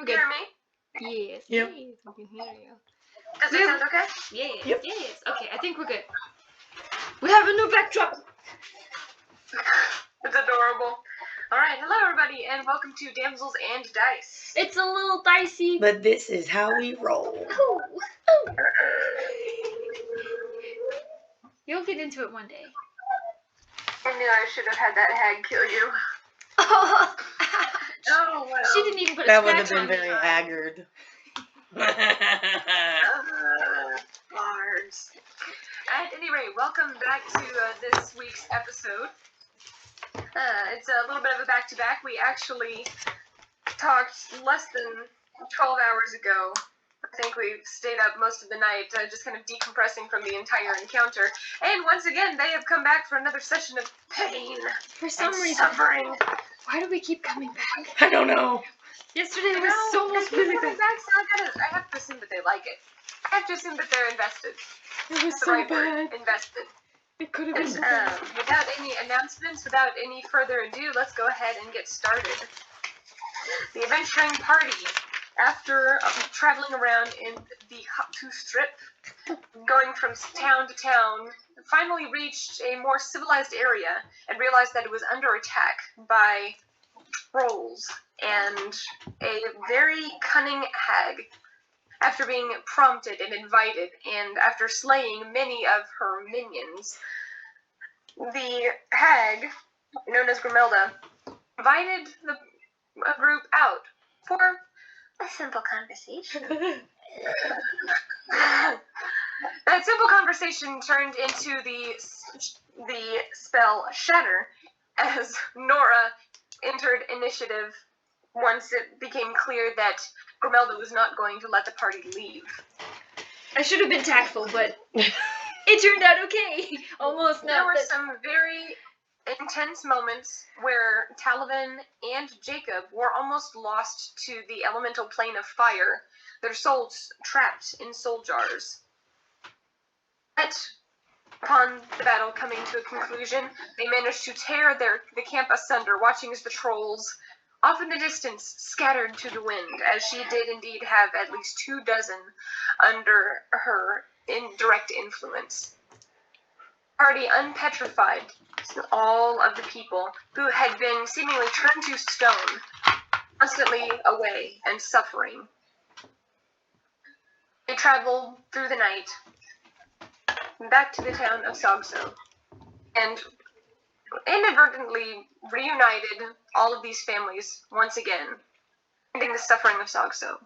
I'm good. Hear me? Yes. Yep. Yes, I can hear you. Does it sound okay? Yes. Yep. Yes. Okay, I think we're good. We have a new backdrop. It's adorable. Alright, hello everybody, and welcome to Damsels and Dice. It's a little dicey. But this is how we roll. Ooh. You'll get into it one day. I knew I should have had that hag kill you. Oh, Oh, well. she didn't even put a That would have scratch been on very me. haggard. Bards. At any rate, welcome back to this week's episode. It's a little bit of a back-to-back. We actually talked less than 12 hours ago. I think we stayed up most of the night just kind of decompressing from the entire encounter. And once again, they have come back for another session of pain For some and reason, suffering. why do we keep coming back? I don't know. Yesterday You was know, so they much keep really coming good. back, so I have to assume that they like it. I have to assume that they're invested. It was That's the so right word. bad. Invested. It could have been And, so bad. without any announcements, without any further ado, let's go ahead and get started. The adventuring party, after traveling around in the Hhatu Strip, going from town to town, finally reached a more civilized area and realized that it was under attack by trolls and a very cunning hag. After being prompted and invited, and after slaying many of her minions, the hag, known as Grimelda, invited the group out for a simple conversation. That simple conversation turned into the spell Shatter, as Nora entered initiative once it became clear that Grimelda was not going to let the party leave. I should have been tactful, but it turned out okay. Almost There not. were But some very intense moments where Talavin and Jakob were almost lost to the elemental plane of fire, their souls trapped in soul jars. But upon the battle coming to a conclusion, they managed to tear the camp asunder, watching as the trolls, off in the distance, scattered to the wind, as she did indeed have at least 24 under her indirect influence. Party unpetrified, all of the people who had been seemingly turned to stone, constantly away and suffering. They traveled through the night back to the town of Sogso, and inadvertently reunited all of these families once again, ending the suffering of Sogso.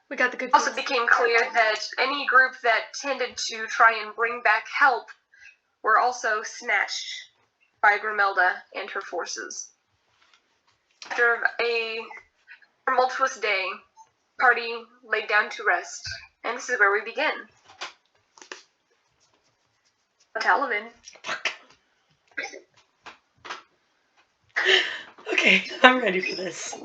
we got the good It also bits. became clear that any group that tended to try and bring back help were also snatched by Grimelda and her forces. After a tumultuous day, the party laid down to rest, and this is where we begin. Talavin. Okay, I'm ready for this.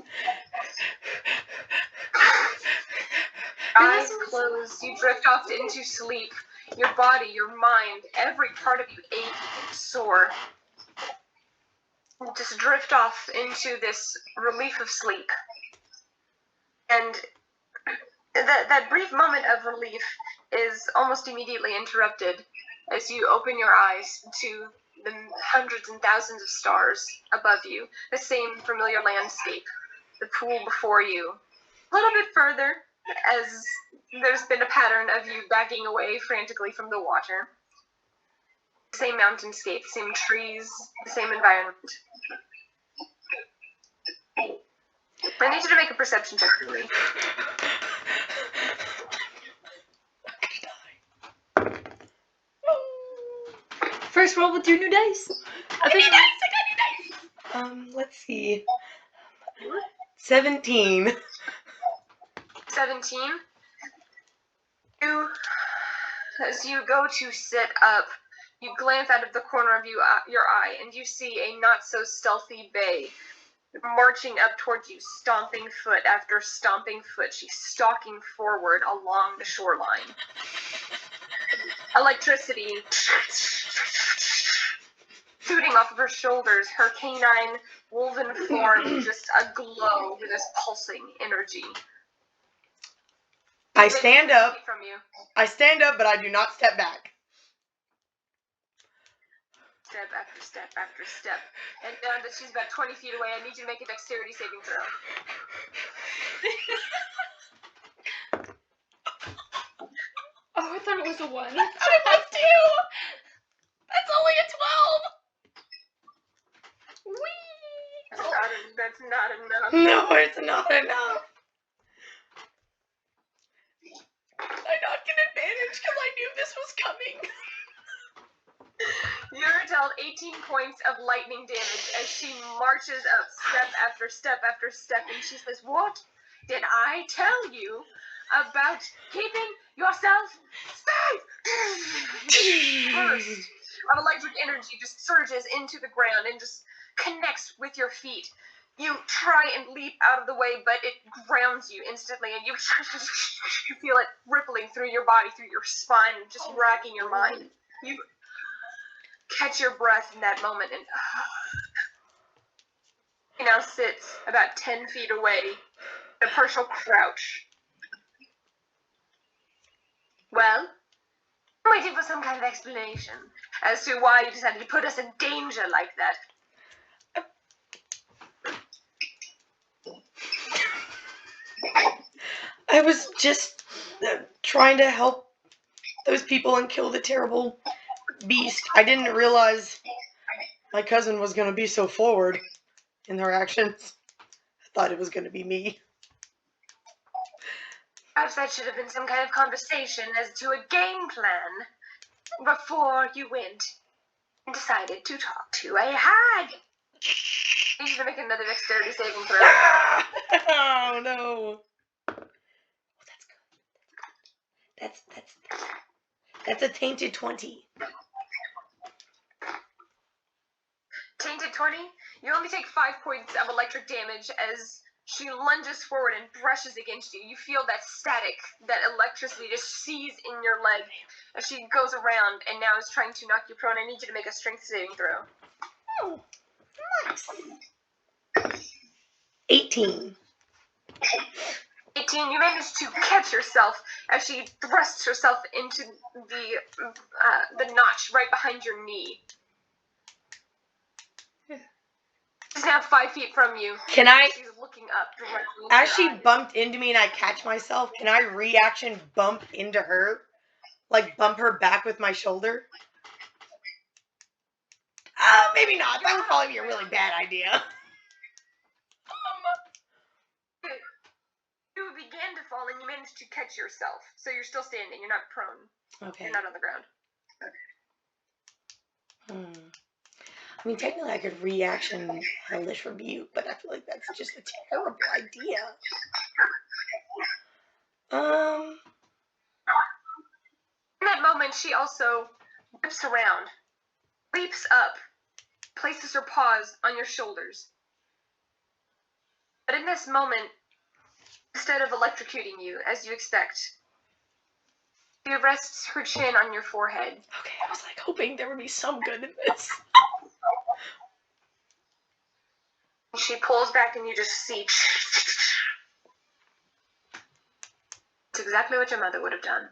Eyes closed, you drift off into sleep. Your body, your mind, every part of you ache and sore. You just drift off into this relief of sleep. And that brief moment of relief is almost immediately interrupted as you open your eyes to the hundreds and thousands of stars above you, the same familiar landscape, the pool before you. A little bit further, as there's been a pattern of you backing away frantically from the water. The same mountainscape, the same trees, the same environment. I need you to make a perception check for me. First roll with your new dice. I got new dice! Let's see. 17. 17. As you go to sit up, you glance out of the corner of your eye, and you see a not-so-stealthy Bay marching up towards you, stomping foot after stomping foot. She's stalking forward along the shoreline. Electricity shooting off of her shoulders, her canine wolven form just aglow with this pulsing energy. I stand up. From you. I stand up, but I do not step back. Step after step after step. And now that she's about 20 feet away, I need you to make a dexterity saving throw. Oh, I thought it was a 1. I was 2! That's only a 12! Whee! That's not enough. No, it's not enough. I got an advantage because I knew this was coming. You're dealt 18 points of lightning damage as she marches up step after step after step, and she says, "What did I tell you about keeping yourself safe?" This burst of electric energy just surges into the ground and just connects with your feet. You try and leap out of the way, but it grounds you instantly, and you feel it rippling through your body, through your spine, just racking your mind. You catch your breath in that moment, and he now sits about 10 feet away in a partial crouch. Well, I'm waiting for some kind of explanation as to why you decided to put us in danger like that. I was just trying to help those people and kill the terrible beast. I didn't realize my cousin was going to be so forward in her actions. I thought it was going to be me. Perhaps that should have been some kind of conversation as to a game plan before you went and decided to talk to a hag. You need to make another dexterity saving throw. Oh no. That's a tainted 20. Tainted 20, you only take 5 points of electric damage as she lunges forward and brushes against you. You feel that static, that electricity just seize in your leg as she goes around and now is trying to knock you prone. I need you to make a strength saving throw. Oh, nice. 18. 18, you manage to catch yourself as she thrusts herself into the notch right behind your knee. She's now 5 feet from you. Can I, She's looking up directly into as your she eyes. bumped into me and I catch myself, can I reaction bump into her? Like bump her back with my shoulder? Maybe not. That would probably be a really bad idea. You began to fall and you managed to catch yourself. So you're still standing. You're not prone. Okay. You're not on the ground. I mean, technically I could reaction Hellish Rebuke, but I feel like that's just a terrible idea. In that moment, she also whips around, leaps up, places her paws on your shoulders. But in this moment, instead of electrocuting you, as you expect, she rests her chin on your forehead. Okay, I was like hoping there would be some good in this. She pulls back and you just see. It's exactly what your mother would have done.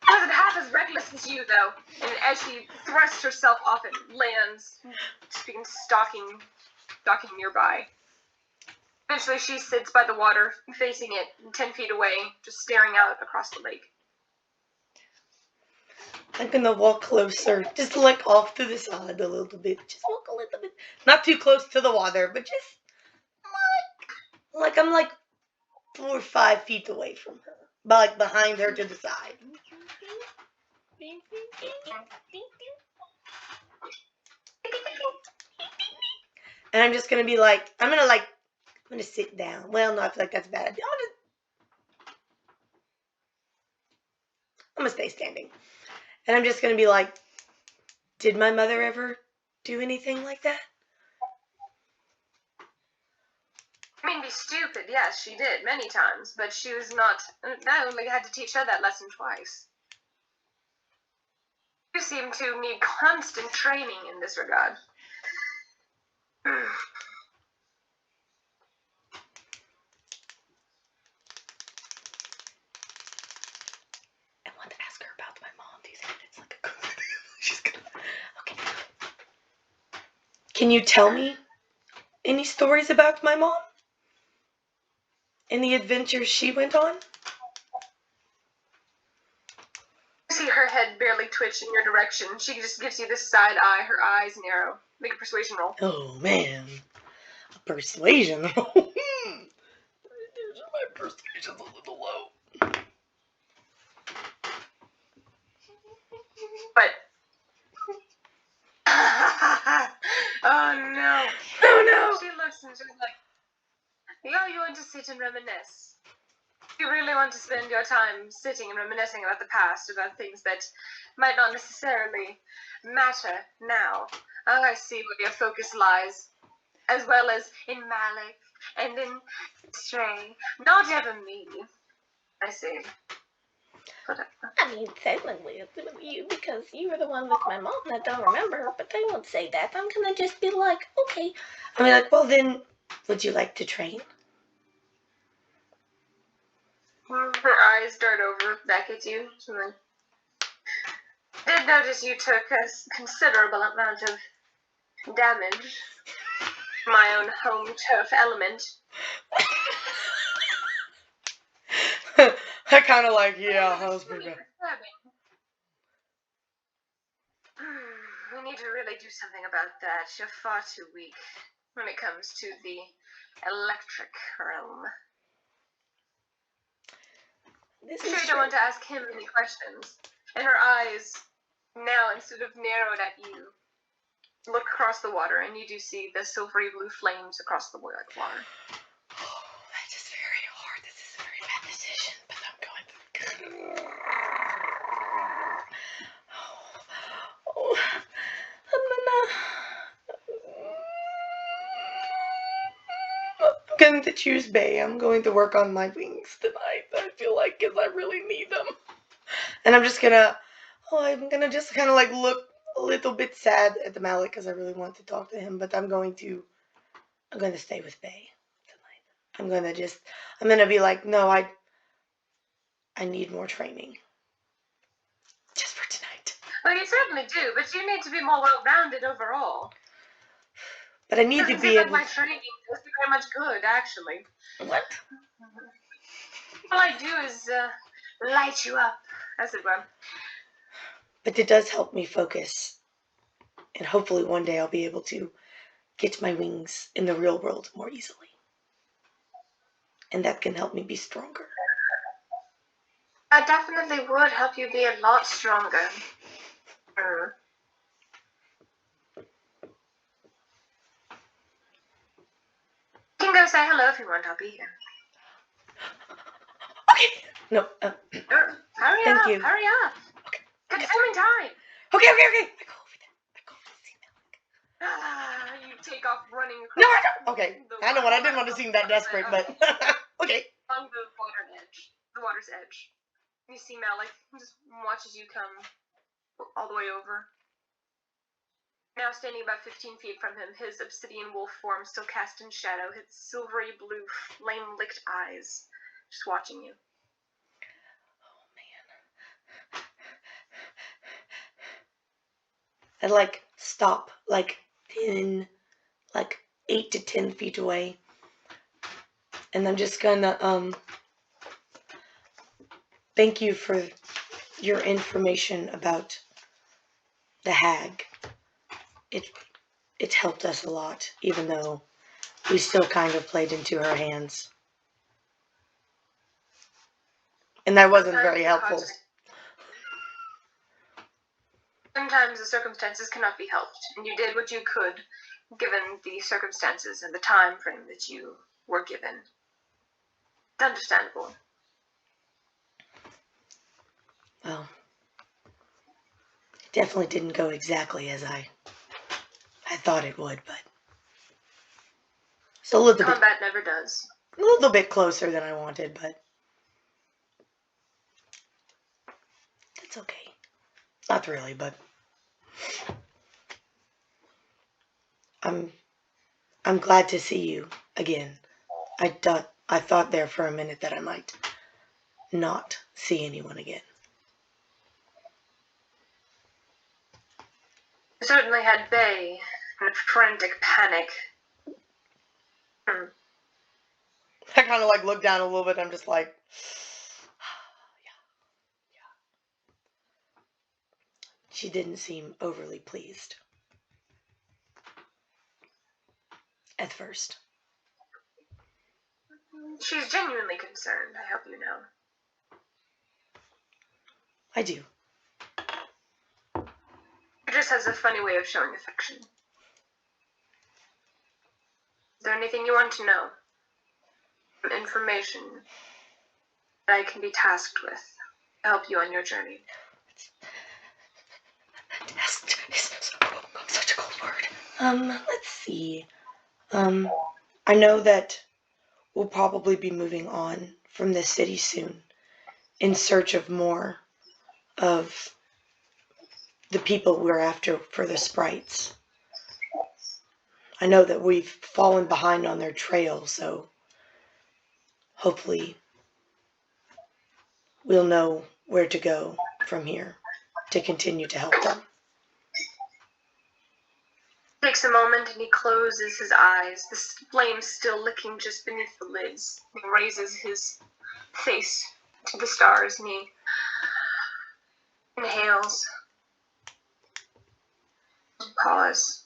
She wasn't half as reckless as you, though. And as she thrusts herself off, it lands, just begins stalking nearby. Eventually, she sits by the water, facing it, 10 feet away, just staring out across the lake. I'm gonna walk closer, just like off to the side a little bit. Just walk a little bit. Not too close to the water, but just like I'm like 4 or 5 feet away from her. But like behind her to the side. And I'm just gonna be like, I'm gonna sit down. Well, no, I feel like that's a bad idea. I'm gonna stay standing. And I'm just gonna be like, did my mother ever do anything like that? I mean, be stupid, yes, she did, many times, but she was not, I only had to teach her that lesson twice. You seem to need constant training in this regard. I want to ask her about my mom. Do you think it's like a good idea? She's gonna. Okay. Can you tell me any stories about my mom? Any adventures she went on? You see her head barely twitch in your direction. She just gives you this side eye. Her eyes narrow. Make a persuasion roll. Oh man, a persuasion roll. My persuasion's a little low. But oh no. Oh She looks and she's like, you want to sit and reminisce. You really want to spend your time sitting and reminiscing about the past, about things that might not necessarily matter now. Oh, I see where your focus lies. As well as in Malik and in Stray. Not ever me. I see. I mean, technically it's with you because you were the one with my mom that don't remember, but they won't say that. I'm gonna just be like, okay. I mean, like, well then, would you like to train? Her eyes dart over back at you. She's like, did notice you took a considerable amount of damage. My own home turf element. I kind of like, yeah, that was pretty bad. We need to really do something about that. You're far too weak when it comes to the electric realm. This You is sure you don't want to ask him any questions? And her eyes, now instead of narrowed at you, look across the water, and you do see the silvery blue flames across the water. Oh, that is very hard. This is a very bad decision, but I'm going to. Oh, I'm going to choose Bay. I'm going to work on my wings tonight. I feel like, because I really need them. And I'm just gonna. Oh, I'm gonna just kind of like look a little bit sad at the Malik because I really want to talk to him, but I'm going to stay with Bay tonight. I'm gonna be like, no, I need more training. Just for tonight. Well, you certainly do, but you need to be more well-rounded overall. But I need to be able my training does me very much good, actually. What? All I do is light you up, as it were. But it does help me focus. And hopefully one day I'll be able to get my wings in the real world more easily. And that can help me be stronger. That definitely would help you be a lot stronger. You can go say hello if you want, I'll be here. Okay. No. Hurry Thank up, you. hurry up. Okay. Consuming time. Okay. I go over there. to see Malik. You take off running across No, I don't. Okay. I know what. I didn't want to seem that desperate, but okay. on the water's edge. You see Malik just watches you come all the way over. Now standing about 15 feet from him, his obsidian wolf form still cast in shadow, his silvery blue, flame-licked eyes, just watching you. Oh man. And like stop, like 8 to 10 feet away, and I'm just gonna thank you for your information about the hag. It helped us a lot, even though we still kind of played into her hands. And that wasn't very helpful. Sometimes the circumstances cannot be helped, and you did what you could, given the circumstances and the time frame that you were given. It's understandable. Well, it definitely didn't go exactly as I thought it would, but it's a little Combat never does. A little bit closer than I wanted, but that's okay. Not really, but I'm glad to see you again. I thought there for a minute that I might not see anyone again. You certainly had Bay in a frantic panic. I kind of like look down a little bit. I'm just like, yeah. She didn't seem overly pleased at first. She's genuinely concerned, I hope you know. I do. She just has a funny way of showing affection. Is there anything you want to know? Information that I can be tasked with to help you on your journey. Tasked is such a cold word. Let's see. I know that we'll probably be moving on from this city soon in search of more of the people we're after for the sprites. I know that we've fallen behind on their trail, so hopefully we'll know where to go from here to continue to help them. Takes a moment and he closes his eyes, the flame still licking just beneath the lids. He raises his face to the stars and he inhales. Pause.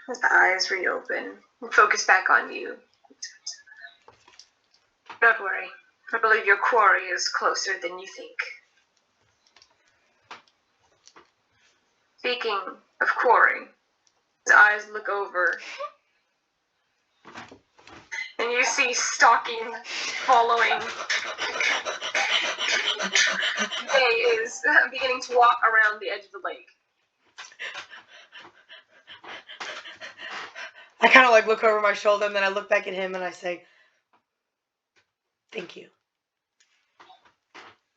As the eyes reopen and focus back on you. Don't worry. I believe your quarry is closer than you think. Speaking of quarry, his eyes look over and you see stalking, following. Day is beginning to walk around the edge of the lake. I kind of like look over my shoulder and then I look back at him and I say, thank you.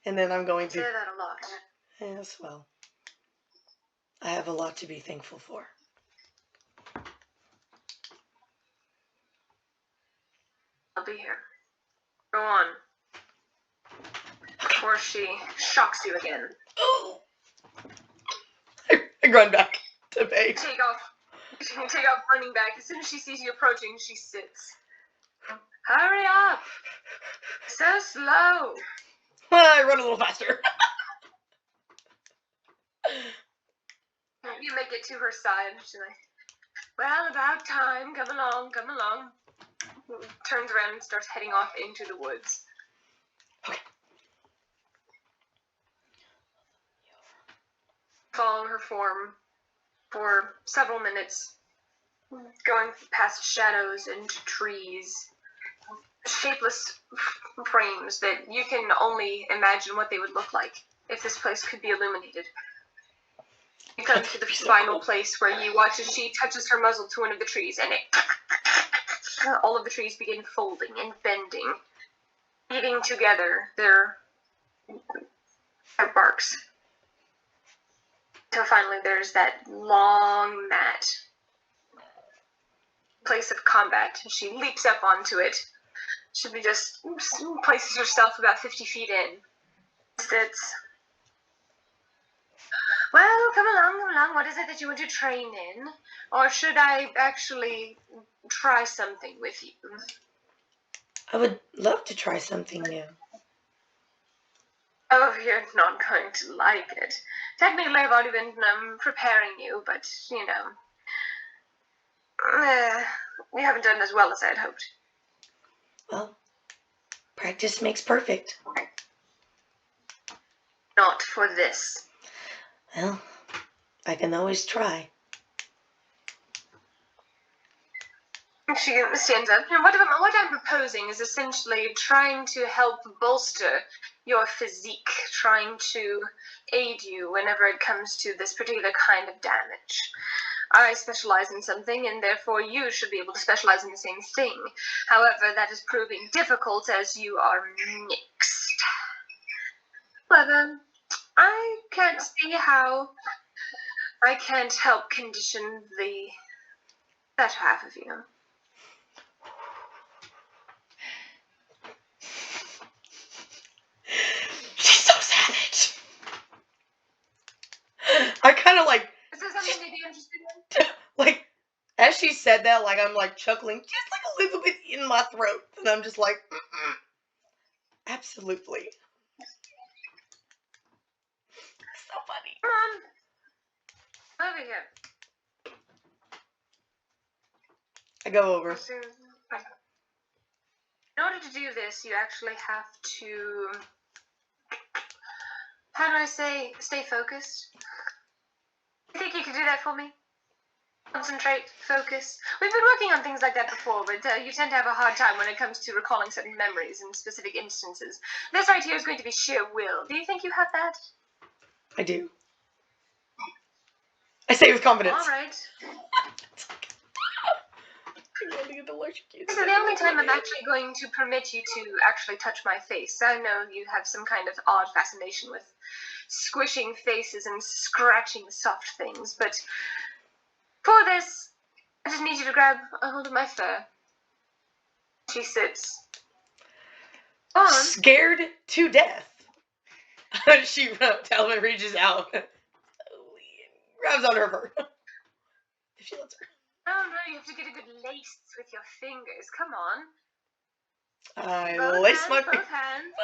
And then I'm going to... I say that a lot. Yes, well, I have a lot to be thankful for. I'll be here. Go on. Before she shocks you again. Oh! I run back to Bay. Take off running back. As soon as she sees you approaching, she sits. Hurry up! So slow. I run a little faster. You make it to her side. She's like, well, about time. Come along, come along. Turns around and starts heading off into the woods. Okay. Follow her form for several minutes, going past shadows into trees, shapeless frames that you can only imagine what they would look like if this place could be illuminated. You come to the final place where you watch as she touches her muzzle to one of the trees, and all of the trees begin folding and bending, weaving together their barks. Until finally there's that long mat, place of combat. She leaps up onto it. She just places herself about 50 feet in. Sits. Well, come along. What is it that you want to train in? Or should I actually try something with you? I would love to try something new. Oh, you're not going to like it. Technically, I've already been preparing you, but, you know, you haven't done as well as I had hoped. Well, practice makes perfect. Not for this. Well, I can always try. She stands up. And what I'm proposing is essentially trying to help bolster your physique, trying to aid you whenever it comes to this particular kind of damage. I specialize in something, and therefore you should be able to specialize in the same thing. However, that is proving difficult as you are mixed. However, I can't see how I can't help condition the better half of you. She's so savage. I kind of like, Is there something you'd be interested in? like, as she said that, like, I'm like chuckling just like a little bit in my throat. And I'm just like, mm-mm. Absolutely. So funny. Come on. Over here. I go over. In order to do this, you actually have to, how do I say, stay focused. You think you could do that for me? Concentrate, focus. We've been working on things like that before, but you tend to have a hard time when it comes to recalling certain memories in specific instances. This right here is going to be sheer will. Do you think you have that? I do. I say it with confidence. All right. This This is the only time I'm actually going to permit you to actually touch my face. I know you have some kind of odd fascination with squishing faces and scratching soft things, but for this, I just need you to grab a hold of my fur. She sits on. Scared to death. Talavin reaches out and grabs on her fur. If she lets her. Oh no, you have to get a good lace with your fingers. Come on. I Both lace hands, my both hands.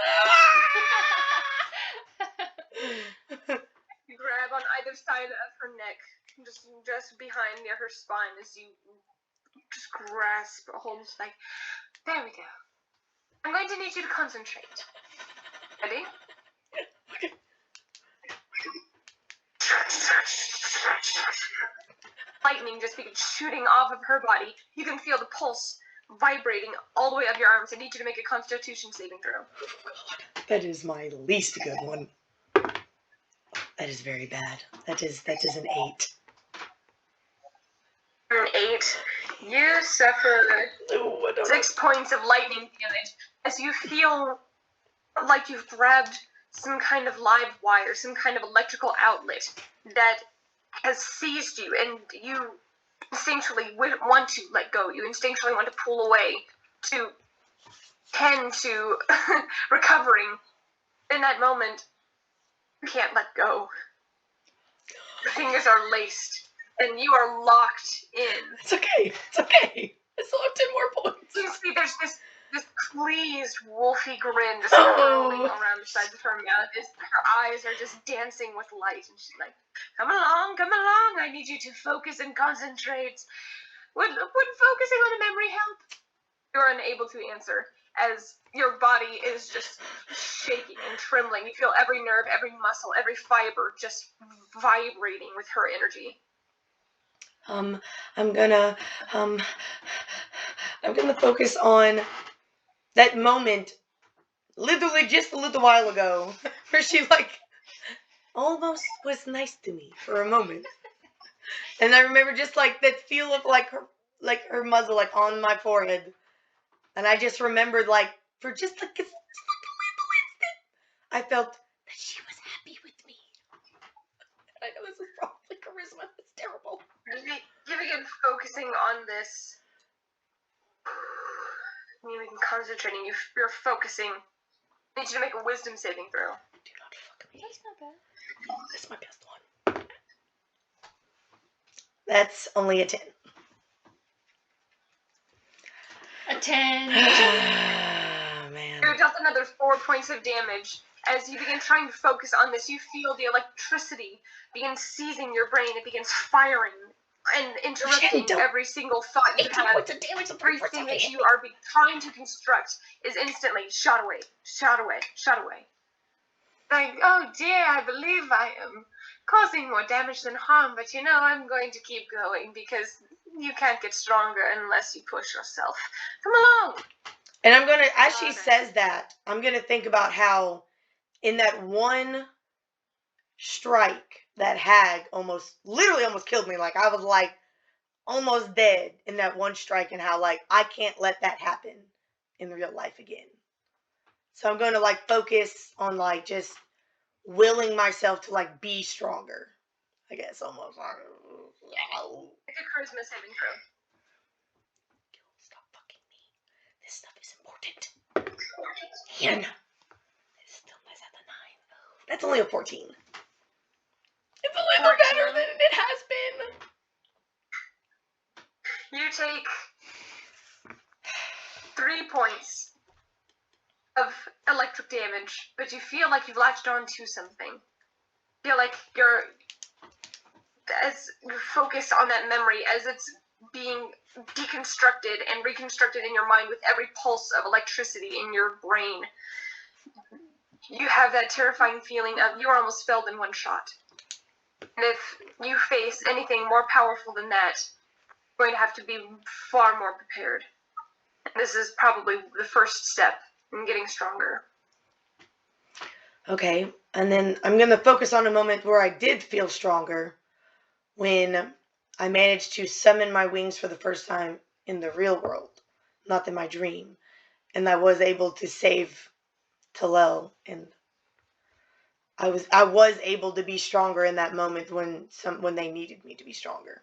You grab on either side of her neck, just behind near her spine as you just grasp a hold. Like, there we go. I'm going to need you to concentrate. Ready? Okay. Lightning just begins shooting off of her body. You can feel the pulse vibrating all the way up your arms. I need you to make a Constitution saving throw. That is my least good one. That is very bad. That is an 8. An 8. You suffer Oh, I don't 6 points of lightning damage as you feel like you've grabbed some kind of live wire, some kind of electrical outlet that has seized you, and you instinctually want to let go. You instinctually want to pull away to tend to recovering. In that moment, you can't let go. Your fingers are laced, and you are locked in. It's okay. It's okay. I still have 10 more points. You see, there's this pleased, wolfy grin just curling around the sides of her mouth. Her eyes are just dancing with light, and she's like, come along, I need you to focus and concentrate. Would focusing on a memory help? You're unable to answer, as your body is just shaking and trembling. You feel every nerve, every muscle, every fiber just vibrating with her energy. I'm gonna focus on that moment, literally just a little while ago, where she like almost was nice to me for a moment, and I remember just like that feel of like her muzzle like on my forehead, and I just remembered like for just like a little instant, I felt that she was happy with me. I know this is probably charisma. It's terrible. You begin focusing on this. You begin concentrating. You're focusing. I need you to make a wisdom saving throw. Do not fuck me. That's not bad. That's my best one. That's only a 10. A 10. Man. You dealt another 4 points of damage. As you begin trying to focus on this, you feel the electricity begin seizing your brain. It begins firing and interrupting every single thought you have. Everything that you are trying to construct is instantly shot away, shot away, shot away. Like, oh dear, I believe I am causing more damage than harm, but you know, I'm going to keep going because you can't get stronger unless you push yourself. Come along! And I'm going to, as she says that, I'm going to think about how in that one strike, that hag literally almost killed me. Like, I was like almost dead in that one strike, and how like I can't let that happen in real life again. So I'm going to like focus on like just willing myself to, like, be stronger. I guess, almost. Make a charisma saving throw. Stop fucking me. This stuff is important. Man. It still is at the 9. Oh, that's only a 14. It's a little 14. better than it has been. You take 3 points of electric damage, but you feel like you've latched on to something. Feel like as you focus on that memory as it's being deconstructed and reconstructed in your mind with every pulse of electricity in your brain. You have that terrifying feeling of you are almost felled in one shot. And if you face anything more powerful than that, you're going to have to be far more prepared. This is probably the first step in getting stronger. Okay, and then I'm going to focus on a moment where I did feel stronger when I managed to summon my wings for the first time in the real world, not in my dream. And I was able to save Talel, and I was able to be stronger in that moment when they needed me to be stronger.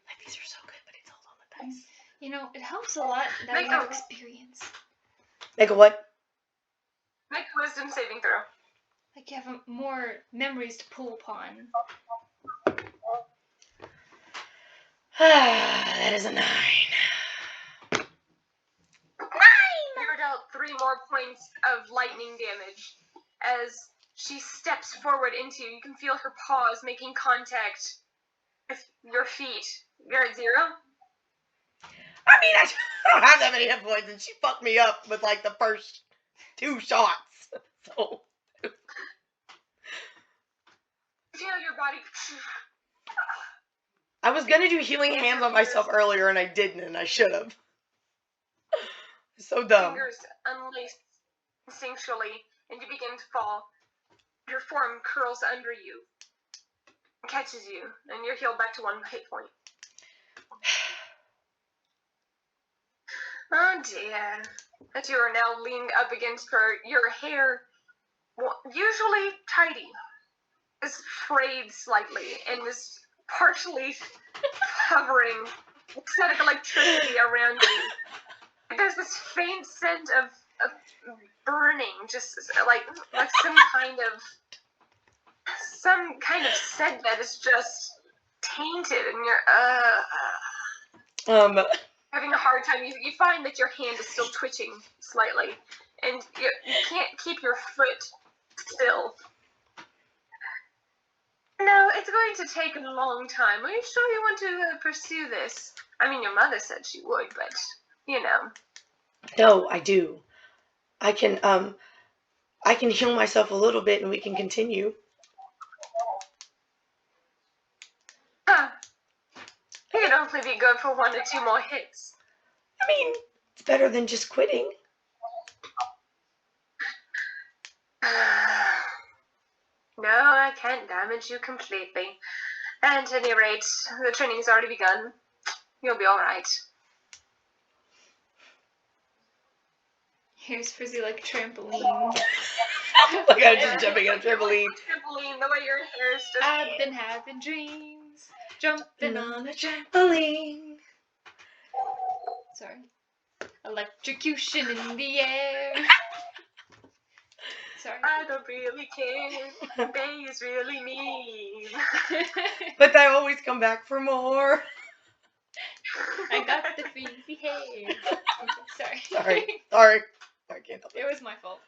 Like, these are so good, but it's all on the dice. You know, it helps a lot that we have experience. Make a what? Make a wisdom saving throw. Like you have more memories to pull upon. That is a 9. 9! You're dealt 3 more points of lightning damage. As she steps forward into you, you can feel her paws making contact with your feet. You're at 0? I mean, I don't have that many hit points, and she fucked me up with, like, the first 2 shots. So. Feel your body. I was gonna do healing hands on myself earlier, and I didn't, and I should have. So dumb. Fingers unlaced instinctually, and you begin to fall. Your form curls under you, catches you, and you're healed back to 1 hit point. Oh dear. But you are now leaning up against her. Your hair, usually tidy, is frayed slightly and is partially hovering static electricity around you. There's this faint scent of burning, just like some kind of scent that is just tainted, and you're having a hard time. You find that your hand is still twitching slightly, and you can't keep your foot still. No, it's going to take a long time. Are you sure you want to pursue this? I mean, your mother said she would, but, you know. No, I do. I can heal myself a little bit and we can continue. Huh. It could only be good for 1 or 2 more hits. I mean, it's better than just quitting. No, I can't damage you completely. At any rate, the training's already begun. You'll be alright. Here's Frizzy like a trampoline. Like I'm just jumping on a trampoline. Trampoline, the way your hair is just... I've been having dreams, jumping on a trampoline. Trampoline. Sorry. Electrocution in the air. Sorry. I don't really care. They is really mean. But I always come back for more. I got the frizzy hair. Okay, Sorry. I can't help it. It was my fault.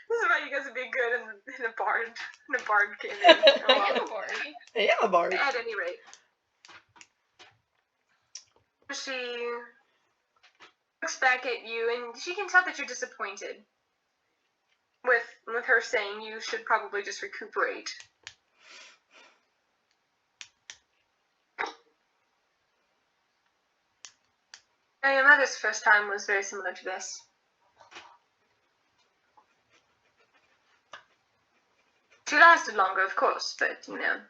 This is why you guys would be good in a bard game. I am a bard. Yeah, I'm a bard. At any rate. She looks back at you, and she can tell that you're disappointed with her saying you should probably just recuperate. Now, your mother's first time was very similar to this. She lasted longer, of course, but, you know.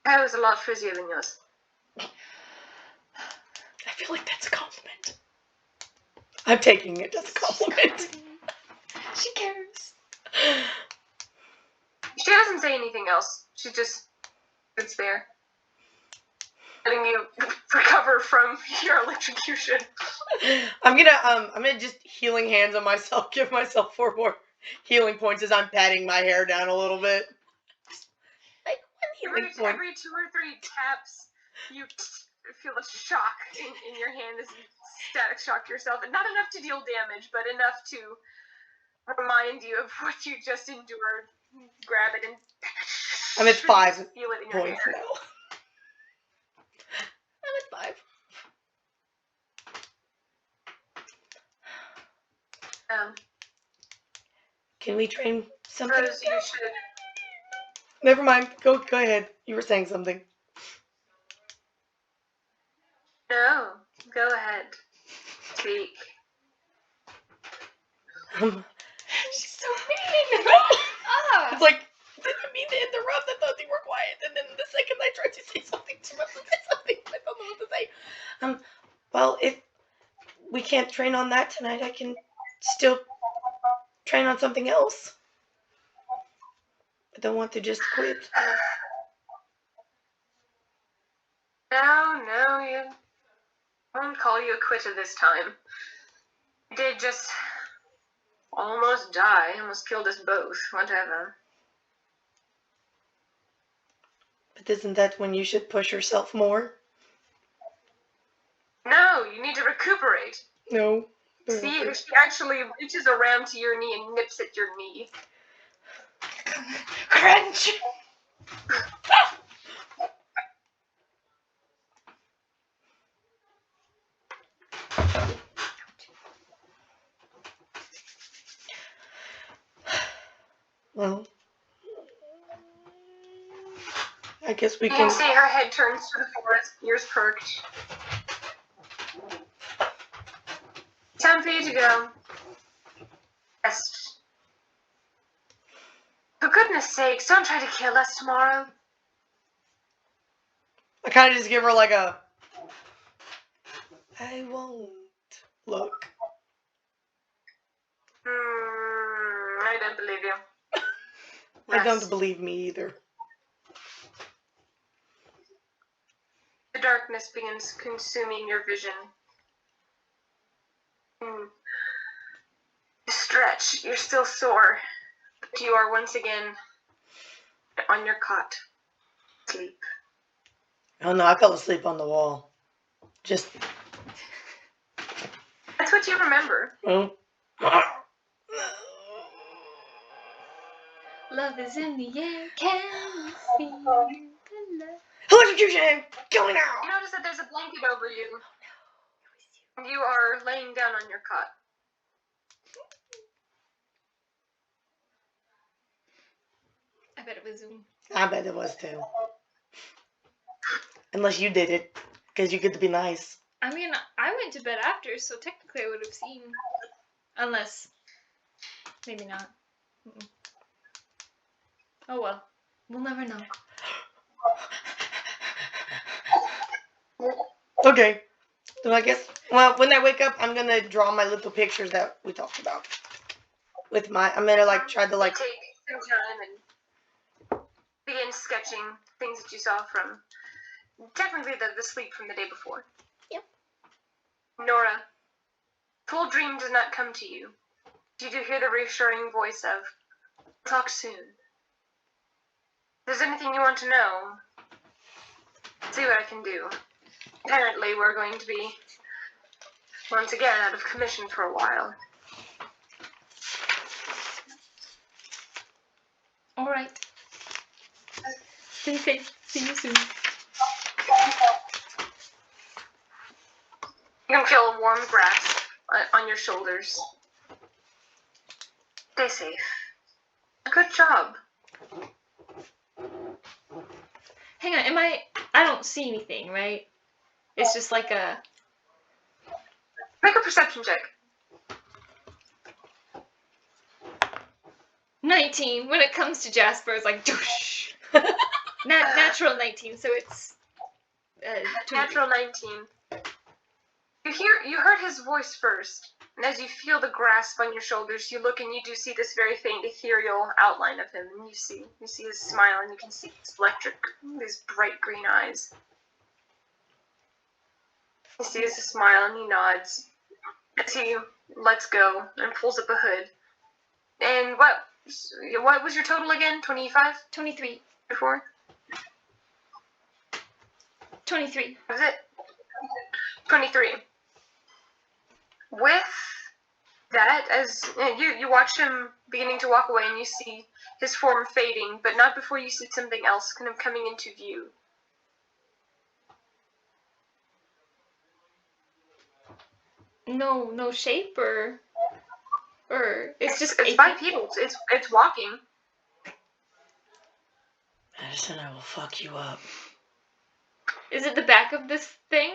That was a lot frizzier than yours. I feel like that's a compliment. I'm taking it as a compliment. She cares. She doesn't say anything else. She just sits there, letting you recover from your electrocution. I'm gonna just healing hands on myself, give myself 4 more healing points as I'm patting my hair down a little bit. Like 1 healing point. Every 2 or 3 taps, you feel a shock in your hand as you static shock yourself. And not enough to deal damage, but enough to remind you of what you just endured. Grab it and I'm at 5 feel it in your points hair. now. I'm at 5. Can we train something? Suppose you should. Never mind. Go ahead. You were saying something. No, go ahead. Speak. She's so mean. It's like, didn't mean to interrupt. I thought they were quiet, and then the second I tried to say something, she must have said something. I don't know what to say. Well, if we can't train on that tonight, I can still train on something else. I don't want to just quit. No, you won't call you a quitter this time. You did just almost die, almost killed us both, whatever. But isn't that when you should push yourself more? No, you need to recuperate. No. See if she actually reaches around to your knee and nips at your knee. Crunch! Well, I guess we You can. can see her head turns to the forest, ears perked. Time for you to go. Rest. For goodness sakes, don't try to kill us tomorrow. I kind of just give her like a. I won't look. I don't believe you. I don't Rest. believe me either. The darkness begins consuming your vision. Stretch. You're still sore, but you are once again on your cot. Sleep. Oh no, I fell asleep on the wall. Just. That's what you remember. Oh. Love is in the air. Can you feel the love? Electrocution! Going out! You notice that there's a blanket over you. And you are laying down on your cot. I bet it was Zoom. I bet it was too. Unless you did it, because you get to be nice. I mean, I went to bed after, so technically I would have seen. Unless. Maybe not. Mm-mm. Oh well. We'll never know. Okay. So I guess, well, when I wake up, I'm going to draw my little pictures that we talked about. With I'm going to like try to like. Take some time and begin sketching things that you saw from technically the sleep from the day before. Yep. Nora, full dream does not come to you. You do hear the reassuring voice of, talk soon. If there's anything you want to know, see what I can do. Apparently we're going to be, once again, out of commission for a while. Alright. Stay safe. See you soon. You can feel a warm grasp on your shoulders. Stay safe. Good job. Hang on, I don't see anything, right? It's just like a... Make a perception check. 19. When it comes to Jasper, it's like, doosh. Natural 19, so it's... 20. Natural 19. You heard his voice first, And as you feel the grasp on your shoulders, you look and you do see this very faint ethereal outline of him. And you see his smile, and you can see his electric, these bright green eyes. You see his smile, and he nods as he lets go and pulls up a hood. And what was your total again? 25? 23. 24? 23. Was it? 23. With that, as you watch him beginning to walk away, and you see his form fading, but not before you see something else kind of coming into view. No shape or it's bipedal. It's walking. Madison, I will fuck you up. Is it the back of this thing?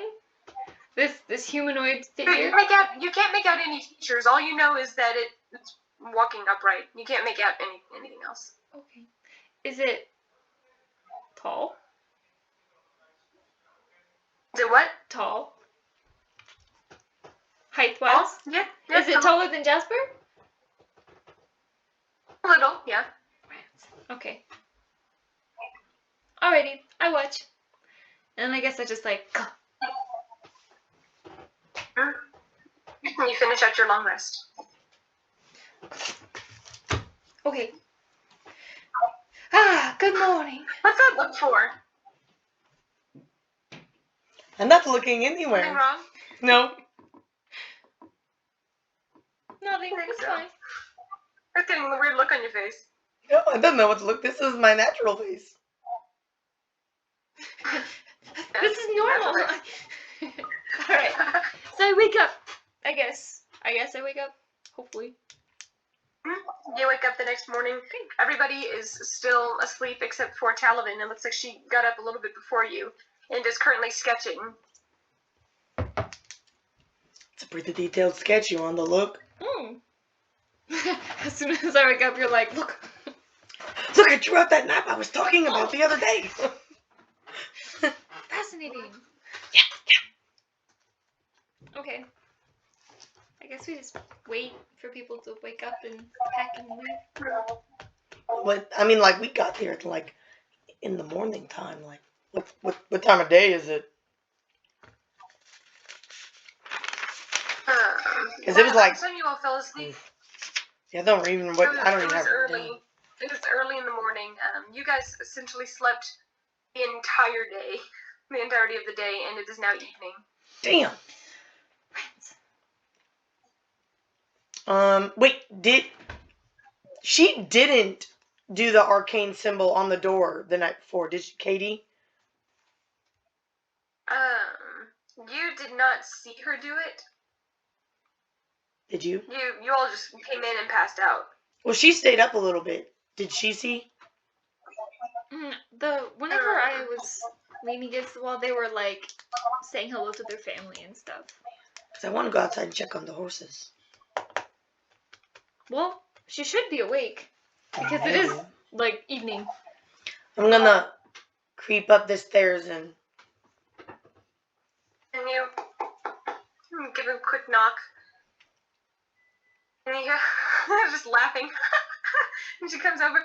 This humanoid figure? You can't make out any features. All you know is that it's walking upright. You can't make out anything else. Okay. Is it tall? Is it what? Tall. Height-wise? Yeah. Is it taller than Jasper? A little, yeah. Okay. Alrighty, I watch. And I guess I just like... You finish out your long rest. Okay. Good morning. What's that look for? I'm not looking anywhere. Anything wrong? No. Nothing, I think it's so. fine. I'm getting a weird look on your face. No, I don't know what to look. This is my natural face. This is normal. Alright. So I wake up. I guess I wake up. Hopefully. You wake up the next morning. Everybody is still asleep except for Talavin. It looks like she got up a little bit before you and is currently sketching. It's a pretty detailed sketch. You on the look? As soon as I wake up, you're like, look. Look, I drew out that map I was talking about the other day. Fascinating. Yeah. Okay. I guess we just wait for people to wake up and pack and leave. What? I mean, like, we got there at, like, in the morning time. Like, what time of day is it? Because it was like... Some of you all fell asleep. Yeah, I don't even have it down. It was early in the morning. You guys essentially slept the entire day, the entirety of the day, and it is now evening. Damn. Wait, she didn't do the arcane symbol on the door the night before, did she, Katie? You did not see her do it. Did you? You all just came in and passed out. Well, she stayed up a little bit. Did she see? Whenever I was leaning against the wall, they were like saying hello to their family and stuff. Because I want to go outside and check on the horses. Well, she should be awake because it is like evening. I'm gonna creep up the stairs and you give him a quick knock. And you hear just laughing. And she comes over.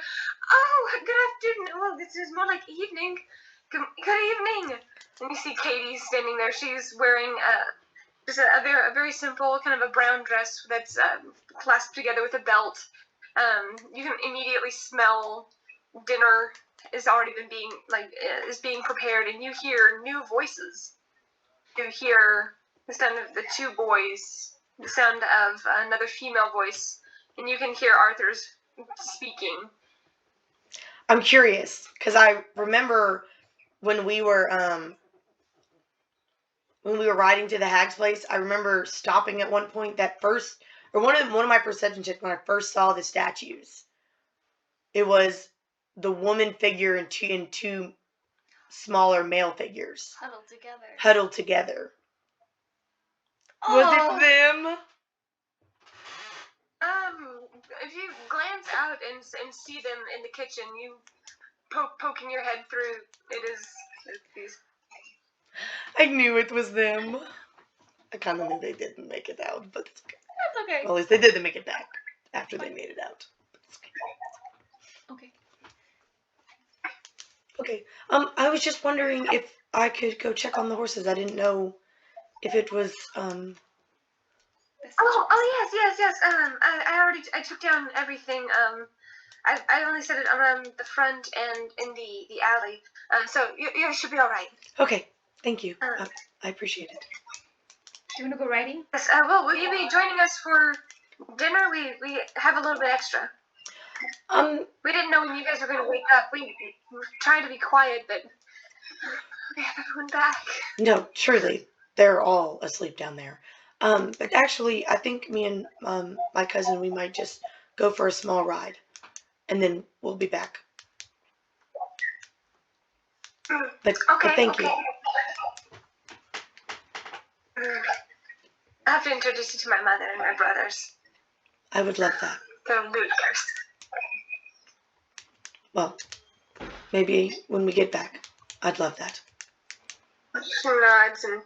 Oh, good afternoon. Well, this is more like evening. Good evening. And you see Katie standing there. She's wearing just a very simple kind of a brown dress that's clasped together with a belt. You can immediately smell dinner is being prepared, and you hear new voices. You hear the sound of the two boys, the sound of another female voice, and you can hear Arthur's speaking. I'm curious because I remember when we were riding to the hag's place. I remember stopping at one point. One of my perception checks when I first saw the statues. It was the woman figure and two smaller male figures huddled together. Oh. Was it them? If you glance out and see them in the kitchen, you poking your head through, it's these. I knew it was them. I kind of knew they didn't make it out, but it's okay. That's okay. Well, at least they did make it back after they made it out. Okay. Okay. I was just wondering if I could go check on the horses. I didn't know if it was Yes. I took down everything. I only said it around the front and in the alley. So you should be all right. Okay. Thank you. I appreciate it. Do you want to go riding? Yes. Well, will you be joining us for dinner? We have a little bit extra. We didn't know when you guys were going to wake up. We were trying to be quiet, but we have everyone back. No, surely they're all asleep down there. But actually, I think me and my cousin, we might just go for a small ride, and then we'll be back. But thank you. I have to introduce you to my mother and my brothers. I would love that. They're ludicrous. Well, maybe when we get back, I'd love that. She nods and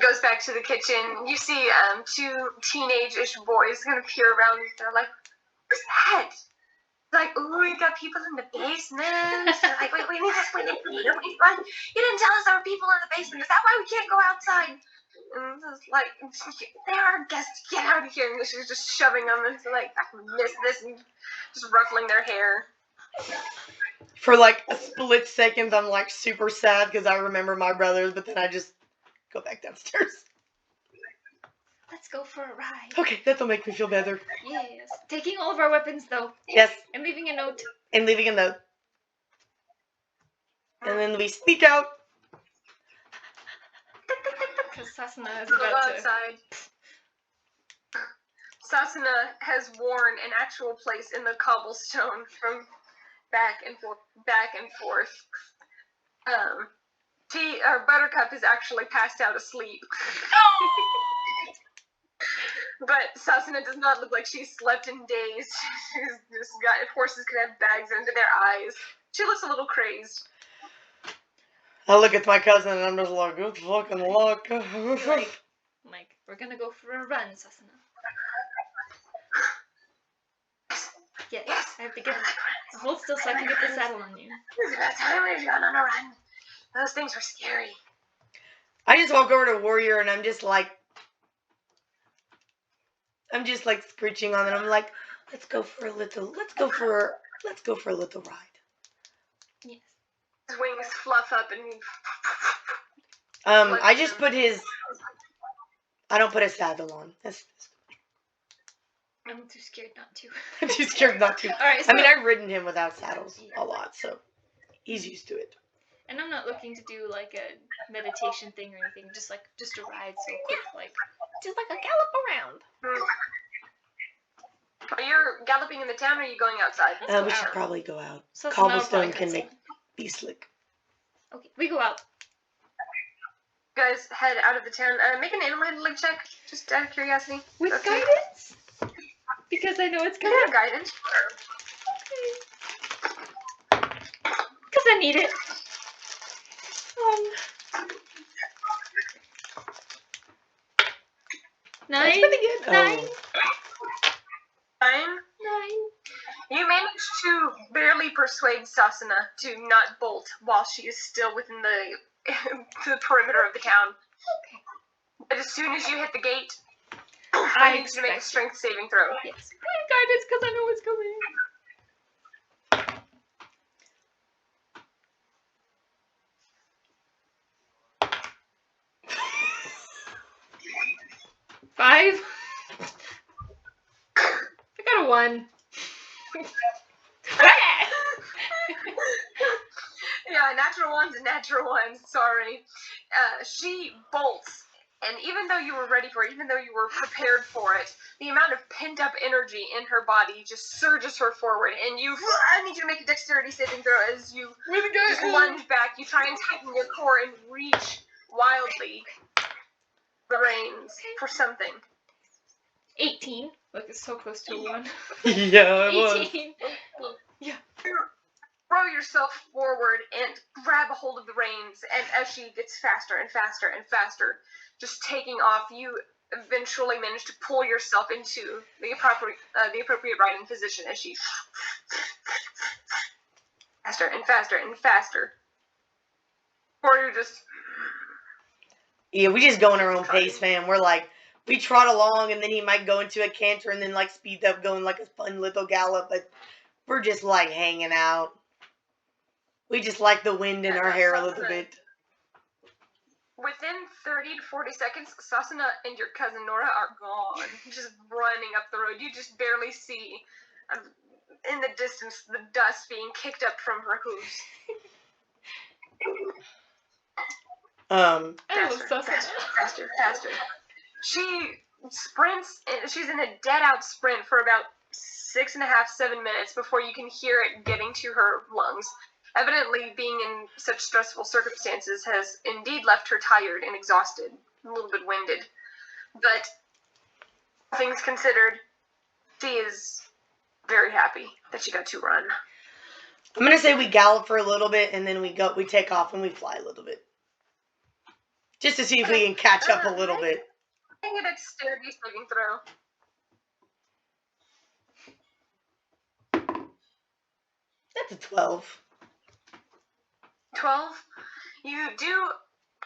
goes back to the kitchen. You see two teenage-ish boys kind of peer around. They're like, "What's that?" Like, "Ooh, we got people in the basement." They're like, "Wait, we need this. You didn't tell us there were people in the basement. Is that why we can't go outside?" And it's like, "They are guests. Get out of here!" And she's just shoving them. And it's like, "I miss this," and just ruffling their hair. For like a split second, I'm like super sad because I remember my brothers, but then I just go back downstairs. Let's go for a ride. Okay, that'll make me feel better. Yes. Taking all of our weapons, though. Yes. And leaving a note. And leaving a note. And then we sneak out. Because Sasana is Go about to... outside. Sasana has worn an actual place in the cobblestone from back and forth. Buttercup is actually passed out asleep. But Sasana does not look like she's slept in days. She's just got, if horses could have bags under their eyes. She looks a little crazed. I look at my cousin and I'm just like, good fucking luck. Like, we're gonna go for a run, Sasana. Yes, I have to get... Hold still so I can get the saddle on you. It's about time we've gone on a run. Those things were scary. I just walk over to Warrior and I'm just like screeching on it. I'm like, let's go for a little ride. Yes. His wings fluff up and I just put I don't put a saddle on. I'm too scared not to. I'm too scared not to. Alright, so... I mean, I've ridden him without saddles a lot, so he's used to it. And I'm not looking to do, like, a meditation thing or anything. Just a ride, so quick, like... Just like a gallop around. Are you galloping in the town or are you going outside? We should probably go out. So Cobblestone can be slick. Okay, we go out. You guys head out of the town. Make an animal handling check, just out of curiosity. With Okay. guidance? Because I know it's coming. Yeah, guidance. Because I need it. 9. That's pretty good. 9. 9. You manage to barely persuade Sasana to not bolt while she is still within the perimeter of the town. Okay. But as soon as you hit the gate, I need you to make a strength saving throw. Yes. Guidance, because I know it's coming. Five. I got a 1. Yeah, natural ones, sorry. She bolts, and even though you were ready for it, even though you were prepared for it, the amount of pent-up energy in her body just surges her forward, and I need you to make a dexterity saving throw as you just lunge back. You try and tighten your core and reach wildly the reins for something. 18. Look, it's so close to a 1. Yeah, it was. 18. Yeah. Throw yourself forward and grab a hold of the reins, and as she gets faster and faster and faster, just taking off, you eventually manage to pull yourself into the appropriate riding position as she faster and faster and faster. Or you're just... Yeah, we just go in our own pace, fam. We're like, we trot along, and then he might go into a canter, and then, like, speed up, going like a fun little gallop, but we're just, like, hanging out. We just like the wind in our hair a little bit. Within 30 to 40 seconds, Sasana and your cousin Nora are gone. Just running up the road. You just barely see, in the distance, the dust being kicked up from her hooves. Faster. She sprints, she's in a dead-out sprint for about 6.5, 7 minutes before you can hear it getting to her lungs. Evidently, being in such stressful circumstances has indeed left her tired and exhausted, a little bit winded. But, all things considered, she is very happy that she got to run. I'm gonna say we gallop for a little bit, and then we take off and we fly a little bit. Just to see if we can catch up a little bit. I think it's dexterity saving throw. That's a 12. 12. You do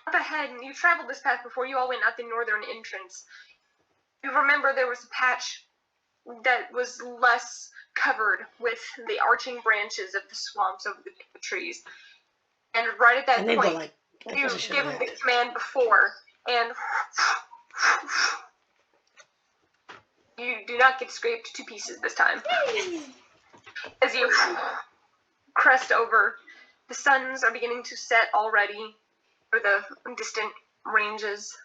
up ahead, and you traveled this path before you all went out the northern entrance. You remember there was a patch that was less covered with the arching branches of the swamps over the trees. And right at that point, you've given the command before, and you do not get scraped to pieces this time. As you crest over, the suns are beginning to set already for the distant ranges,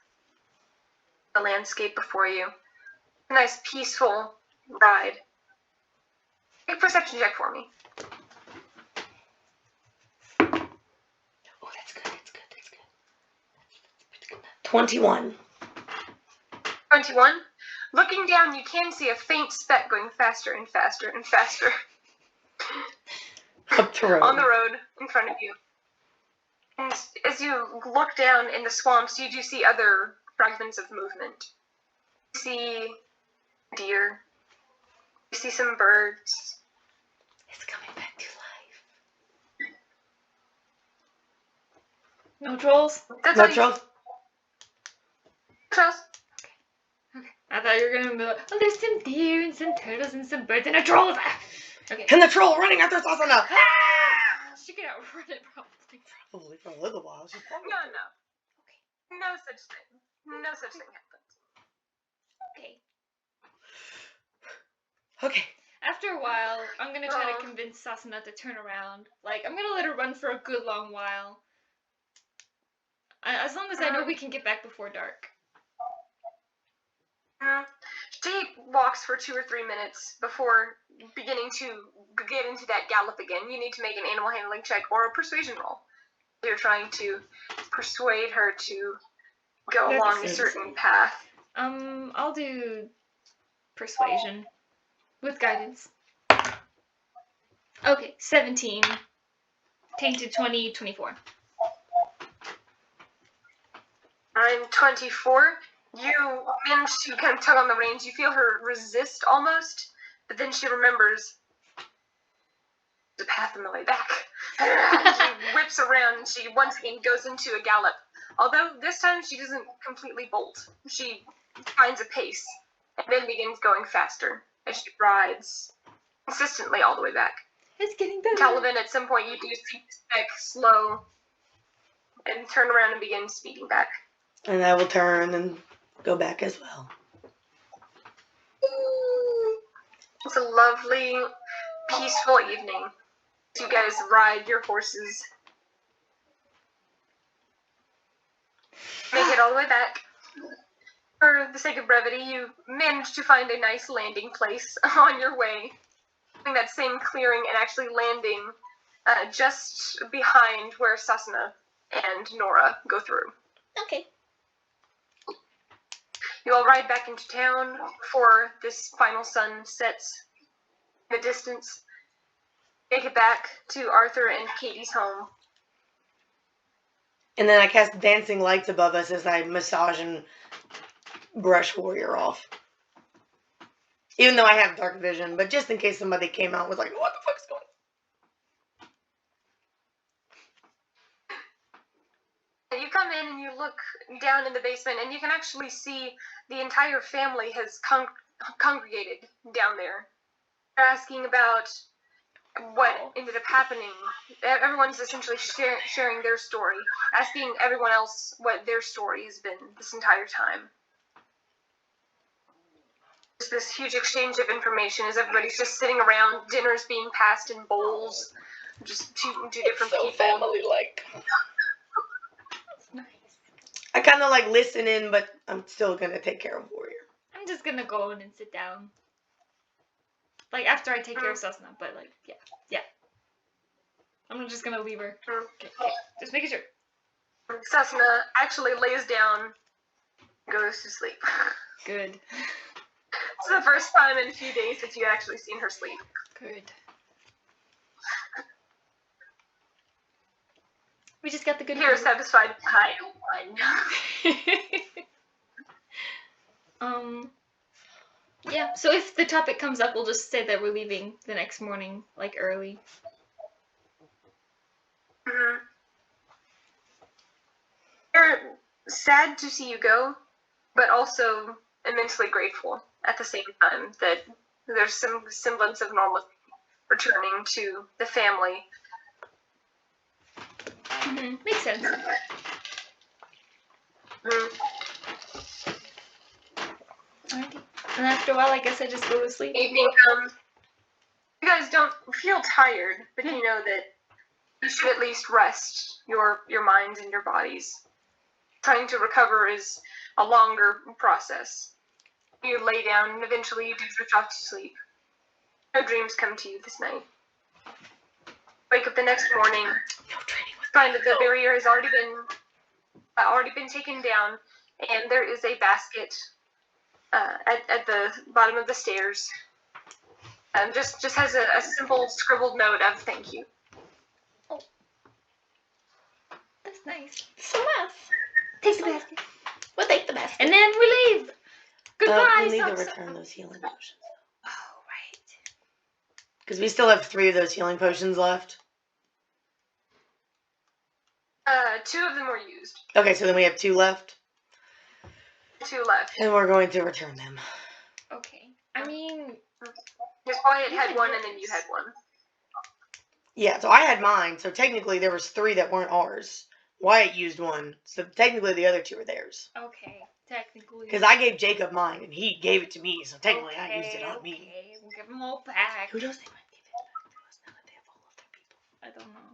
the landscape before you. A nice, peaceful ride. Make a perception check for me. Oh, that's good. 21. 21. Looking down, you can see a faint speck going faster and faster and faster. Up the road. On the road in front of you. And as you look down in the swamps, you do see other fragments of movement. You see deer. You see some birds. It's coming back to life. No trolls? No trolls? Trolls? Okay. I thought you were gonna be like, oh, there's some deer and some turtles and some birds and a troll. Okay. And the troll running after Sasana! She could outrun it probably. Probably for a little while. No. Okay. No such thing. No such thing happens. Okay. After a while, I'm gonna try to convince Sasana to turn around. Like, I'm gonna let her run for a good long while. As long as I know we can get back before dark. She walks for 2 or 3 minutes before beginning to get into that gallop again. You need to make an animal handling check or a persuasion roll. You're trying to persuade her to go along a certain path. I'll do persuasion with guidance. Okay, 17. Tainted 20, 24. I'm 24. You manage to kind of tug on the reins. You feel her resist almost, but then she remembers the path on the way back. She whips around and she once again goes into a gallop. Although this time she doesn't completely bolt. She finds a pace and then begins going faster as she rides consistently all the way back. It's getting better. Talavin, at some point you do see the speck slow and turn around and begin speeding back. And I will turn and go back as well. It's a lovely, peaceful evening. You guys ride your horses. Make it all the way back. For the sake of brevity, you manage to find a nice landing place on your way. In that same clearing and actually landing just behind where Sasana and Nora go through. Okay. You all ride back into town before this final sun sets in the distance. Make it back to Arthur and Katie's home. And then I cast dancing lights above us as I massage and brush warrior off. Even though I have dark vision, but just in case somebody came out and was like, what the fuck's going You come in and you look down in the basement, and you can actually see the entire family has congregated down there. They're asking about what ended up happening. Everyone's essentially sharing their story, asking everyone else what their story has been this entire time. There's this huge exchange of information as everybody's just sitting around, dinner's being passed in bowls, just two different people. family-like. That's nice. I kind of like listen in, but I'm still going to take care of warrior. I'm just gonna go in and sit down. Like, after I take care of Cessna, but, like, yeah. I'm just gonna leave her. Okay. Just making sure. Cessna actually lays down, goes to sleep. Good. It's the first time in a few days that you actually seen her sleep. Good. We just got the good You're news. satisfied. I won. Yeah, so if the topic comes up, we'll just say that we're leaving the next morning, like, early. Mm-hmm. They're sad to see you go, but also immensely grateful at the same time that there's some semblance of normalcy returning to the family. Mm-hmm. Makes sense. Mm. Alrighty. And after a while, I guess I just go to sleep. Evening comes. You guys don't feel tired, but you know that you should at least rest your minds and your bodies. Trying to recover is a longer process. You lay down and eventually you do drift off to sleep. No dreams come to you this night. Wake up the next morning, find that the barrier has already been taken down, and there is a basket at the bottom of the stairs. Just has a simple scribbled note of thank you. That's nice. So nice. Take the basket. We'll take the basket. And then we leave. Goodbye, we need to Socks. return those healing potions. Oh, right. Because we still have 3 of those healing potions left. 2 of them were used. Okay, so then we have 2 left. 2 left. And we're going to return them. Okay. I mean... Because Wyatt had 1 and then you had 1. Yeah, so I had mine. So technically there was 3 that weren't ours. Wyatt used 1. So technically the other 2 are theirs. Okay, technically. Because I gave Jacob mine and he gave it to me. So technically I used it on me. Okay, we'll give them all back. Who knows, they might give it back to us now that they have all of their people. I don't know.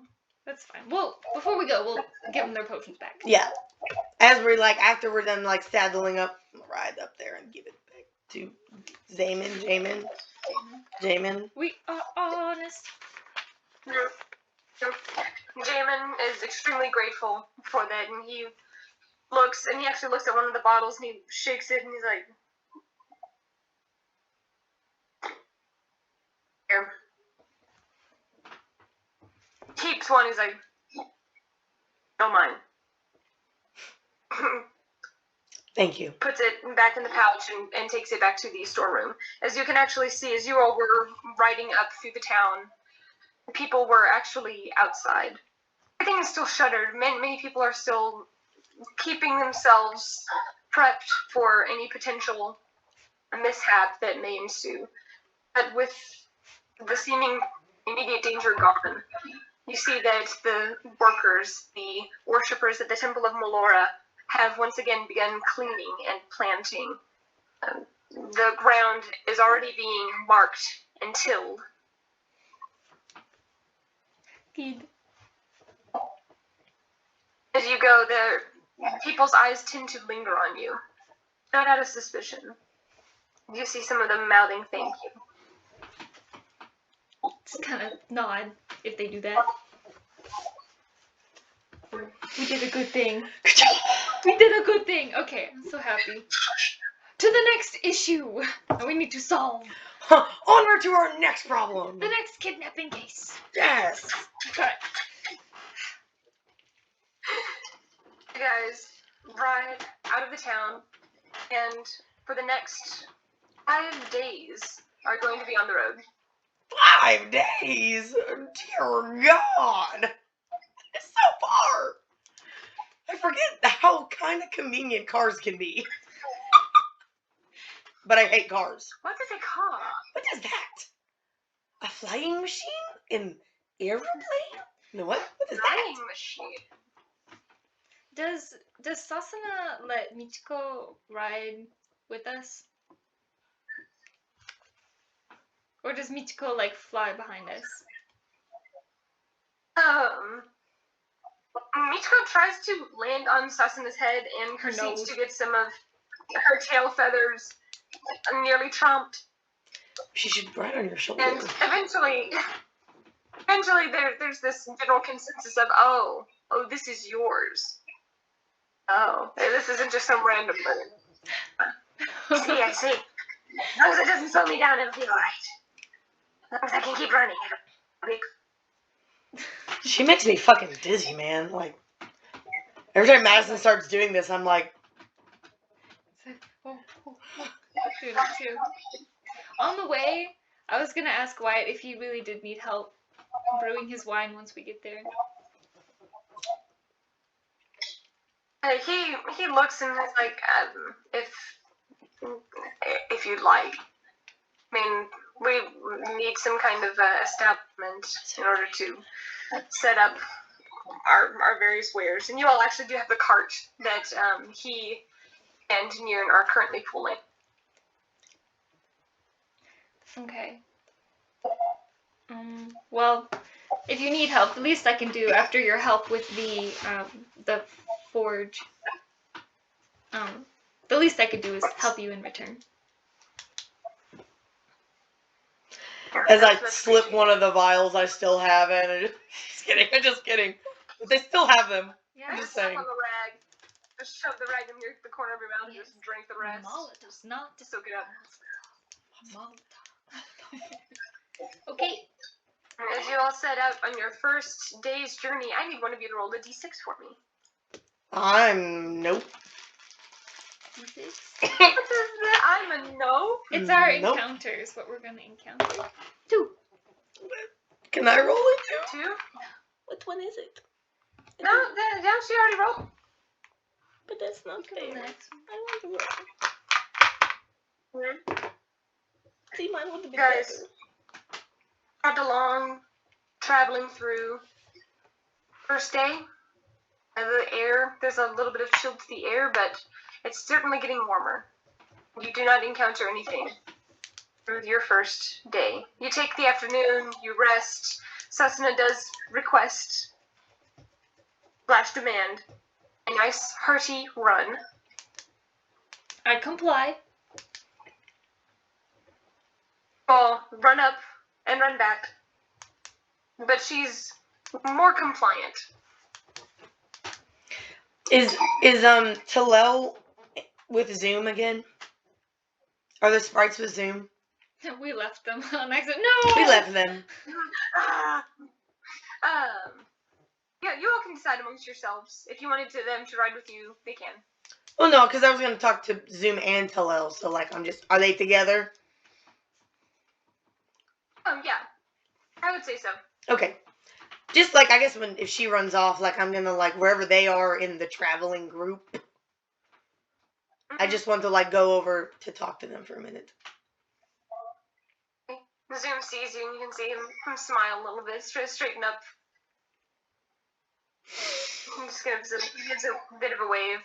That's fine. Well, before we go, we'll give them their potions back. Yeah. As we're like, after we're done like saddling up, we'll ride up there and give it back to Jamin. We are honest. Jamin is extremely grateful for that, and he actually looks at one of the bottles and he shakes it and he's like, here. Keeps one, he's like, don't mind. Thank you. Puts it back in the pouch and takes it back to the storeroom. As you can actually see, as you all were riding up through the town, people were actually outside. Everything is still shuttered. Many people are still keeping themselves prepped for any potential mishap that may ensue. But with the seeming immediate danger gone, you see that the workers, the worshippers at the Temple of Melora, have once again begun cleaning and planting. The ground is already being marked and tilled. Good. As you go, people's eyes tend to linger on you. Not out of suspicion. You see some of them mouthing thank you. Just kind of nod if they do that. We did a good thing. Good job. We did a good thing. Okay, I'm so happy. To the next issue that we need to solve. Onward to our next problem. The next kidnapping case. Yes. Okay. You guys ride out of the town and for the next 5 days are going to be on the road. 5 days? Dear God. It's so far. I forget how kind of convenient cars can be. But I hate cars. What is a car? What is that? A flying machine? An aeroplane? No, what? What is that? Flying machine. Does Sasana let Michiko ride with us? Or does Michiko like fly behind us? Michiko tries to land on Sasana's head and Her proceeds nose. to get some of her tail feathers nearly chomped. She should ride on your shoulder. And eventually there's this general consensus of, oh, this is yours. Oh, this isn't just some random bird. I see. As long as it doesn't slow me down, it'll be alright. As long as I can keep running, it'll be... She makes me fucking dizzy, man. Like, every time Madison starts doing this, I'm like... Dude, me too. On the way, I was gonna ask Wyatt if he really did need help brewing his wine once we get there. He looks and is like, if you'd like. I mean, we need some kind of establishment in order to set up our various wares. And you all actually do have the cart that he and Niren are currently pulling. Okay. Well, if you need help, the least I can do after your help with the forge, the least I could do is help you in return. As I slip one of the vials I still have in. And I'm just kidding. But they still have them. Yeah. I'm just Step saying. on the rag. Just shove the rag in the corner of your mouth and just drink the rest. Molotov's not to soak it up. Okay. As you all set out on your first day's journey, I need one of you to roll a d6 for me. Nope. What is that? I'm a no. It's our Nope. encounters, what we're gonna encounter. 2. Can I roll it too? 2? Which one is it? No, she already rolled. But that's not Go to the fair. next one. I want to roll. See, mine would have been Guys. better. Trudged along, traveling through. First day, the air, there's a little bit of chill to the air, but it's certainly getting warmer. You do not encounter anything through your first day. You take the afternoon, you rest. Sasana does request / demand a nice hearty run. I comply. Well, run up and run back. But she's more compliant. Is Talel with Zoom again? Are the sprites with Zoom? We left them on accident. No! We left them. Yeah, you all can decide amongst yourselves. If you wanted them to ride with you, they can. Well, no, because I was going to talk to Zoom and Talel, so, like, are they together? Yeah. I would say so. Okay. Just, like, I guess if she runs off, like, I'm going to, like, wherever they are in the traveling group, I just want to, like, go over to talk to them for a minute. Zoom sees you and you can see him smile a little bit, straighten up. I'm just gonna he gives a bit of a wave.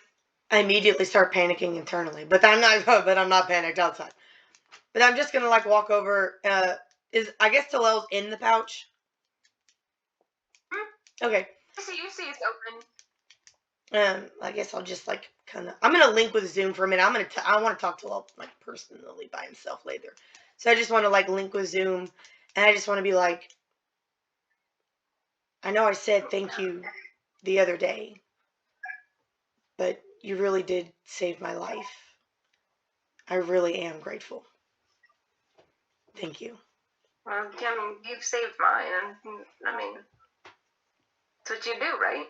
I immediately start panicking internally, but I'm not panicked outside. But I'm just gonna like walk over. I guess Talel's in the pouch? Okay. You see it's open. I guess I'll just like kind of. I'm gonna link with Zoom for a minute. I want to talk to Talel like personally by himself later. So I just want to like link with Zoom, and I just want to be like, I know I said thank you the other day, but you really did save my life. I really am grateful. Thank you. Well, you've saved mine, and I mean, that's what you do, right?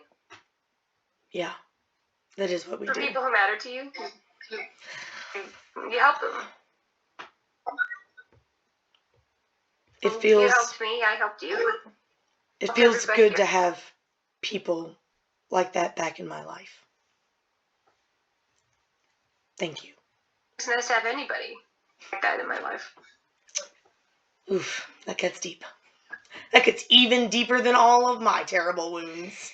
Yeah, that is what we For do. people who matter to you. You helped them. It You feels helped me, I helped you. it feels Everybody good here. to have people like that back in my life. Thank you. It's nice to have anybody like that in my life. Oof, that gets deep. That gets even deeper than all of my terrible wounds.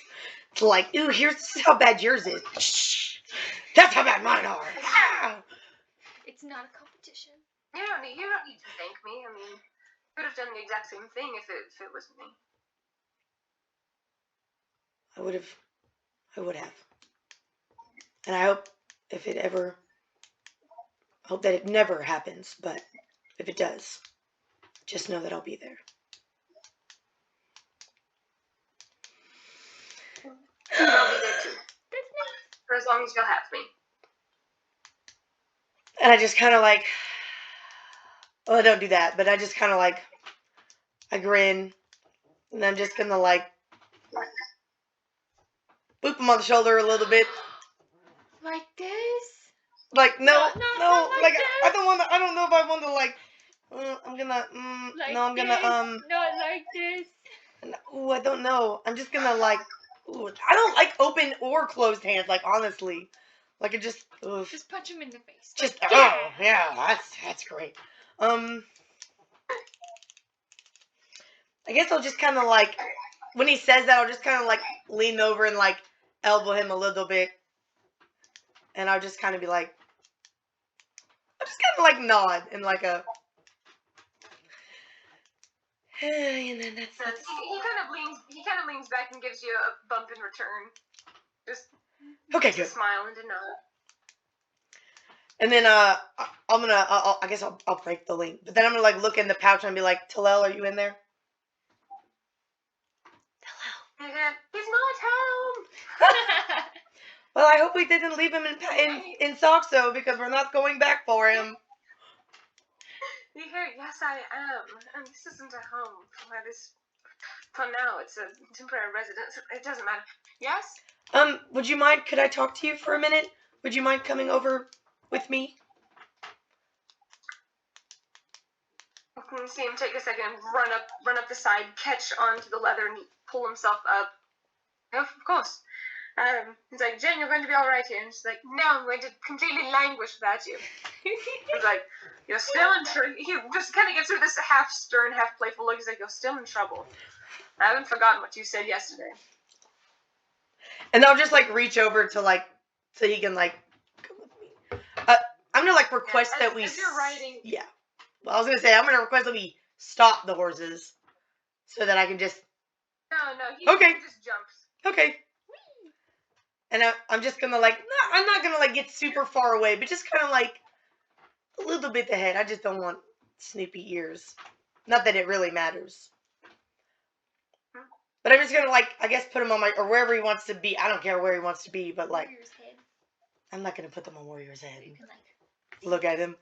It's like, ooh, here's how bad yours is. Shh, that's how bad mine are. Ah! It's not a competition. You don't need to thank me. I mean, you could have done the exact same thing if it was me. I would have. And I hope hope that it never happens, but if it does, just know that I'll be there. I'll be there too. For as long as you'll have me. And I just kind of like, well, I don't do that, but I just kind of like, I grin, and I'm just gonna like, boop him on the shoulder a little bit. Like this? Like, no, not like, this. I don't know if I want to like, I'm gonna, Like no, I'm gonna, this? Not like this. ooh, I don't know. I'm just gonna like, ooh, I don't like open or closed hands, like, honestly. Like, it just, oof. Just punch him in the face. Just, Like, oh, yeah, that's great. I guess I'll just kind of like, when he says that, I'll just kind of like lean over and like elbow him a little bit. And I'll just kind of be like, I'll just kind of like nod and like a, and then that's He kind of leans back and gives you a bump in return. Just okay, a good. smile and a nod. And then I'm gonna, I guess I'll break the link. But then I'm gonna like look in the pouch and be like, Talel, are you in there? He's not home. Well, I hope we didn't leave him in Saxo because we're not going back for him. Yes, I am. And this isn't a home. For now, it's a temporary residence. It doesn't matter. Yes? Would you mind, could I talk to you for a minute? Would you mind coming over with me? I can see him take a second and run up the side, catch onto the leather, and pull himself up. Of course. He's like, Jen, you're going to be all right here. And she's like, no, I'm going to completely languish without you. He's like, you're still in trouble. He just kind of gets through this half stern, half playful look. He's like, you're still in trouble. I haven't forgotten what you said yesterday. And I'll just like reach over to like, so he can like come with me. I'm gonna like request that we. As you're riding. Yeah. Well, I was gonna say I'm gonna request that we stop the horses, so that I can just. No, he just jumps. Okay. And I'm just gonna like, I'm not gonna like get super far away, but just kind of like a little bit ahead. I just don't want snoopy ears. Not that it really matters. But I'm just gonna like, I guess put him on or wherever he wants to be. I don't care where he wants to be, but like, Warrior's head. I'm not gonna put them on Warrior's head. You can like Look at him.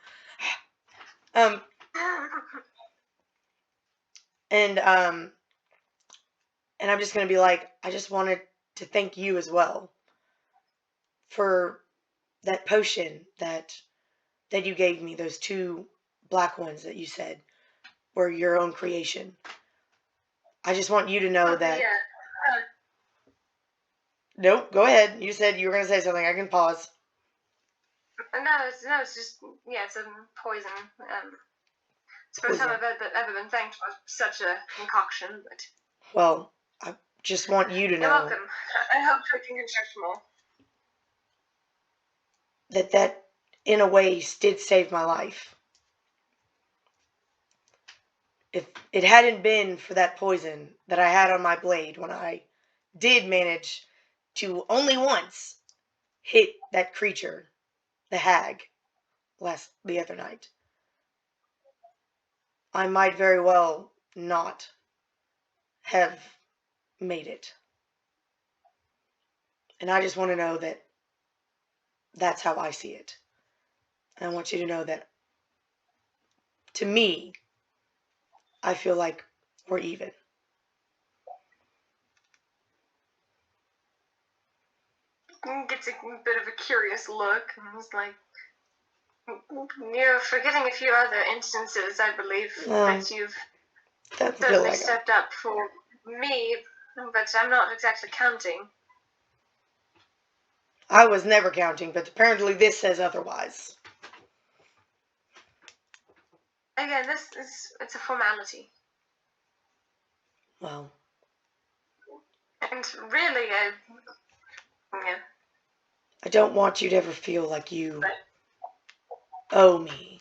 And I'm just gonna be like, I just wanted to thank you as well for that potion that you gave me. Those 2 black ones that you said were your own creation. I just want you to know that. Yeah. Nope, go ahead. You said you were gonna say something. I can pause. No, it's just, it's a poison. It's the first time I've ever been thanked for such a concoction, but... Well, I just want you to know... You're welcome. I hope I can construct more. That, in a way, did save my life. If it hadn't been for that poison that I had on my blade when I did manage to only once hit that creature, the hag, the other night, I might very well not have made it. And I just want to know that that's how I see it. And I want you to know that, to me, I feel like we're even. Gets a bit of a curious look, and he's like, You're forgetting a few other instances, I believe, that you've That's certainly really stepped up for me, but I'm not exactly counting. I was never counting, but apparently this says otherwise. Again, it's a formality. Well, And really, yeah. I don't want you to ever feel like you owe me.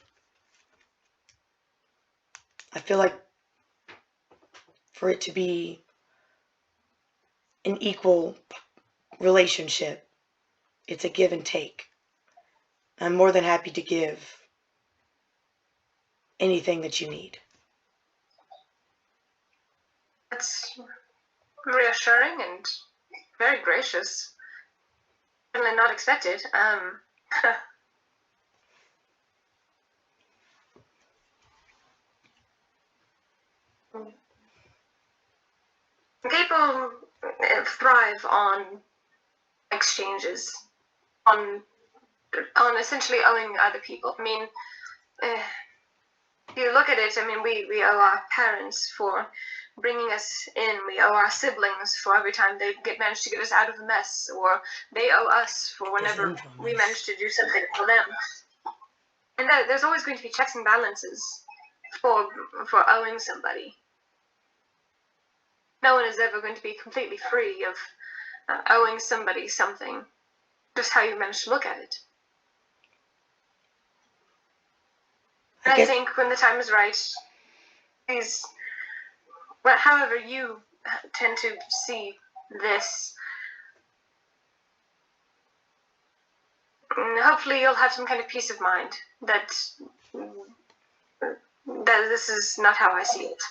I feel like for it to be an equal relationship, it's a give and take. I'm more than happy to give anything that you need. That's reassuring and very gracious. Certainly not expected. People thrive on exchanges, on essentially owing other people. I mean, if you look at it, I mean, we owe our parents for bringing us in. We owe our siblings for every time they manage to get us out of a mess, or they owe us for whenever we manage to do something for them. And there's always going to be checks and balances for owing somebody. No one is ever going to be completely free of owing somebody something, just how you manage to look at it. And I think when the time is right, however you tend to see this, hopefully you'll have some kind of peace of mind that this is not how I see it.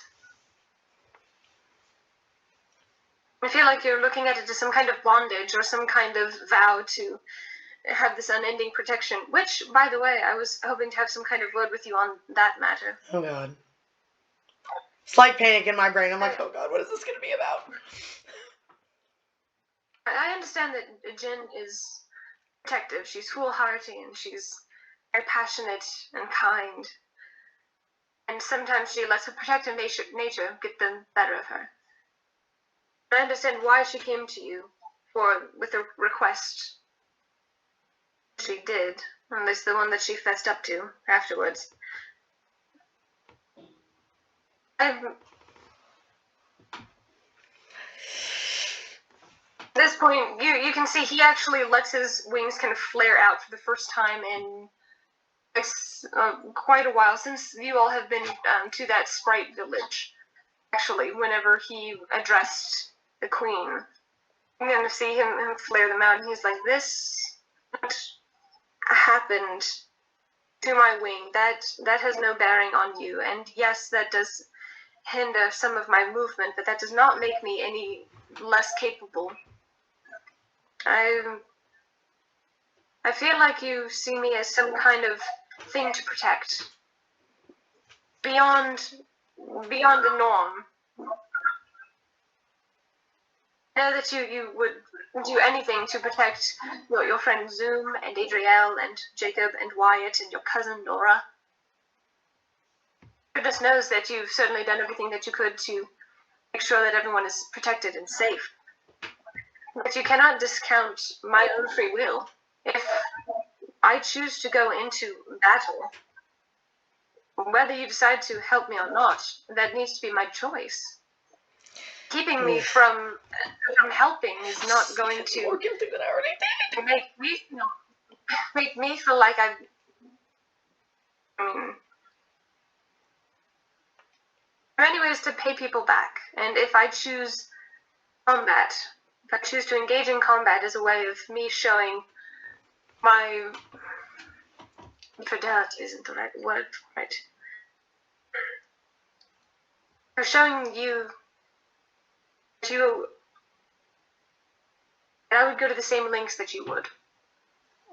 I feel like you're looking at it as some kind of bondage or some kind of vow to have this unending protection, which, by the way, I was hoping to have some kind of word with you on that matter. Oh, God. Slight panic in my brain. I'm like, oh, God, what is this going to be about? I understand that Jin is protective. She's foolhardy and she's very passionate and kind. And sometimes she lets her protective nature get the better of her. I understand why she came to you with a request. She did, at least the one that she fessed up to afterwards. At this point, you can see he actually lets his wings kind of flare out for the first time in quite a while, since you all have been to that sprite village. Actually, whenever he addressed the queen, you're going to see him flare them out, and he's like, this happened to my wing. That has no bearing on you, and yes, that does hinder some of my movement, but that does not make me any less capable. I feel like you see me as some kind of thing to protect. Beyond the norm. I know that you would do anything to protect your friend Zoom and Adriel and Jakob and Wyatt and your cousin Nora. Goodness knows that you've certainly done everything that you could to make sure that everyone is protected and safe. But you cannot discount my own free will. If I choose to go into battle, whether you decide to help me or not, that needs to be my choice. Keeping me from helping is not going to more guilty than I already did. Make me feel like I mean, there are many ways to pay people back, and if I choose combat, if I choose to engage in combat as a way of me showing my fidelity isn't the right word, right? For showing you I would go to the same lengths that you would.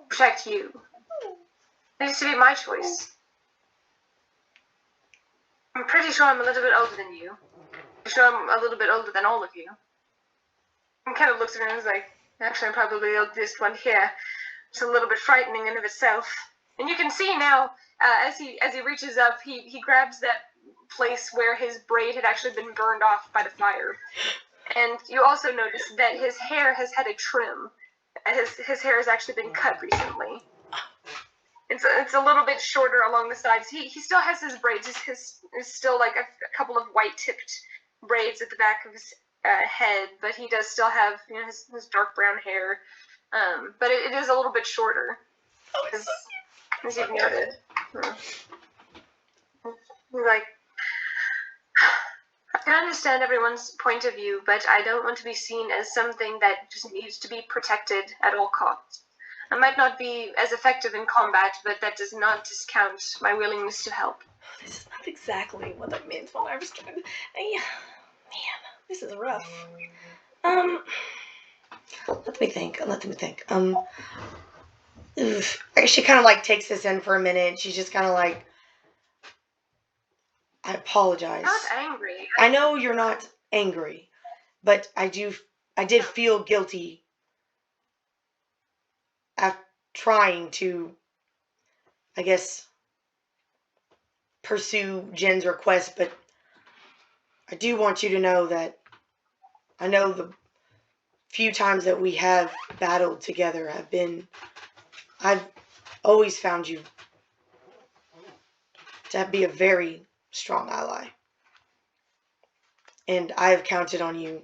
Protect you. It needs to be my choice. I'm pretty sure I'm a little bit older than you. I'm sure I'm a little bit older than all of you. And kind of looks around and is like, actually I'm probably the oldest one here. It's a little bit frightening in of itself. And you can see now, as he reaches up, he grabs that place where his braid had actually been burned off by the fire. And you also notice that his hair has had a trim. His hair has actually been cut recently. It's a little bit shorter along the sides. He still has his braids. His still like a couple of white tipped braids at the back of his head, but he does still have his dark brown hair. But it is a little bit shorter, as you've noted. Like, I can understand everyone's point of view, but I don't want to be seen as something that just needs to be protected at all costs. I might not be as effective in combat, but that does not discount my willingness to help. This is not exactly what I meant when I was trying to... Man, this is rough. Let me think. She kind of like takes this in for a minute. She's just kind of like, I apologize. Not angry. I know you're not angry, but I did feel guilty at trying to, I guess, pursue Jen's request, but I do want you to know that I know the few times that we have battled together I've always found you to be a very strong ally. And I have counted on you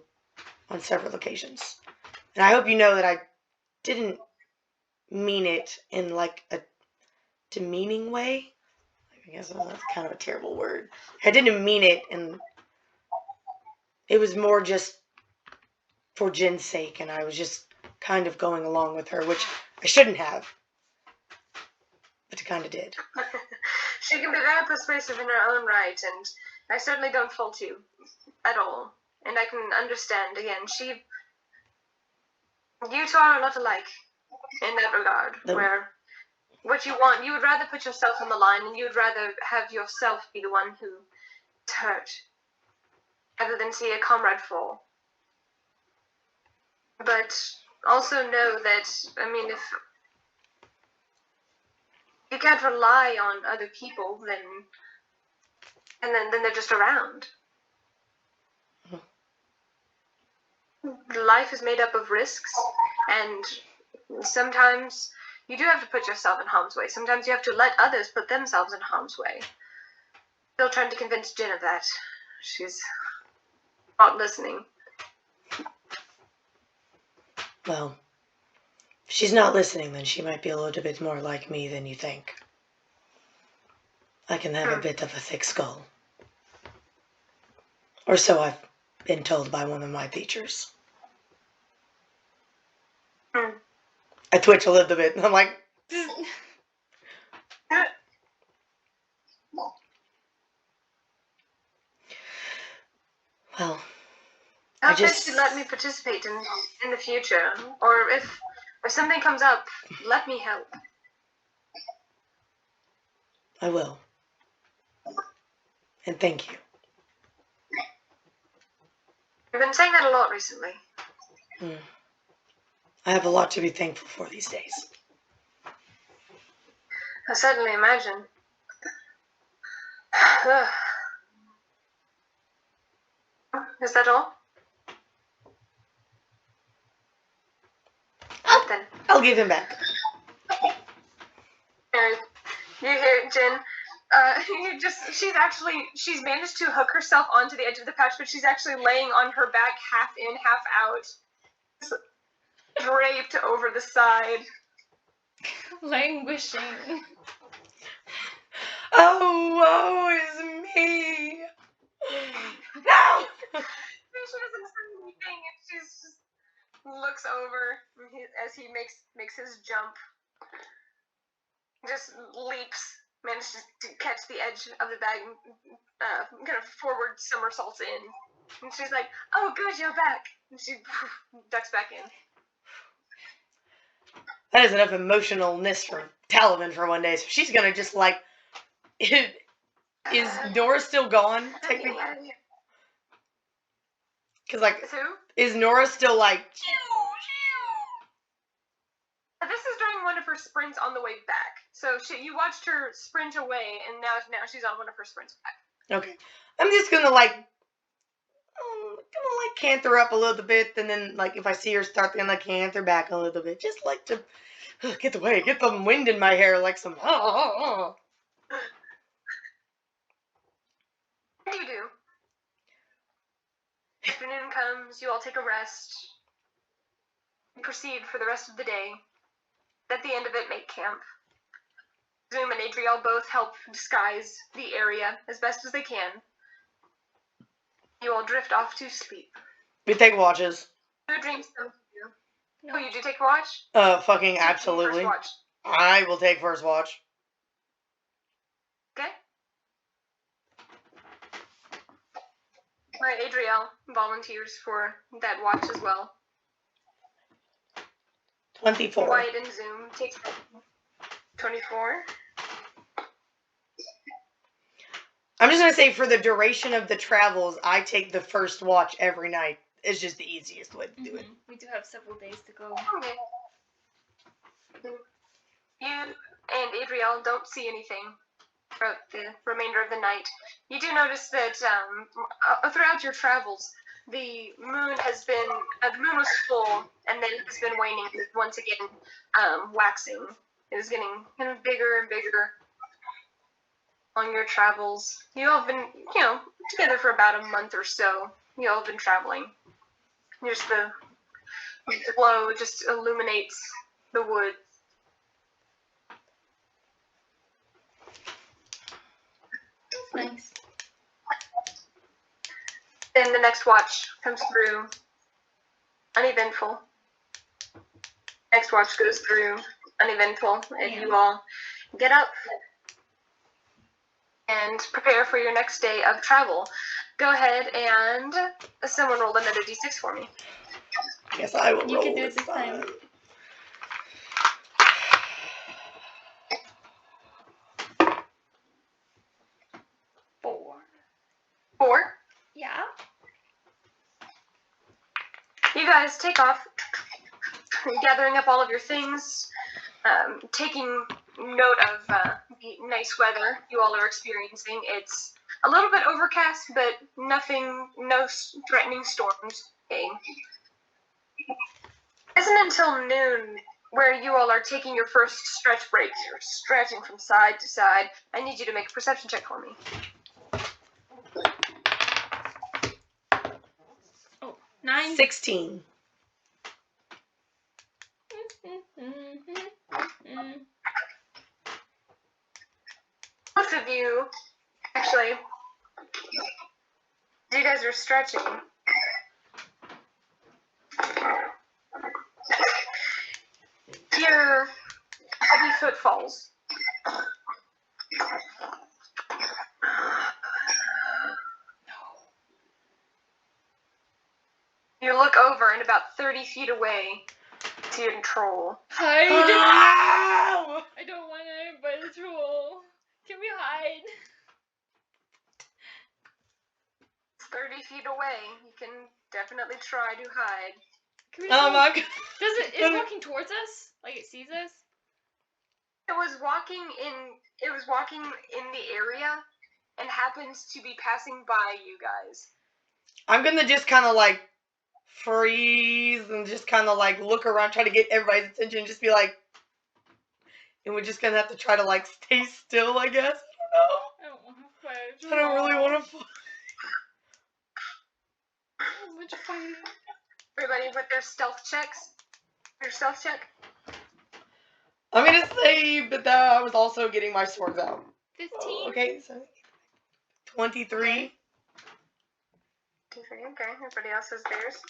on several occasions. And I hope you know that I didn't mean it in like a demeaning way. I guess that's kind of a terrible word. I didn't mean it, and it was more just for Jen's sake, and I was just kind of going along with her, which I shouldn't have. But I kind of did. She can be very persuasive in her own right, and I certainly don't fault you at all. And I can understand, again, you two are a lot alike in that regard, where what you want, you would rather put yourself on the line, and you would rather have yourself be the one who is hurt, rather than see a comrade fall. But also know that, I mean, if you can't rely on other people, then they're just around. Life is made up of risks, and sometimes you do have to put yourself in harm's way. Sometimes you have to let others put themselves in harm's way. Still trying to convince Jen of that. She's not listening. Well, if she's not listening, then she might be a little bit more like me than you think. I can have a bit of a thick skull. Or so I've been told by one of my teachers. I twitch a little bit, and I'm like... Well, I bet you let me participate in the future, or if something comes up, let me help. I will. And thank you. You've been saying that a lot recently. I have a lot to be thankful for these days. I certainly imagine. Is that all? Then. I'll give him back. You hear Jen? She's managed to hook herself onto the edge of the pouch, but she's actually laying on her back, half in, half out, draped over the side. Languishing. Oh, woe is me! No! She doesn't say anything, and she just looks over as he makes his jump. Just leaps, manages to catch the edge of the bag, kind of forward somersaults in. And she's like, "Oh, good, you're back." And she ducks back in. That is enough emotionalness for Talavin for one day, so she's gonna just like... Is Nora still gone? Technically? Because, like, Who? is Nora still like... This is during one of her sprints on the way back. So you watched her sprint away, and now she's on one of her sprints back. Okay. I'm just gonna canter up a little bit, and then like if I see her start, then like canter back a little bit, just like to get the wind in my hair, like some. What do you do? Afternoon comes. You all take a rest. You proceed for the rest of the day. At the end of it, make camp. Zoom and Adriel both help disguise the area as best as they can. You all drift off to sleep. We take watches. No dreams come to you. No. Oh, you do take a watch? Fucking Take the absolutely. first watch. I will take first watch. Okay. Alright, Adriel volunteers for that watch as well. 24. Wyatt and Zoom take 24. I'm just gonna say for the duration of the travels, I take the first watch every night. It's just the easiest way to do it. We do have several days to go. Okay. You and Adriel don't see anything throughout the remainder of the night. You do notice that throughout your travels, the moon was full, and then it has been waning once again, waxing. It is getting kind of bigger and bigger on your travels. You all have been, together for about a month or so. You all have been traveling. Just the glow just illuminates the woods. Nice. Then the next watch comes through, uneventful. Next watch goes through, uneventful, and you all get up and prepare for your next day of travel. Go ahead and someone roll another d6 for me. Yes, I will. You can do it this time. 4. Yeah. You guys take off, gathering up all of your things, taking note of the nice weather you all are experiencing. It's a little bit overcast, but no threatening storms. Okay. It isn't until noon where you all are taking your first stretch breaks. You're stretching from side to side. I need you to make a perception check for me. 9. 16. Both of you, actually, you guys are stretching. Hear heavy footfalls. You look over, and about 30 feet away, see a troll. Hide! Ow! I don't want to by the troll. Can we hide? It's 30 feet away. You can definitely try to hide. Can we Oh my god. Is it walking towards us? Like it sees us? It was walking in the area and happens to be passing by you guys. I'm gonna just kind of like freeze and just kind of like look around, try to get everybody's attention, just be like, and we're just gonna have to try to like stay still, I guess. I don't want to fight. I don't really want to fight. How much fighting? Everybody with their stealth checks. Your stealth check. I'm gonna say, but that I was also getting my swords out. 15. Okay, so 23. Okay, everybody else has theirs.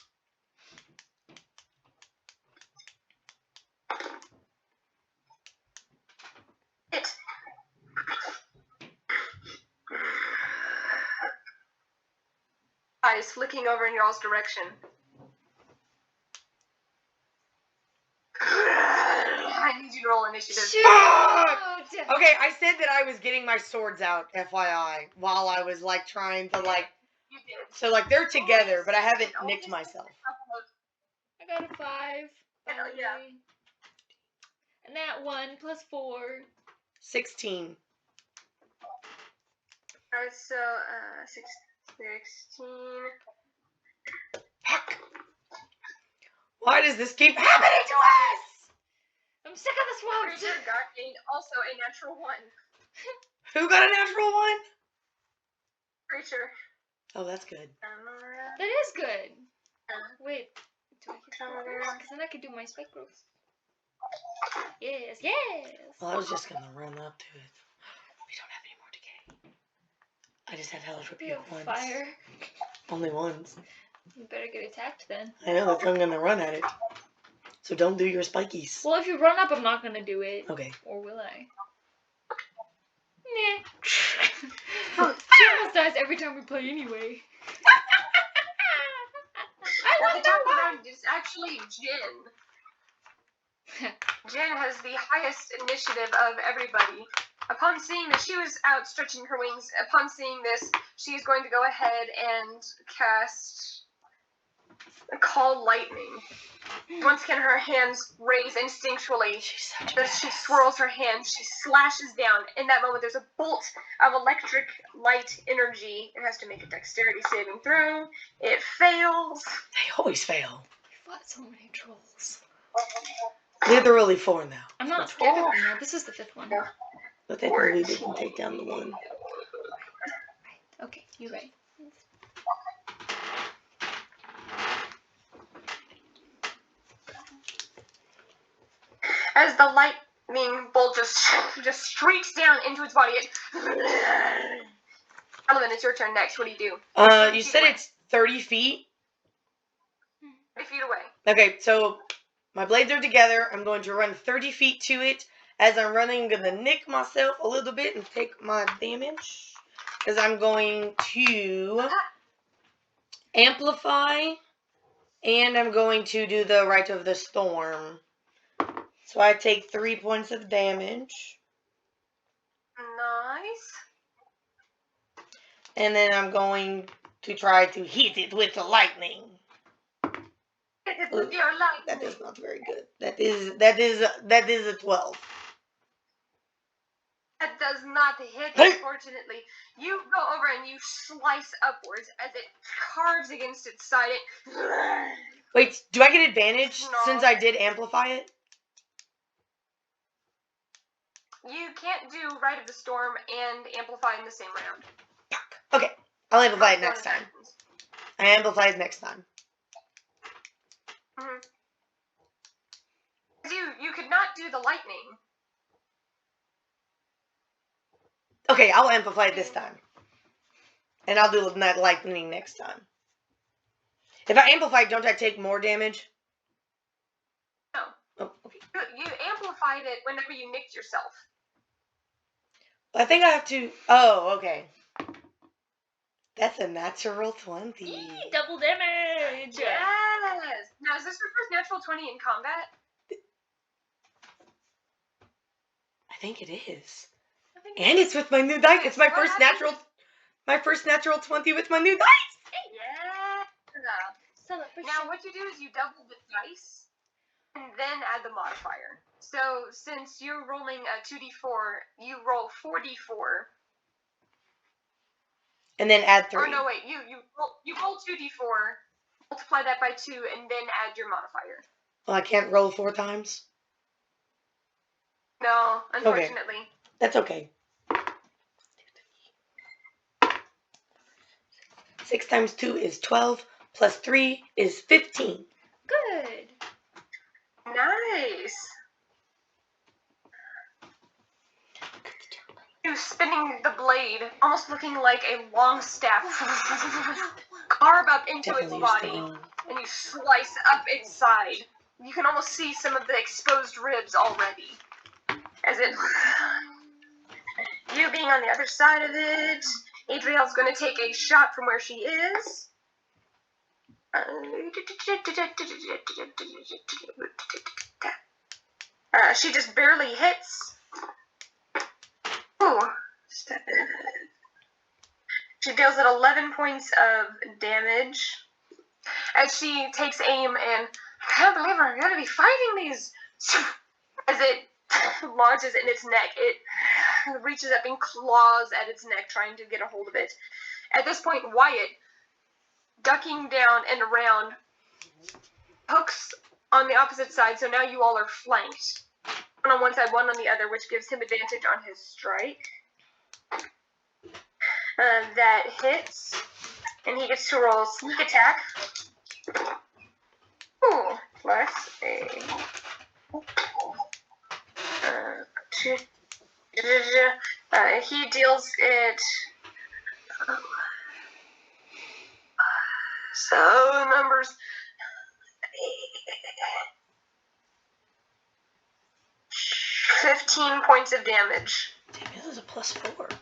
It. Eyes flicking over in y'all's direction. I need you to roll initiative. Shoot! Okay, I said that I was getting my swords out, FYI, while I was like trying to like. You did. So like they're together, but I haven't nicked myself. I got a 5. Yeah. And that 1 plus 4. 16. Alright, so 16. Fuck. Why does this keep happening to us? I'm sick of this world. Creature got also a natural 1. Who got a natural 1? Creature. Oh, that's good. That is good. Wait, do I get to go first? Because then I could do my spike growth. Yes, yes. Well, I was just gonna run up to it. We don't have any more decay. I just had hellish We rebuke have once. fire. Only once. You better get attacked then. I know, that's why I'm gonna run at it. So don't do your spikies. Well, if you run up, I'm not gonna do it. Okay. Or will I? Nah. She almost dies every time we play anyway. What they're talking about is actually Jin. Jin has the highest initiative of everybody. Upon seeing that she was out stretching her wings, upon seeing this, she's going to go ahead and cast Call Lightning. Once again, her hands raise instinctually. She's such As she swirls her hand, she slashes down. In that moment, there's a bolt of electric light energy. It has to make a dexterity saving throw. It fails. They always fail. We fought so many trolls. Literally 4 now. I'm not scared of them now. This is the 5th one. But they probably didn't take down the 1. Okay, you're right. As the lightning bolt just streaks down into its body, Talavin, it's your turn next. What do you do? You said it's 30 feet? 30 feet away. Okay, so my blades are together. I'm going to run 30 feet to it. As I'm running, I'm going to nick myself a little bit and take my damage. Because I'm going to amplify. And I'm going to do the Rite of the Storm. So I take 3 points of damage. Nice. And then I'm going to try to hit it with the lightning. With your lightning. That is not very good. That is a 12. That does not hit, unfortunately. You go over and you slice upwards as it carves against its side. Wait, do I get advantage No. since I did amplify it? You can't do Rite of the Storm and Amplify in the same round. Okay, I'll amplify it next time. I amplify it next time. Mm-hmm. You could not do the lightning. Okay, I'll amplify it this time. And I'll do that lightning next time. If I amplify, don't I take more damage? No. Oh, okay. You amplified it whenever you nicked yourself. I think I have to... Oh, okay. That's a natural 20. Double damage! Yes! Now, is this your first natural 20 in combat? I think it is. And it's with my new dice. It's my first natural 20 with my new dice. Yeah. Now, what you do is you double the dice and then add the modifier. So, since you're rolling a 2d4, you roll 4d4. And then add 3. Or no, wait, you roll 2d4, multiply that by 2, and then add your modifier. Well, I can't roll 4 times. No, unfortunately. Okay. That's okay. 6 times 2 is 12, plus 3 is 15. Good. Nice. You spinning the blade, almost looking like a long staff, carve up into its body, and you slice up its side. You can almost see some of the exposed ribs already. As it... You being on the other side of it, Adriel's going to take a shot from where she is. She just barely hits. Ooh. She deals it 11 points of damage. As she takes aim and, I can't believe we're going to be fighting these. As it lodges in its neck, it reaches up and claws at its neck, trying to get a hold of it. At this point, Wyatt, ducking down and around, hooks on the opposite side, so now you all are flanked. One on one side, one on the other, which gives him advantage on his strike. That hits, and he gets to roll sneak attack. Ooh, plus a... he deals it... So, numbers... 15 points of damage. Damn, this is a +4.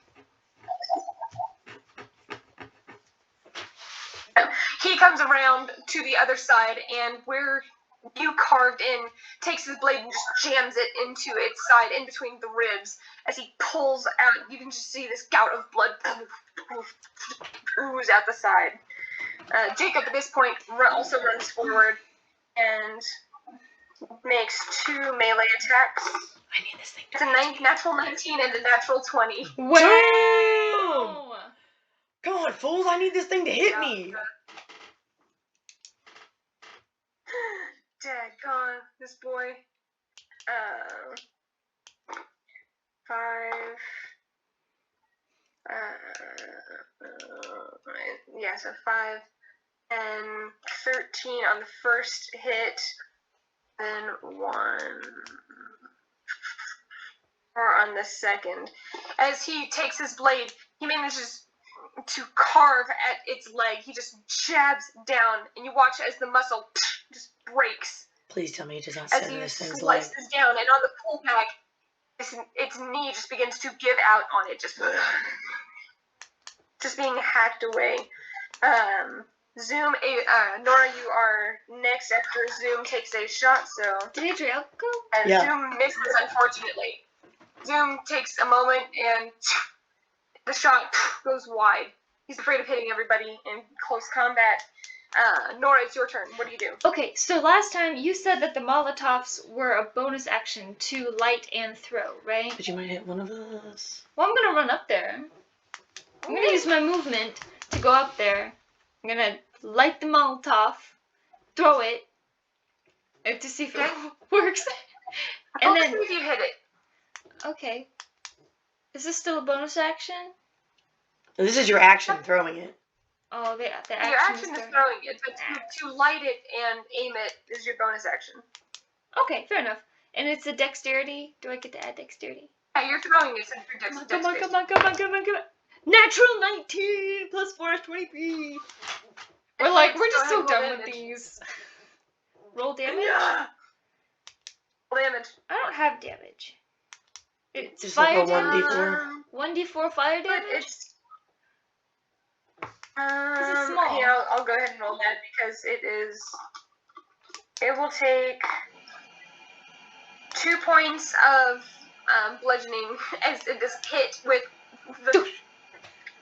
He comes around to the other side, and where you carved in, takes his blade and just jams it into its side, in between the ribs. As he pulls out, you can just see this gout of blood ooze out the side. Jakob, at this point, also runs forward and makes 2 melee attacks. I need this thing. It's a natural 19 and a natural 20. Wow! Come on, fools! I need this thing to hit me. Daggone, this boy. 5. Yeah, so 5 and 13 on the first hit, then 1 more on the second. As he takes his blade, he manages to carve at its leg. He just jabs down, and you watch as the muscle just breaks. Please tell me it does not As sever he this thing's leg. slices down, and on the pullback, its knee just begins to give out on it, just being hacked away. Nora, you are next after Zoom takes a shot, so... Did Adriel go? And Yeah. Zoom misses, unfortunately. Zoom takes a moment, and the shot goes wide. He's afraid of hitting everybody in close combat. Nora, it's your turn. What do you do? Okay, so last time you said that the Molotovs were a bonus action to light and throw, right? But you might hit one of us. Well, I'm gonna run up there. I'm gonna use my movement to go up there. I'm gonna light the Molotov, throw it, to see if it works. And Focus then, if you hit it. okay. Is this still a bonus action? This is your action, throwing it. Oh, the action, Your action is throwing it, but to light it and aim it is your bonus action. Okay, fair enough. And it's a dexterity. Do I get to add dexterity? Yeah, you're throwing it, so your Come dex on, come on, come on, come on, come on. Natural 19 plus 4 is 23. We're just so done with these. Roll damage? Yeah. Roll damage. I don't have damage. It's Just fire like a damage. 1d4. 1d4 fire But damage? it's small. Here, I'll go ahead and roll that because it will take 2 points of bludgeoning as it is hit with the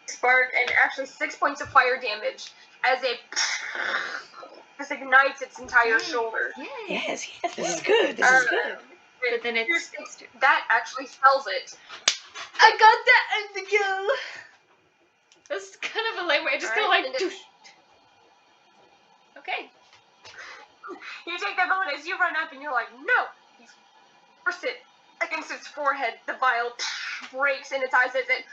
spark, and actually 6 points of fire damage as it just ignites its entire shoulder. Yay. Yes, this is good. This is good. But then it's... That actually fells it. I got that Adriel! That's kind of a lame way. I just Alright, go like... Doosh. Okay. You take that moment as you run up and you're like, no! You force it against its forehead. The vial breaks in its eyes as it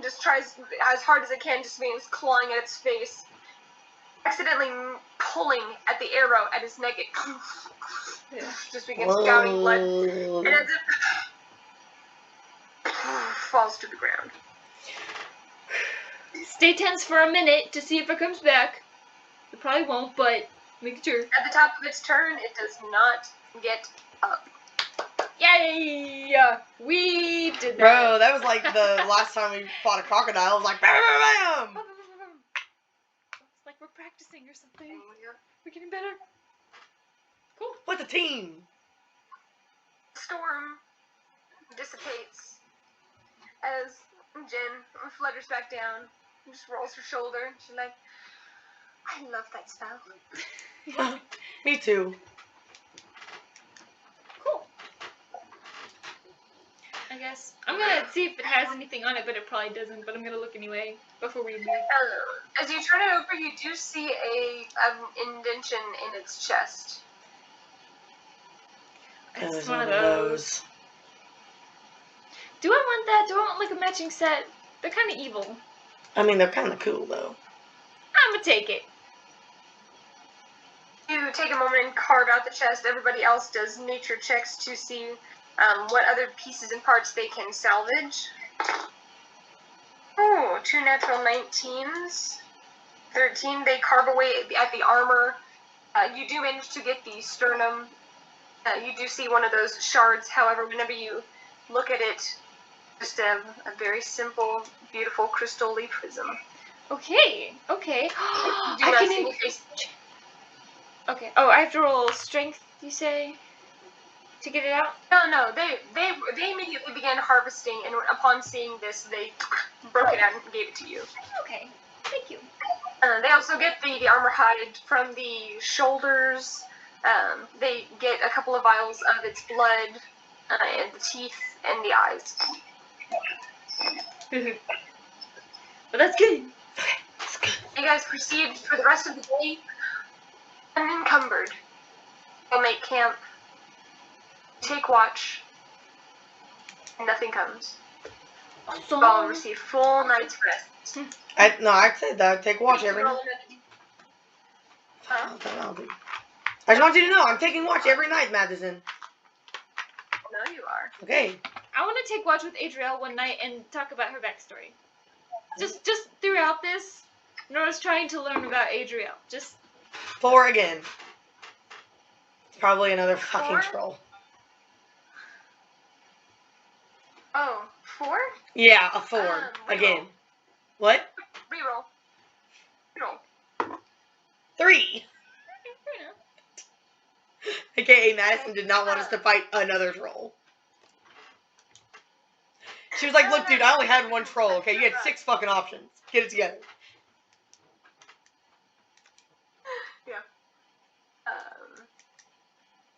just tries as hard as it can, just means clawing at its face. Accidentally pulling at the arrow at his neck, it just begins spouting blood. And as it falls to the ground. Stay tense for a minute to see if it comes back. It probably won't, but make sure. At the top of its turn, it does not get up. Yay! We did that. Bro, that was like the last time we fought a crocodile. It was like, bam, bam, bam. It's like we're practicing or something. We're getting better. Cool. What's a team? Storm dissipates as Jen flutters back down and just rolls her shoulder. She's like, I love that spell. Me too. Cool. I guess. I'm gonna see if it has anything on it, but it probably doesn't. But I'm gonna look anyway before we leave. As you turn it over, you do see an indentation in its chest. It's one of those. Do I want that? Do I want like a matching set? They're kind of evil. I mean, they're kind of cool though. I'm gonna take it. You take a moment and carve out the chest. Everybody else does nature checks to see what other pieces and parts they can salvage. Oh, 2 natural 19s. 13. They carve away at the armor. You do manage to get the sternum. You do see one of those shards. However, whenever you look at it, just a very simple, beautiful crystal leaf prism. Okay. Okay. Do I not can. see any face. Okay. Oh, I have to roll strength. You say to get it out? No. They immediately began harvesting, and upon seeing this, they broke it out and gave it to you. Okay. Thank you. They also get the armor hide from the shoulders. They get a couple of vials of its blood, and the teeth, and the eyes. But that's good. You guys proceed for the rest of the day unencumbered. You'll make camp, take watch, and nothing comes. You'll all receive full night's rest. I said that. Take watch every night. Huh? I just want you to know, I'm taking watch every night, Madison. No, you are. Okay. I want to take watch with Adriel one night and talk about her backstory. Just throughout this, Nora's trying to learn about Adriel. Just 4 again. Probably another fucking 4? troll. Oh, 4? Yeah, a 4. Reroll. Again. What? Reroll. 3. AKA Madison did not want us to fight another troll. She was like, look dude, I only had 1 troll, okay? You had 6 fucking options. Get it together. Yeah.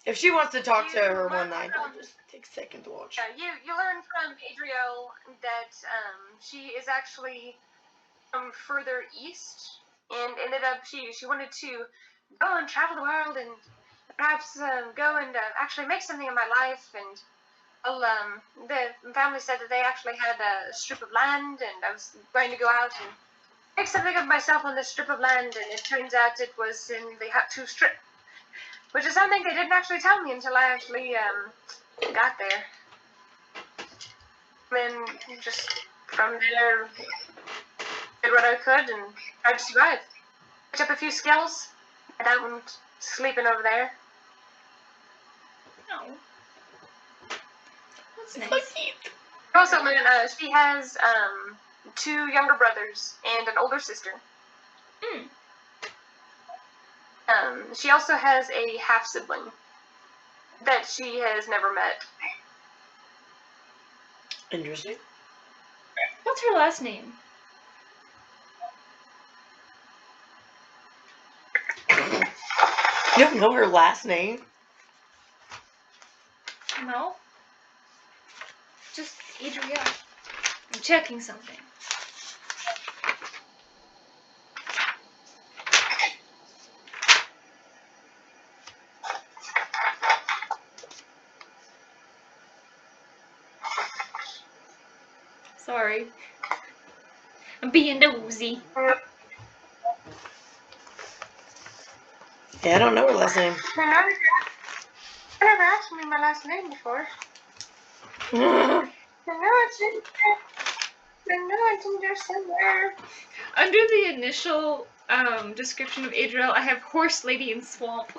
If she wants to talk to her one night, I'll just take a second to watch. You learn from Adriel that she is actually from further east, and ended up she wanted to go and travel the world and perhaps go and actually make something of my life. And the family said that they actually had a strip of land, and I was going to go out and make something of myself on this strip of land. And it turns out it was in the Hhatu Strip, which is something they didn't actually tell me until I actually got there. Then just from there, did what I could and tried to survive. Picked up a few skills. And that one sleeping over there. no. That's nice. Also, she has 2 younger brothers and an older sister. Hmm. She also has a half sibling that she has never met. Interesting. What's her last name? You don't know her last name? No. Just Adriel. I'm checking something. Sorry. I'm being nosy. Yeah, I don't know her last name. You never asked me my last name before. I know it's in there somewhere. Under the initial description of Adriel, I have horse lady and swamp.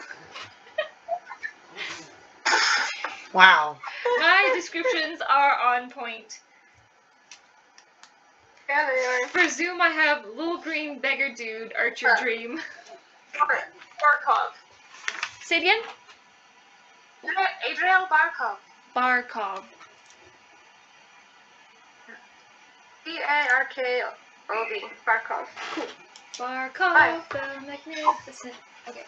Wow. My descriptions are on point. Yeah, they are. For Zoom, I have little green beggar dude, archer dream. Barkov. Say it again? Adriel Barkov. Barkov. B-A-R-K-O-V. Barkov. Cool. Barkov Hi. the Magnificent. Okay.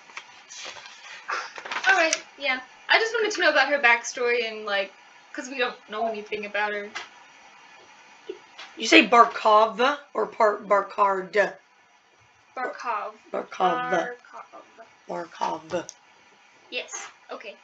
Alright, yeah. I just wanted to know about her backstory and, like, Because we don't know anything about her. You say Barkov or Barkard? Barkov. Barkov. Barkov. Yes. Okay.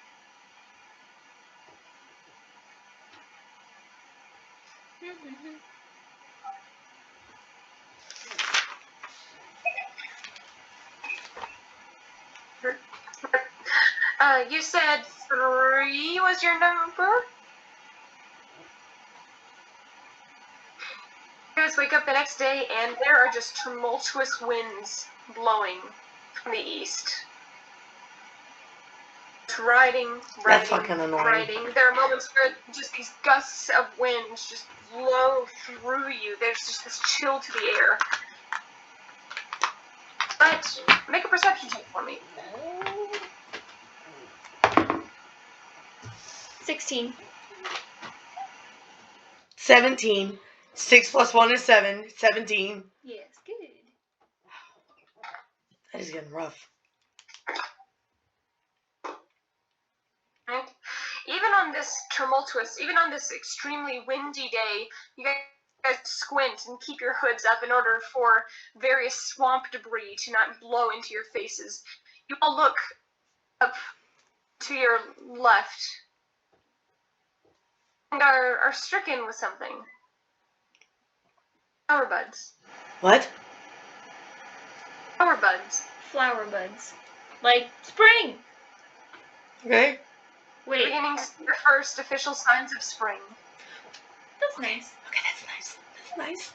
You said 3 was your number? You guys wake up the next day and there are just tumultuous winds blowing from the east. It's riding. That's fucking annoying. There are moments where just these gusts of wind just blow through you. There's just this chill to the air. But make a perception check for me. 16. 17. 6 plus 1 is 7. 17. Yes, good. That is getting rough. Right? Even on this extremely windy day, you guys squint and keep your hoods up in order for various swamp debris to not blow into your faces. You all look up to your left and are stricken with something. Flower buds. What? Flower buds. Flower buds. Like spring. Okay. Wait, Beginning the first official signs of spring. that's nice. Okay, that's nice. That's nice.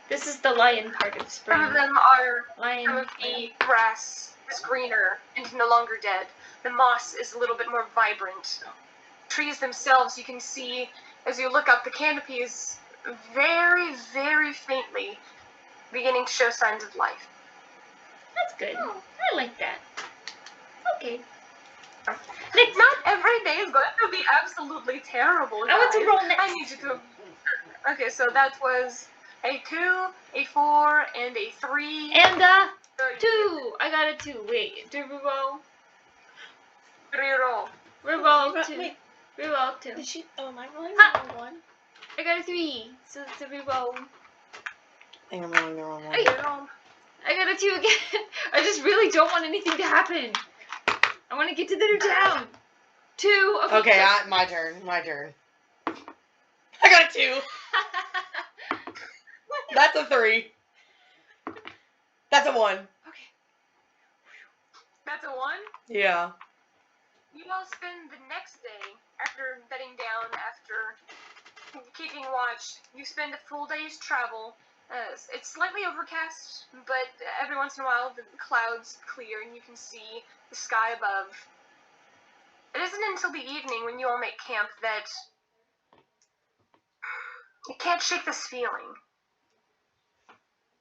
This is the lion part of spring. Some of them are Lion. some of the grass is greener and no longer dead. The moss is a little bit more vibrant. Trees themselves, you can see as you look up, the canopy is very, very faintly beginning to show signs of life. That's good. I like that. Okay. Not every day is going to be absolutely terrible, guys. I want to roll next. I need you to... Okay, so that was a 2, a 4, and a 3. And So 2. I got a 2. Wait, do reroll. Reroll. Reroll 2. Wait, Reroll 2. did she? Oh, am I rolling Ha! the wrong one? I got a 3. So it's a reroll. I think I'm rolling the wrong one. Hey. Reroll. I got a 2 again. I just really don't want anything to happen. I want to get to the new town. 2. Okay, my turn. My turn. I got a 2. That's a 3. That's a 1. Okay. That's a 1. Yeah. You all spend the next day, after bedding down, after keeping watch, you spend a full day's travel. It's slightly overcast, but every once in a while the clouds clear and you can see the sky above. It isn't until the evening when you all make camp that you can't shake this feeling.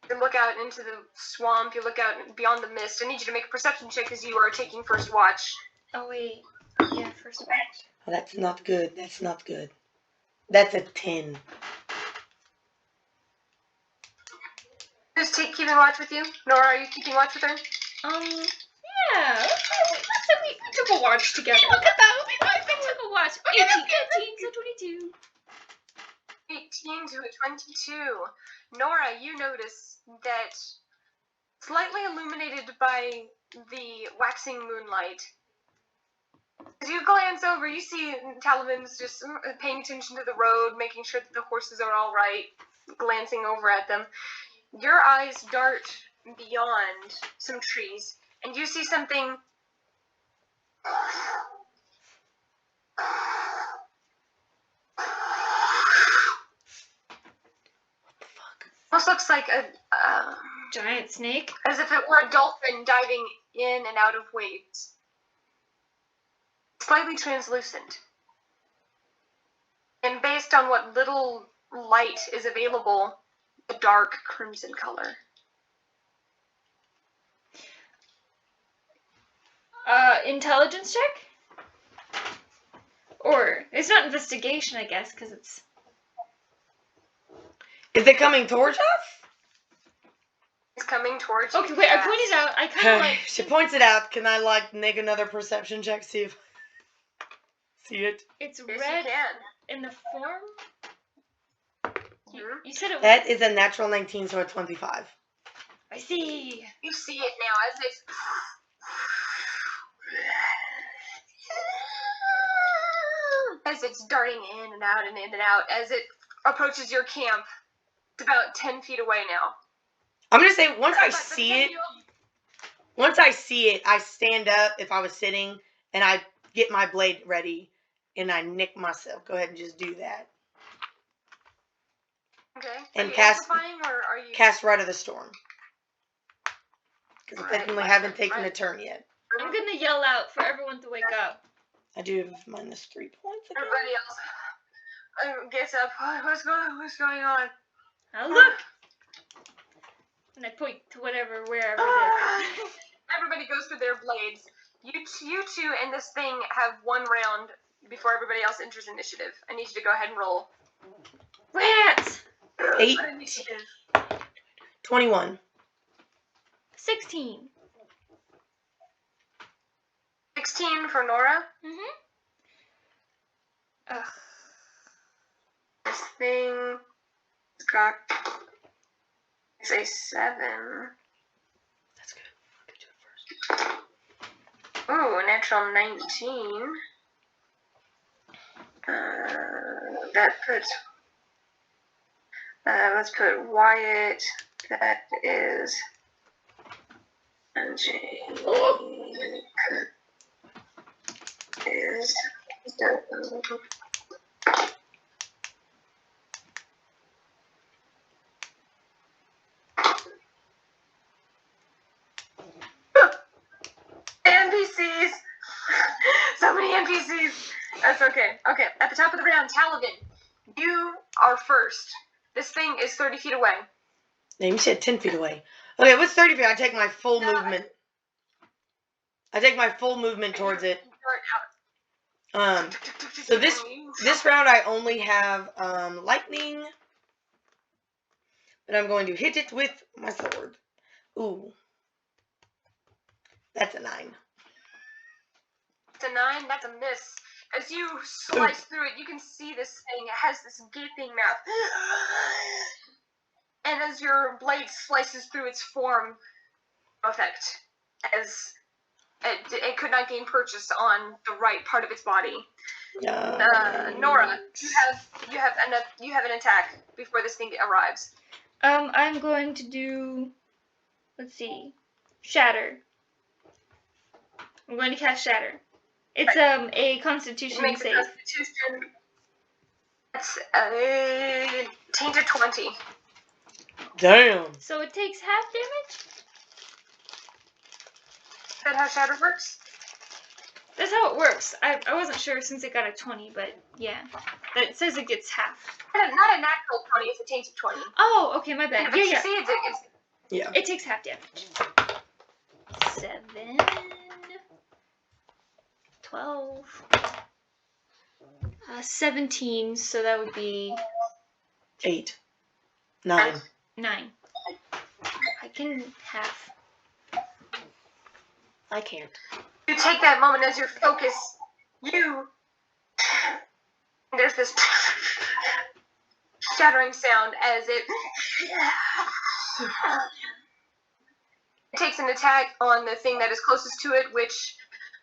You look out into the swamp, you look out beyond the mist. I need you to make a perception check as you are taking first watch. Oh, wait. Yeah, first watch. Oh, that's not good. That's not good. That's a 10. Who's keeping watch with you? Nora, are you keeping watch with her? Yeah. Let's say we took a watch together. Look at that. We took a watch. 18 to 22. 18 to a 22. Nora, you notice that slightly illuminated by the waxing moonlight, as you glance over, you see Talavin's just paying attention to the road, making sure that the horses are all right, glancing over at them. Your eyes dart beyond some trees, and you see something almost looks like a Giant snake. as if it were a dolphin diving in and out of waves. Slightly translucent. And based on what little light is available, a dark crimson color. Intelligence check? Or, it's not investigation, I guess, because it's... Is it coming towards us? It's coming towards you. Okay, wait, I fast. pointed out, I kind of like... She points it out. Can I, make another perception check? See if... See it? It's Yes, red. you can. in the form? You said it was... That is a natural 19, so a 25. I see. You see it now as it's darting in and out and in and out as it approaches your camp. It's about 10 feet away now. I'm gonna say once I see it, I stand up if I was sitting and I get my blade ready and I nick myself. Go ahead and just do that. Okay. And are you cast- amplifying or are you... Cast Rite of the Storm. Because I technically Right, haven't taken right. a turn yet. I'm gonna yell out for everyone to wake up. I do have -3 points again. Everybody else gets up. What's going on? Now look! And I point to wherever it is. Everybody goes through their blades. You two and this thing have one round before everybody else enters initiative. I need you to go ahead and roll. Rats! 8, Initiative. 21. 16. 16 for Nora. Mm-hmm. Ugh. This thing got... It's a 7. That's good. I could do it first. Ooh, a natural 19. That puts... let's put Wyatt. That is... Is... NPCs! So many NPCs! That's okay. Okay, at the top of the round, Talavin, you are first. This thing is 30 feet away. Yeah, you said 10 feet away. Okay, what's 30 feet? I take my full movement. I take my full movement towards it. So this round I only have lightning. But I'm going to hit it with my sword. Ooh. That's a 9. It's a 9, that's a miss. As you slice through it, you can see this thing. It has this gaping mouth. And as your blade slices through its form, effect, as it could not gain purchase on the right part of its body. Nora, you have an attack before this thing arrives. I'm going to do, let's see, Shatter. I'm going to cast Shatter. It's a Constitution Make the save. Constitution. That's a tainted 20. Damn. So it takes half damage? Is that how Shatter works? That's how it works. I wasn't sure since it got a 20, but yeah. It says it gets half. Not a natural 20, it's a tainted 20. Oh, okay, my bad. But Yeah, you yeah. see, it's Yeah. It takes half damage. 7, 12, 17, so that would be 8. 9. 9. I can half. I can't. You take that moment as your focus. There's this shattering sound as it takes an attack on the thing that is closest to it, which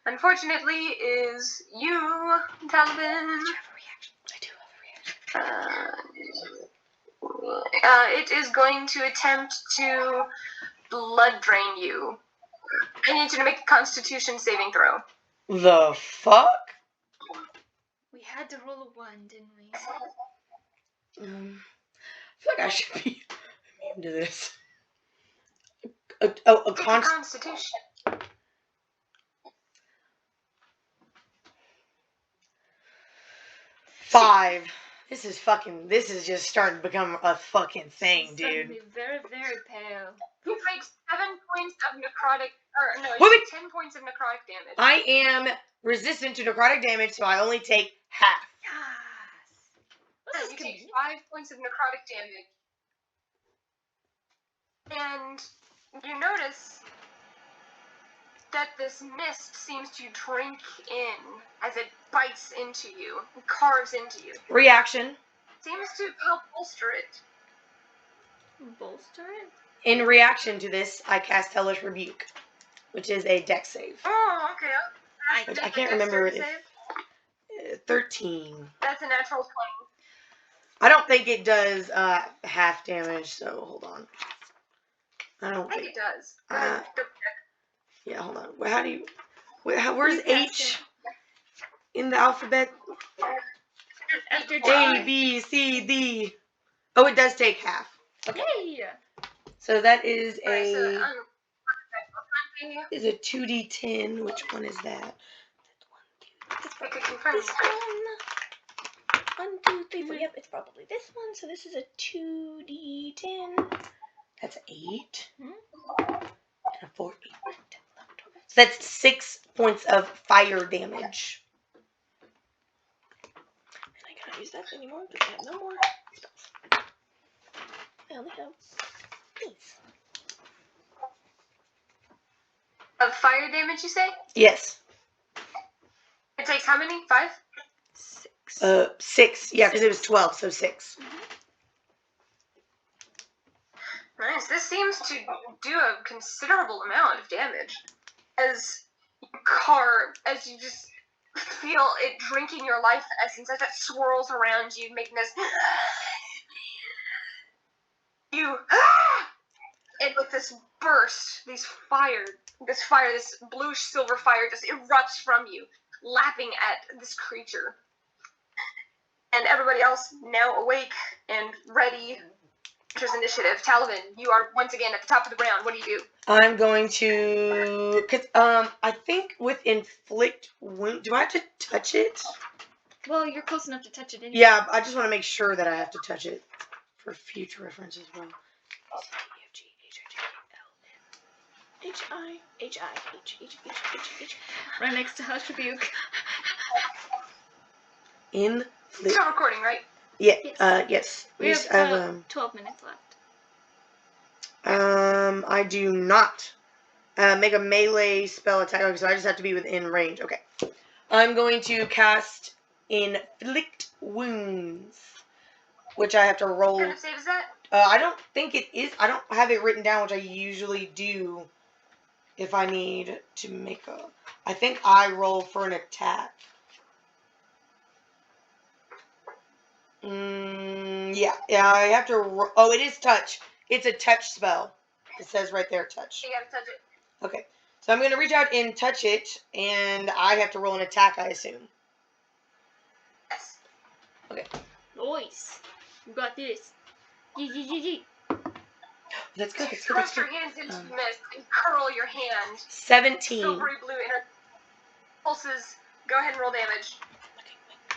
unfortunately is you, Talavin. I do have a reaction. It is going to attempt to blood drain you. I need you to make a Constitution saving throw. The fuck? We had to roll a 1, didn't we? I feel like I should be immune to this. A Constitution. 5. This is just starting to become a fucking thing, She's dude. suddenly very, very pale. You take 7 points of necrotic, or no, you Wait. take 10 points of necrotic damage. I am resistant to necrotic damage, so I only take half. Yes. You take 5 points of necrotic damage. And you notice that this mist seems to drink in as it bites into you, carves into you. Reaction. Seems to help bolster it. Bolster it? In reaction to this, I cast Hellish Rebuke, which is a dex save. Oh, okay. Which I can't remember Dexterity if... save? 13. That's a natural 20. I don't think it does half damage, so hold on. I don't I think think... it does. Go ahead, double check. Yeah, hold on. How do you... Where's You cast H in the alphabet? After A, B, C, D. Oh, it does take half. Okay. Hey! So that is Alright, so, is a 2d10. Which one is that? I could confirm This that. one. 1, 2, 3, 4. Yep, it's probably this one. So this is a 2d10. That's 8. Hmm? And a 4, 8, 9, 10, 11, 12. So that's 6 points of fire damage. And I cannot use that anymore because I have no more spells. I only have these. Of fire damage, you say? Yes. It takes how many? 5? 6. 6. Yeah, because it was 12, so 6. Nice. This seems to do a considerable amount of damage. As you just feel it drinking your life essence as it swirls around you, making this... And with this burst, this bluish silver fire just erupts from you, lapping at this creature. And everybody else now awake and ready. Which initiative. Talavin, you are once again at the top of the round. What do you do? I'm going to... Cause, I think with Inflict Wound... Do I have to touch it? Well, you're close enough to touch it anyway. Yeah, I just want to make sure that I have to touch it for future reference as well. H-I-H-I-H-H-H-H. Right next to Hush Rebuke. Inflict... Still recording, right? Yeah, Yes. yes. We have about 12 minutes left. I do not make a melee spell attack, so I just have to be within range. Okay. I'm going to cast Inflict Wounds, which I have to roll. What kind of save is that? I don't think it is. I don't have it written down, which I usually do if I need to make a... I think I roll for an attack. Yeah, I have to... Oh, it is touch. It's a touch spell. It says right there, touch. You gotta touch it. Okay, so I'm going to reach out and touch it, and I have to roll an attack, I assume. Yes. Okay. Nice. You got this. Yee. That's good, You that's good, that's thrust good. your hands into the mist and curl your hand. 17. Silvery blue inner pulses. Go ahead and roll damage.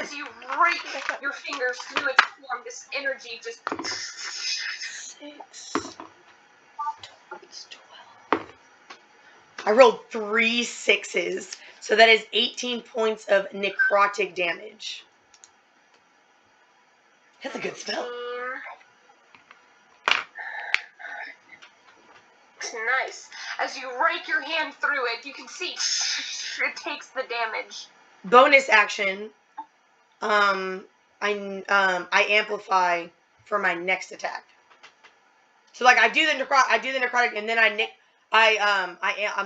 As you rake your fingers through its form, this energy just... 6. 12. I rolled 3 6s, so that is 18 points of necrotic damage. That's a good spell. Nice. As you rake your hand through it, you can see it takes the damage. Bonus action. I amplify for my next attack. So like I do the necrotic, and then I'm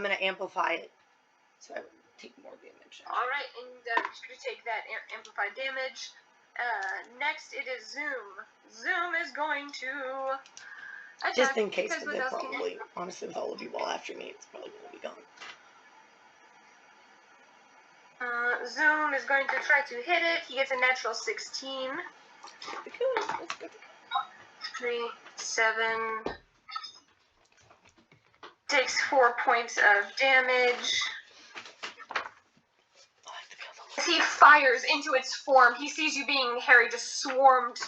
gonna amplify it, so I would take more damage. All right, and you take that amplified damage. Next, it is Zoom. Zoom is going to attack. Just in case, because because what it else can probably, it? honestly, with all of you all after me, it's probably gonna be gone. Zoom is going to try to hit it. He gets a natural 16. 3, 7. Takes 4 points of damage. As he fires into its form, he sees you being, Harry, just swarmed,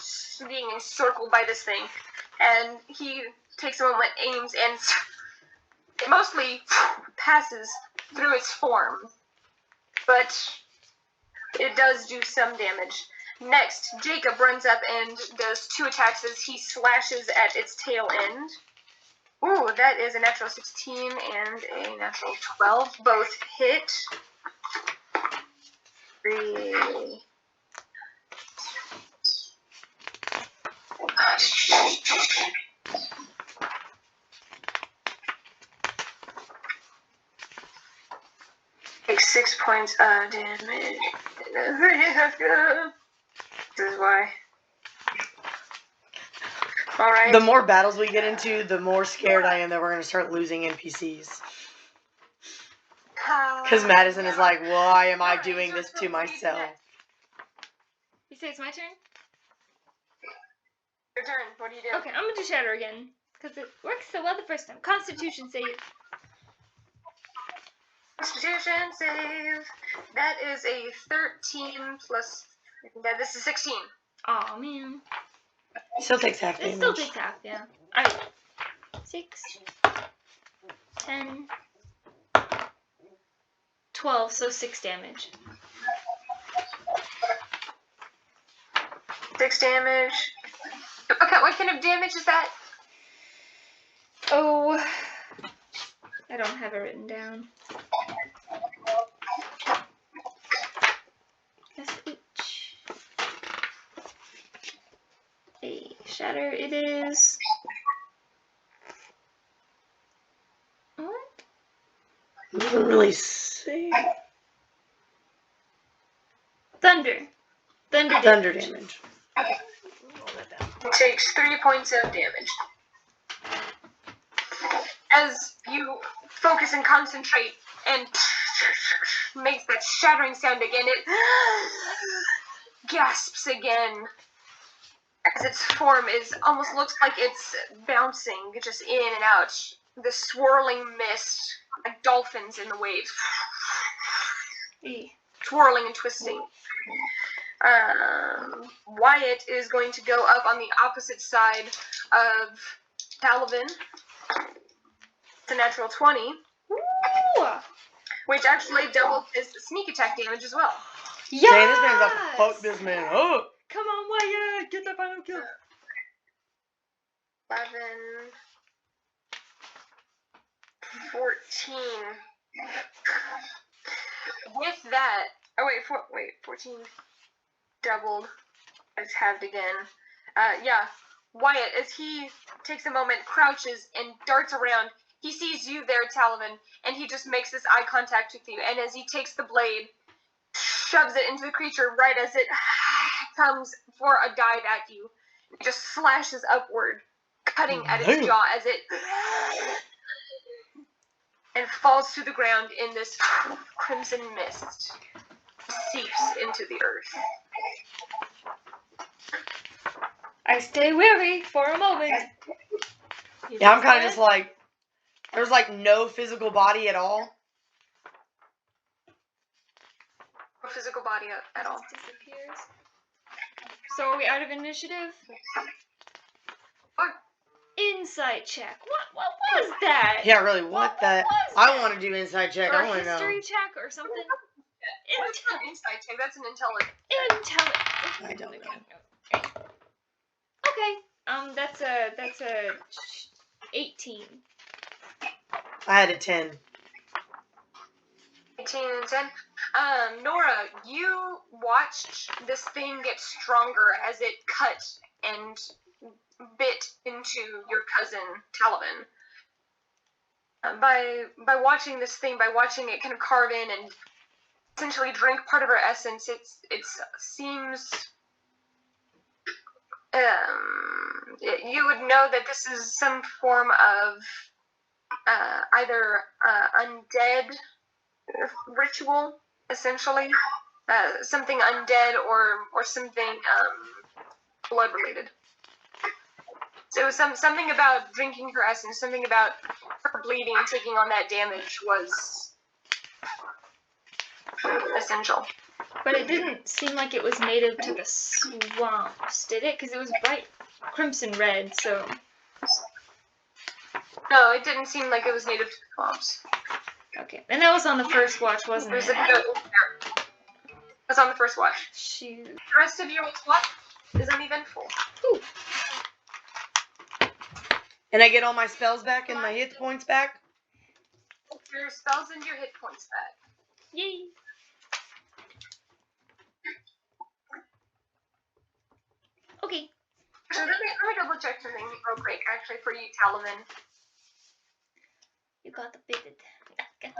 being encircled by this thing. And he takes a moment, aims, and it mostly passes through its form. But it does do some damage. Next, Jakob runs up and does 2 attacks as he slashes at its tail end. Ooh, that is a natural 16 and a natural 12. Both hit. 3. Take 6 points of damage. This is why. Alright. The more battles we get into, the more scared I am that we're going to start losing NPCs. Because Madison is like, why am I doing this to myself? You say it's my turn? Your turn. What do you do? Okay, I'm gonna do Shatter again. Because it worked so well the first time. Constitution save. Constitution save. That is a 13 plus. This is 16. Aw, man. Still takes half It damage. still takes half, yeah. Alright. 6, 10, 12, so 6 damage. 6 damage. Okay, what kind of damage is that? Oh, I don't have it written down. SH. A shatter it is. What? It doesn't really say. Thunder. Thunder damage. It takes 3 points of damage. As you focus and concentrate and makes that shattering sound again, it gasps again. As its form is almost looks like it's bouncing just in and out. The swirling mist, like dolphins in the waves. Twirling and twisting. Wyatt is going to go up on the opposite side of Talavin. It's a natural 20. Ooh! Which actually doubles his sneak attack damage as well. Yes! Dang, this man's about to fuck this man up. Come on, Wyatt! Get that final kill! 11, 14. With that, 14 doubled. It's halved again. Yeah, Wyatt, as he takes a moment, crouches and darts around, he sees you there, Talavin, and he just makes this eye contact with you. And as he takes the blade, shoves it into the creature right as it comes for a dive at you. It just slashes upward, cutting at its jaw as it and falls to the ground in this crimson mist, seeps into the earth. I stay weary for a moment. Yeah, I'm kind of just like, there's like no physical body at all. No physical body at all. Disappears. So are we out of initiative? What? Insight check. What was that? Yeah, really, what the? was I that? want to do inside check. Or I a want to know. history check or something? What's an insight check? That's an intelligence. I don't know. Okay. That's a 18. I had a 10. 18 and 10. Nora, you watched this thing get stronger as it cut and bit into your cousin, Talavin. By watching this thing, by watching it kind of carve in and essentially drink part of her essence, it seems you would know that this is some form of either undead ritual, essentially, something undead or something blood related. So something about drinking her essence, something about her bleeding and taking on that damage was essential. But it didn't seem like it was native to the swamps, did it? Because it was bright crimson red, so... No, it didn't seem like it was native to the swamps. Okay. And that was on the first watch, wasn't it? That's on the first watch. Shoot. The rest of your watch is uneventful. Ooh. And I get all my spells back and my hit points back? Your spells and your hit points back. Yay. Okay. So let me double check something real quick, actually, for you, Talavin. You got the bigot. Don't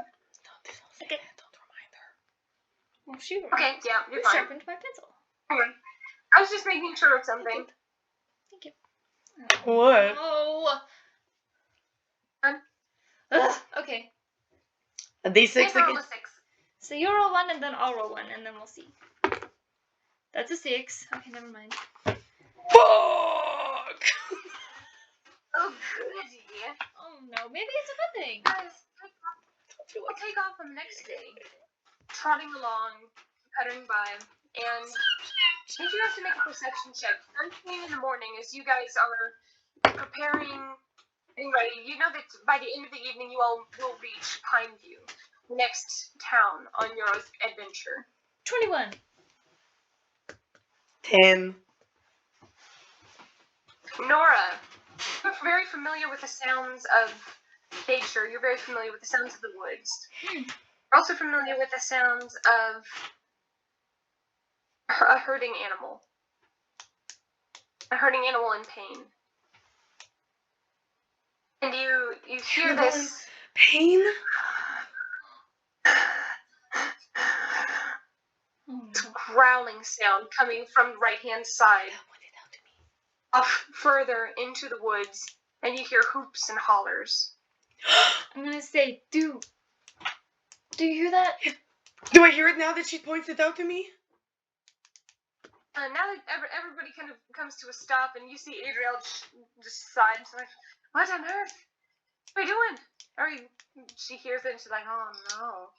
remind her. Well, she Okay, yeah, you're you fine. sharpened my pencil. Okay. I was just making sure of something. Thank you. What? Oh. Fun. Okay. A D6 Yes, roll again? a 6. So you roll one and then I'll roll one and then we'll see. That's a 6. Okay, never mind. Fuck! Oh, goody. Oh no, maybe it's a good thing. Guys, we'll take off on the next day. Trotting along, puttering by, and I need you guys to make a perception check. First thing in the morning, as you guys are preparing, getting ready, you know that by the end of the evening you all will reach Pineview, the next town on your adventure. 21. 10. Nora, you're very familiar with the sounds of nature. You're very familiar with the sounds of the woods. You're also familiar with the sounds of a hurting animal. A hurting animal in pain. And you hear this Pain? Oh no. growling sound coming from the right-hand side, off further into the woods, and you hear hoops and hollers. I'm gonna say, do you hear that? Do I hear it now that she points it out to me? Now that everybody kind of comes to a stop, and you see Adriel just sigh, and she's like, "What on earth? What are you doing?" She hears it, and she's like, "Oh no."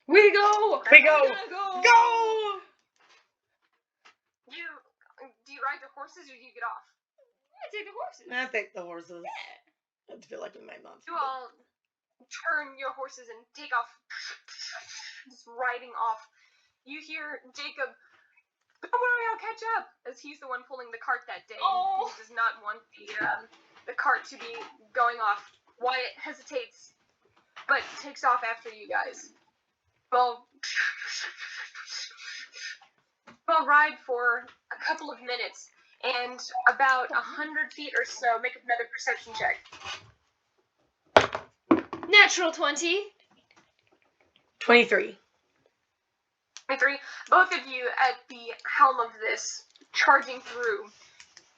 We go! We go! We're gonna go! Go! Do you ride the horses, or do you get off? I take the horses. I take the horses. Yeah. I feel like we might not. You all turn your horses and take off, just riding off. You hear Jakob, "Don't worry, I'll catch up," as he's the one pulling the cart that day. Oh. He does not want the cart to be going off. Wyatt hesitates, but takes off after you guys. Well, ride for a couple of minutes, and about 100 feet or so, make another perception check. Natural 20. 23. 23. Both of you at the helm of this, charging through.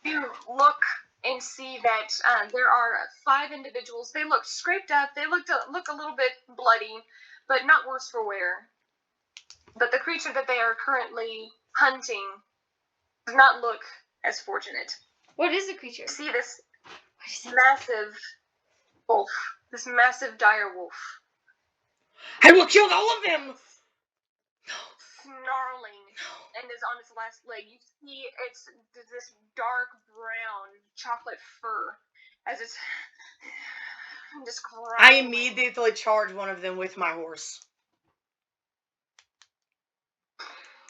You look and see that there are 5 individuals. They look scraped up. They look a little bit bloody, but not worse for wear. But the creature that they are currently hunting does not look as fortunate. What is the creature? You see this What is it? massive wolf, this massive dire wolf, I will kill all of them! snarling, and is on its last leg. You see it's this dark brown chocolate fur as it's just growling. I immediately charge one of them with my horse.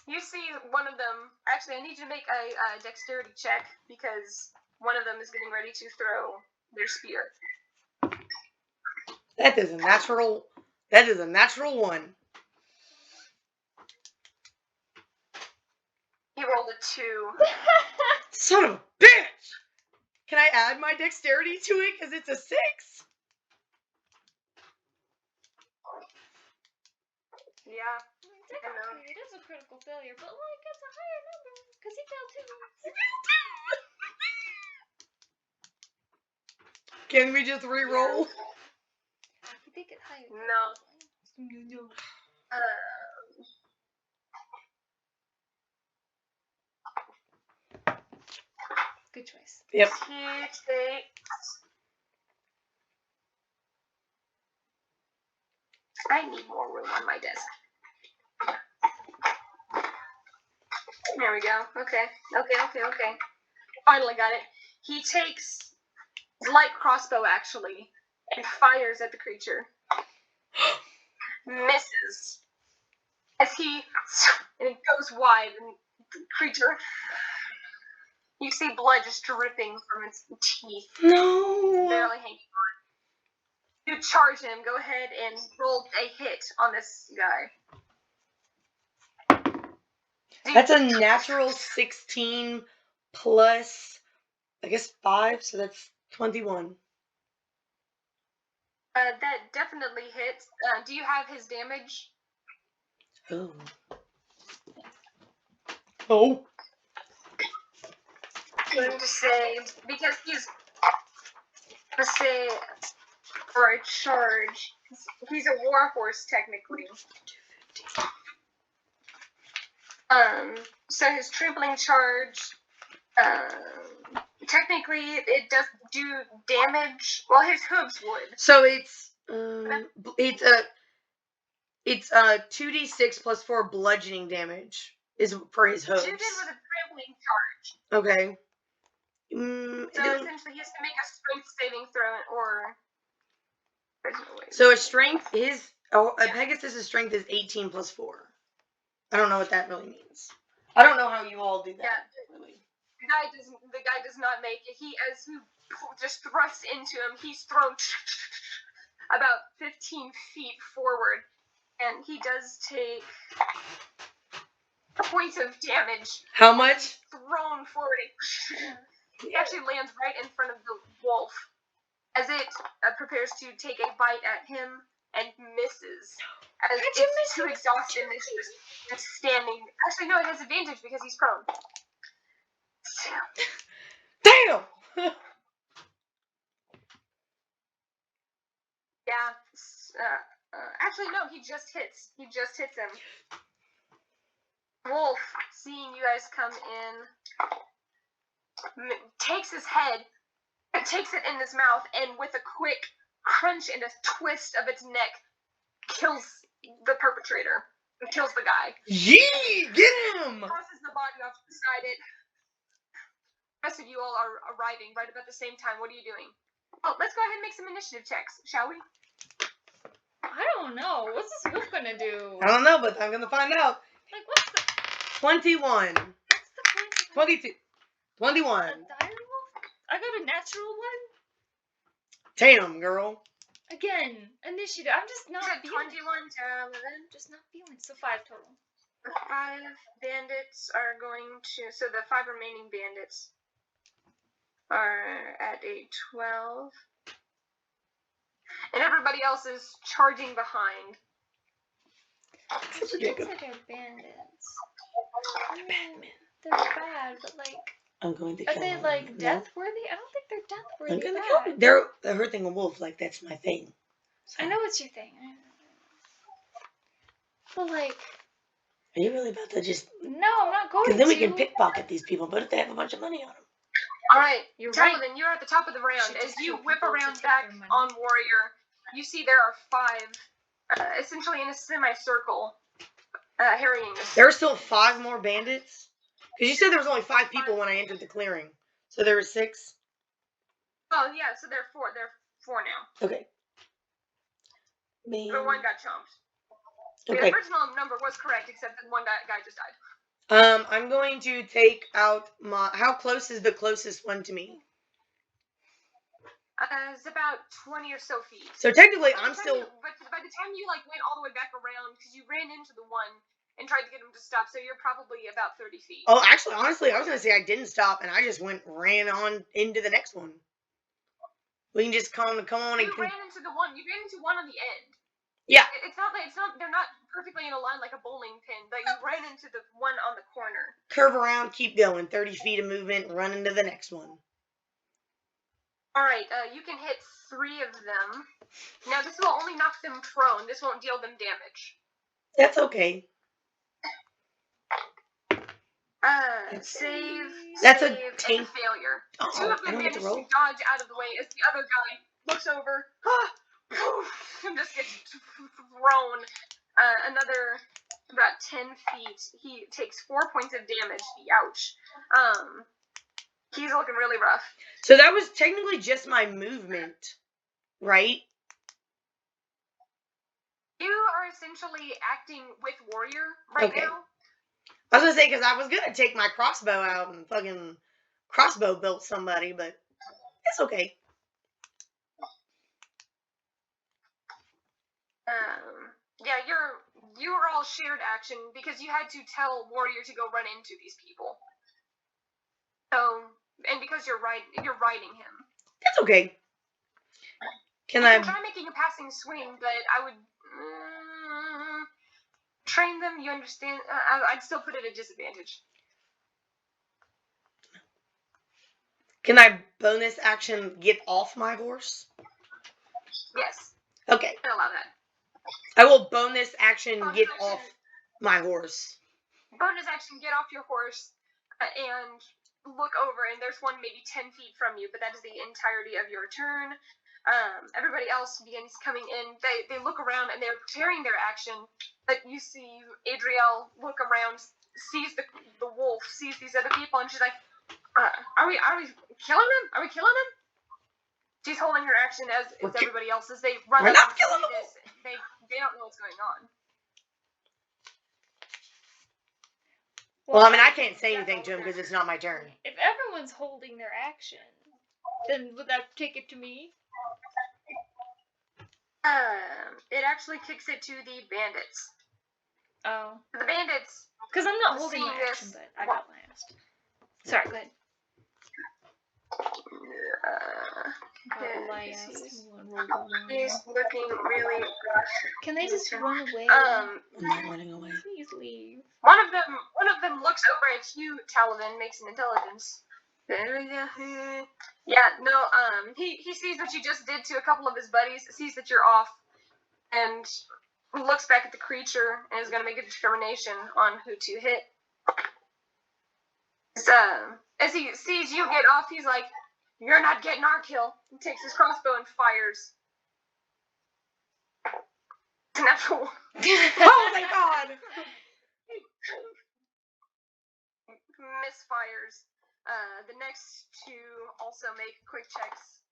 You see one of them. Actually, I need you to make a dexterity check because one of them is getting ready to throw their spear. That is a natural. That is a natural one. He rolled a 2. Son of a bitch! Can I add my dexterity to it because it's a 6? Yeah. Technically, it is a critical failure, but like, it's a higher number, because he failed too. Can we just re-roll? You think it higher? No. Good choice. Yep. He takes. I need more room on my desk. There we go. Okay. Finally got it. He takes his light crossbow, actually, and fires at the creature. Misses. And it goes wide, and the creature You see blood just dripping from its teeth, No. barely hanging on. You charge him. Go ahead and roll a hit on this guy. That's a natural 16 plus, I guess, 5, so that's 21. That definitely hits. Do you have his damage? Oh. Oh. I'm going to say, because he's, let's say, for a charge, he's a warhorse technically. So his trampling charge, technically it does do damage. Well, his hooves would. So it's 2d6 plus 4 bludgeoning damage is for his hooves. Shoot it with a trampling charge. Okay. So essentially, he has to make a strength saving throw, or there's no way. So his strength, Pegasus' strength is 18 plus 4. I don't know what that really means. I don't know how you all do that. Yeah. Really. The guy does not make it. As he just thrusts into him, he's thrown about 15 feet forward, and he does take points of damage. How much? Thrown forward. He actually lands right in front of the wolf as it prepares to take a bite at him and misses. As it's too exhausted and it's just standing. Actually, no, it has advantage because he's prone. Damn! Yeah. Actually, no, he just hits. He just hits him. Wolf, seeing you guys come in, takes his head, takes it in his mouth, and with a quick crunch and a twist of its neck, kills the perpetrator. Kills the guy. Yee! Get him! Tosses the body off beside it. The rest of you all are arriving right about the same time. What are you doing? Well, let's go ahead and make some initiative checks, shall we? I don't know. What's this wolf gonna do? I don't know, but I'm gonna find out. Like, what's the 21. what's the point of 22. 21. a diary wolf? I got a natural one. Damn, girl. Again, initiative. I'm just not Is it feeling 21 to 11? Just not feeling. So 5 total. The 5 bandits are going to... So the 5 remaining bandits are at a 12. And everybody else is charging behind. She thinks that they're bandits. They're bad, but like... I'm going to Are kill they him. like No. death worthy? I don't think they're death worthy. I'm gonna bad. kill them. They're hurting a wolf, like that's my thing. So. I know it's your thing. But like, Are you really about to just? no, I'm not going to. Because then we can pickpocket these people, but if they have a bunch of money on them. Alright, You're right. Talavin, you're at the top of the round. Should As just you kill whip people to around take back their money. on Warrior, you see there are 5, essentially in a semicircle, harrying this. There are still 5 more bandits. Because you said there was only 5 people when I entered the clearing, so there were 6. Oh yeah, so there are 4. There are 4 now. Okay. The one got chomped. Okay. The original number was correct, except that one guy just died. I'm going to take out my. How close is the closest one to me? It's about 20 or so feet. So technically, I'm But still. by the time you went all the way back around, because you ran into the one and tried to get him to stop, so you're probably about 30 feet. Oh, actually, honestly, I was gonna say I didn't stop, and I just ran on into the next one. We can just come on and. You ran into the one. You ran into one on the end. Yeah. It's not. They're not perfectly in a line like a bowling pin. But you ran into the one on the corner. Curve around, keep going. 30 feet of movement, run into the next one. All right. You can hit 3 of them. Now this will only knock them prone. This won't deal them damage. That's okay. Save. That's a save, and tank. failure. Oh, 2 of I them don't get manage to to roll. dodge out of the way as the other guy looks over. And just gets thrown another about 10 feet. He takes 4 points of damage. Ouch. He's looking really rough. So that was technically just my movement, right? You are essentially acting with Warrior right Okay. now. I was gonna say, because I was gonna take my crossbow out and fucking crossbow built somebody, but it's okay. Yeah, you were all shared action because you had to tell Warrior to go run into these people. So, and because you're riding him. That's okay. Can You I can try making a passing swing, but I would train them. You understand? I'd still put it at disadvantage. Can I bonus action get off my horse? Yes. Okay. I allow that. I will bonus action Bonus get action. off my horse. Bonus action, get off your horse and look over, and there's one maybe 10 feet from you, but that is the entirety of your turn. Everybody else begins coming in. They look around and they're preparing their action, but you see Adriel look around, sees the wolf, sees these other people, and she's like, are we killing them? Are we killing them? She's holding her action as everybody else as they run We're up not and killing see them. this. They don't know what's going on. Well, I mean, I can't say anything to him because it's not my turn. If everyone's holding their action, then would that take it to me? It actually kicks it to the bandits. Oh. The bandits. Because I'm not holding Seeing my this- action, but I got last. Sorry, go ahead. He's looking really rough. Can they just run away? I'm not running away. Please leave. One of them looks over at you, Talavin, makes an intelligence. Yeah, no, he sees what you just did to a couple of his buddies, sees that you're off, and looks back at the creature and is gonna make a determination on who to hit. So, as he sees you get off, he's like, "You're not getting our kill." He takes his crossbow and fires. It's natural. Oh my god! Misfires. The next two also make quick checks.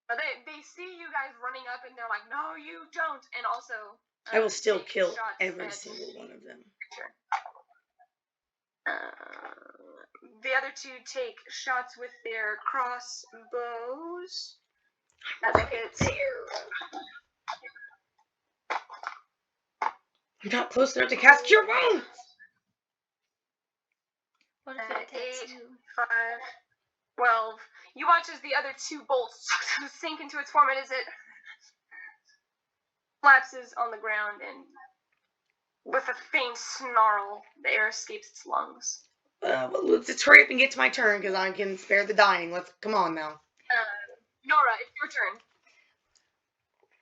They see you guys running up and they're like, "No, you don't!" And also, I will still take kill shots every at single one of them. the other two take shots with their crossbows. That hits. I'm not close enough to cast Cure Wounds! What if it hits 8, you? 5, 12. You watch as the other two bolts sink into its form, and as it collapses on the ground, and with a faint snarl, the air escapes its lungs. Well, let's hurry up and get to my turn because I can spare the dying. Come on now. Nora, it's your turn.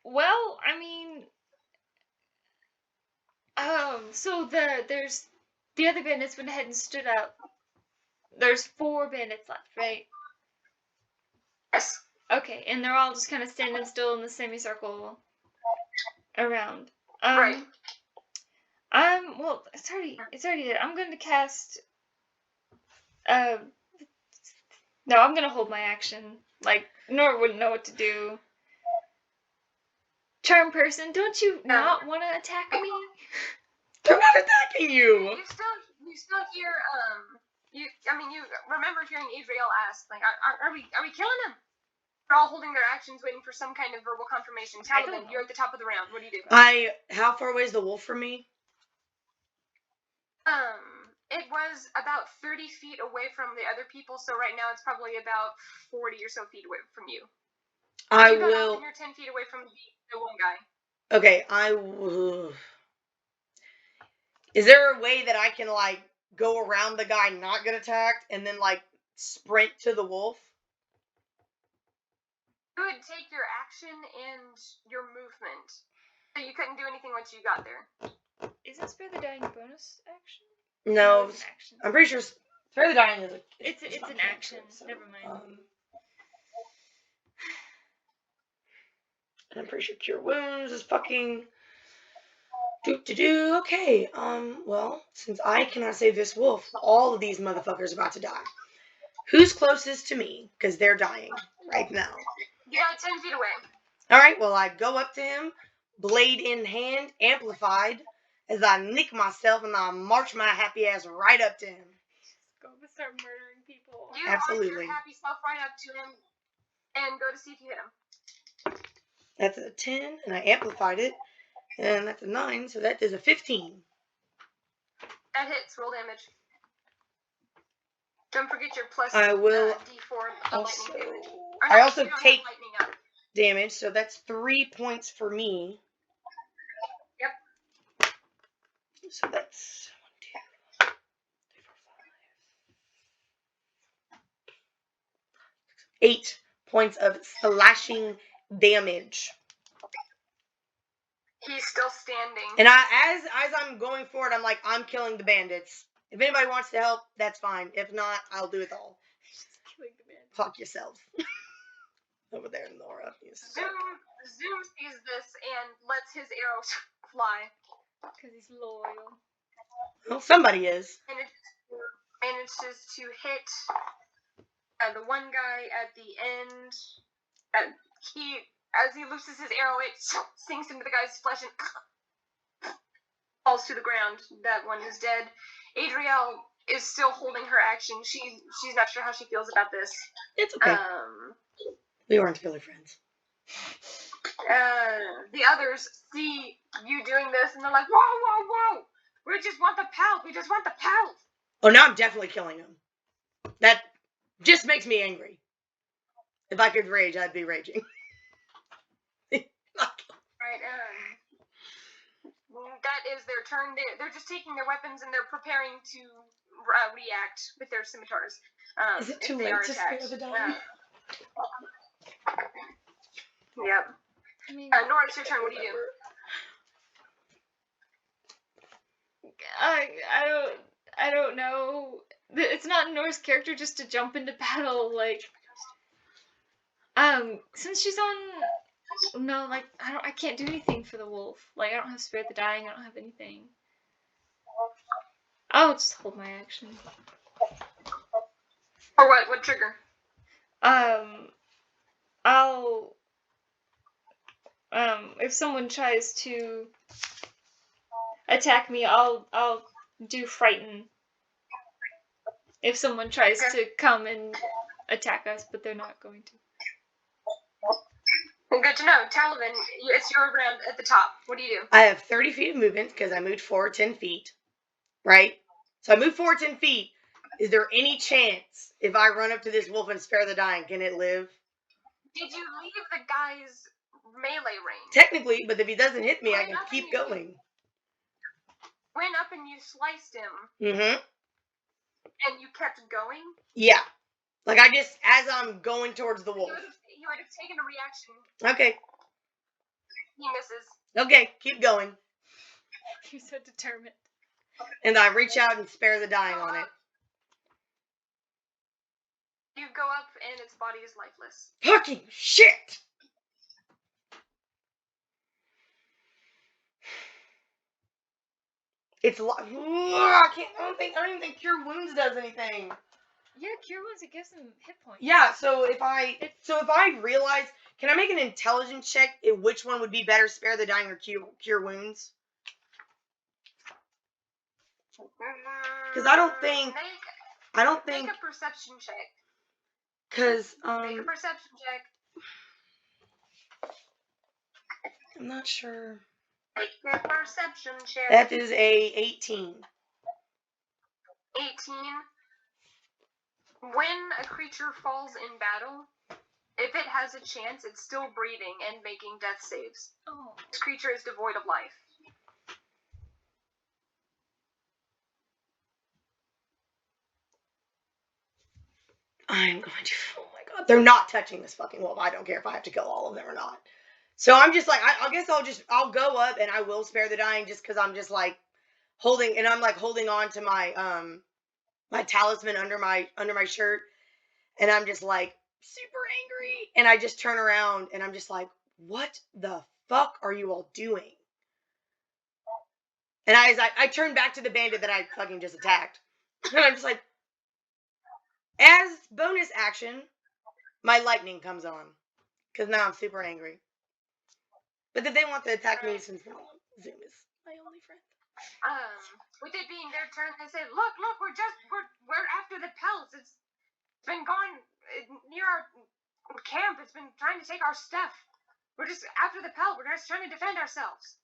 Well, I mean, so there's the other bandits went ahead and stood up. There's 4 bandits left, right? Yes. Okay, and they're all just kind of standing still in the semicircle around. Right. Well, it's already dead. I'm going to cast. No, I'm gonna hold my action. Like, Nora wouldn't know what to do. Charm person, don't you not want to attack me? They're not attacking you! You still hear, you remember hearing Adriel ask, like, are we killing them? They're all holding their actions, waiting for some kind of verbal confirmation. Talavin, you're at the top of the round. What do you do? How far away is the wolf from me? It was about 30 feet away from the other people, so right now it's probably about 40 or so feet away from you. I You got will. off and you're 10 feet away from the one guy. Okay, I will. Is there a way that I can, like, go around the guy not get attacked and then, like, sprint to the wolf? You would take your action and your movement. So you couldn't do anything once you got there. Is this for the dying bonus action? No, it's an action. I'm pretty sure Spare the Dying is a... It's not an a action. cantrip, so, Never mind. and I'm pretty sure Cure Wounds is fucking... Do. Okay, well, since I cannot save this wolf, all of these motherfuckers are about to die. Who's closest to me? Because they're dying right now. You got 10 feet away. Alright, well, I go up to him, blade in hand, amplified, as I nick myself and I march my happy ass right up to him. Go start murdering people. You Absolutely. march your happy self right up to him and go to see if you hit him. That's a 10, and I amplified it. And that's a 9, so that is a 15. That hits. Roll damage. Don't forget your plus I will D4 also... lightning damage. I also you don't take have lightning up. damage, so that's 3 points for me. Yep. So that's 1, 2, 3, 4, 5, 8 points of slashing damage. He's still standing. And as I'm going forward, I'm like, I'm killing the bandits. If anybody wants to help, that's fine. If not, I'll do it all. Fuck yourself. Over there, Nora. Zoom sees this and lets his arrows fly. Because he's loyal. Well, somebody is. And it manages to hit the one guy at the end. As he looses his arrow, it sinks into the guy's flesh and falls to the ground. That one is dead. Adriel is still holding her action. She's not sure how she feels about this. It's okay. We weren't really friends. The others see you doing this, and they're like, "Whoa, whoa, whoa! We just want the pelt. We just want the pelt." Oh, now I'm definitely killing him. That just makes me angry. If I could rage, I'd be raging. Right. That is their turn. They're just taking their weapons and they're preparing to react with their scimitars. Is it too late to spare the dying? Yep. I mean, Nora, it's your turn. What do you do? I don't know. It's not Nora's character just to jump into battle, like, since she's on, no, like, I can't do anything for the wolf. Like, I don't have Spare the Dying, I don't have anything. I'll just hold my action. Or what? What trigger? If someone tries to attack me, I'll do frighten. If someone tries to come and attack us, but they're not going to. Well, good to know. Talavin, it's your round at the top. What do you do? I have 30 feet of movement because I moved forward 10 feet. Right? So I moved forward 10 feet. Is there any chance if I run up to this wolf and spare the dying, can it live? Did you leave the guy's melee range? Technically, but if he doesn't hit me, I can keep going. Went up and you sliced him. Mm-hmm. And you kept going? Yeah. Like I just, as I'm going towards the wolf. He would have taken a reaction. Okay. He misses. Okay, keep going. You're so determined. And I reach out and spare the dying on it. You go up and its body is lifeless. Fucking shit! It's I don't even think Cure Wounds does anything. Yeah, Cure Wounds, it gives them hit points. Yeah, so if I realize, can I make an intelligence check if which one would be better, Spare the Dying or Cure Wounds? Because I don't think Make a perception check. Because Make a perception check. I'm not sure. Make a perception check. That is a 18. 18. When a creature falls in battle, if it has a chance, it's still breathing and making death saves. Oh. This creature is devoid of life. I'm going to. Oh my god, they're not touching this fucking wolf. I don't care if I have to kill all of them or not. So I'm just like, I guess I'll go up and I will spare the dying just because I'm just like holding on to my my talisman under my shirt, and I'm just like super angry, and I just turn around and I'm just like, what the fuck are you all doing? And I turn back to the bandit that I fucking just attacked, and I'm just like, as bonus action, my lightning comes on because now I'm super angry. But if they want to attack me, since Zoom is my only friend. With it being their turn, they say, "Look, we're after the pelts. It's been gone near our camp. It's been trying to take our stuff. We're just after the pelt. We're just trying to defend ourselves.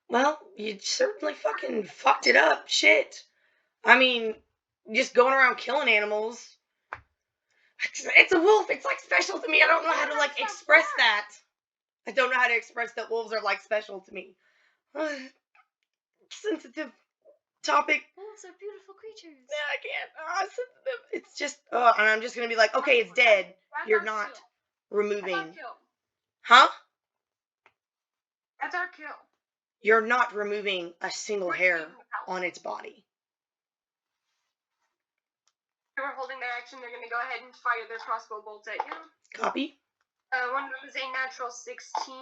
Well, you certainly fucking fucked it up. Shit. I mean, just going around killing animals. It's a wolf. It's like special to me. I don't know how to like express that. I don't know how to express that wolves are like special to me. Sensitive topic. Wolves are beautiful creatures. Yeah, I can't. Sensitive. It's just, and I'm just gonna be like, okay, it's dead. You're not removing. That's our kill. Huh? That's our kill. You're not removing a single hair on its body. We're holding their action. They're going to go ahead and fire their crossbow bolts at you. Copy. One of them is a natural 16.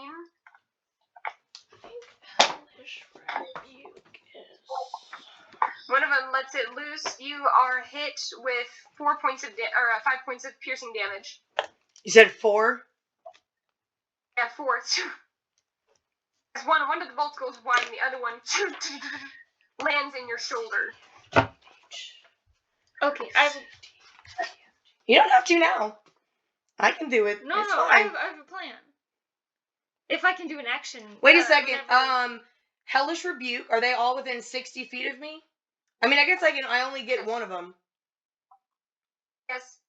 One of them lets it loose. You are hit with 5 points of piercing damage. You said 4? Yeah, 4. One of the bolts goes wide, and the other one lands in your shoulder. Okay, You don't have to now. I can do it. No, it's no, fine. I have a plan. If I can do an action. Wait a second. whenever- Hellish Rebuke. Are they all within 60 feet of me? I mean, I guess I only get one of them. Yes.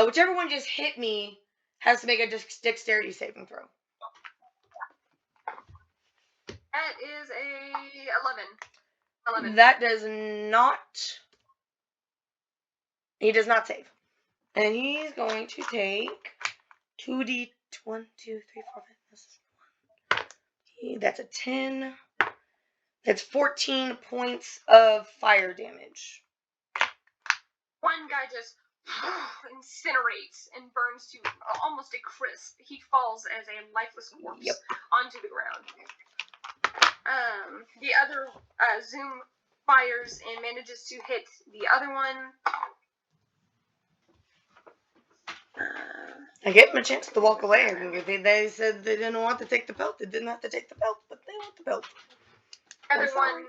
Whichever one just hit me has to make a dexterity saving throw. That is a 11. 11. That does not. He does not save. And he's going to take 2d. 1, 2, 3, 4, 5. This is 1. That's a 10. That's 14 points of fire damage. One guy just incinerates and burns to almost a crisp. He falls as a lifeless corpse onto the ground. The other Zoom fires and manages to hit the other one. I gave him a chance to walk away. They said they didn't want to take the belt. They didn't have to take the belt, but they want the belt. The other one,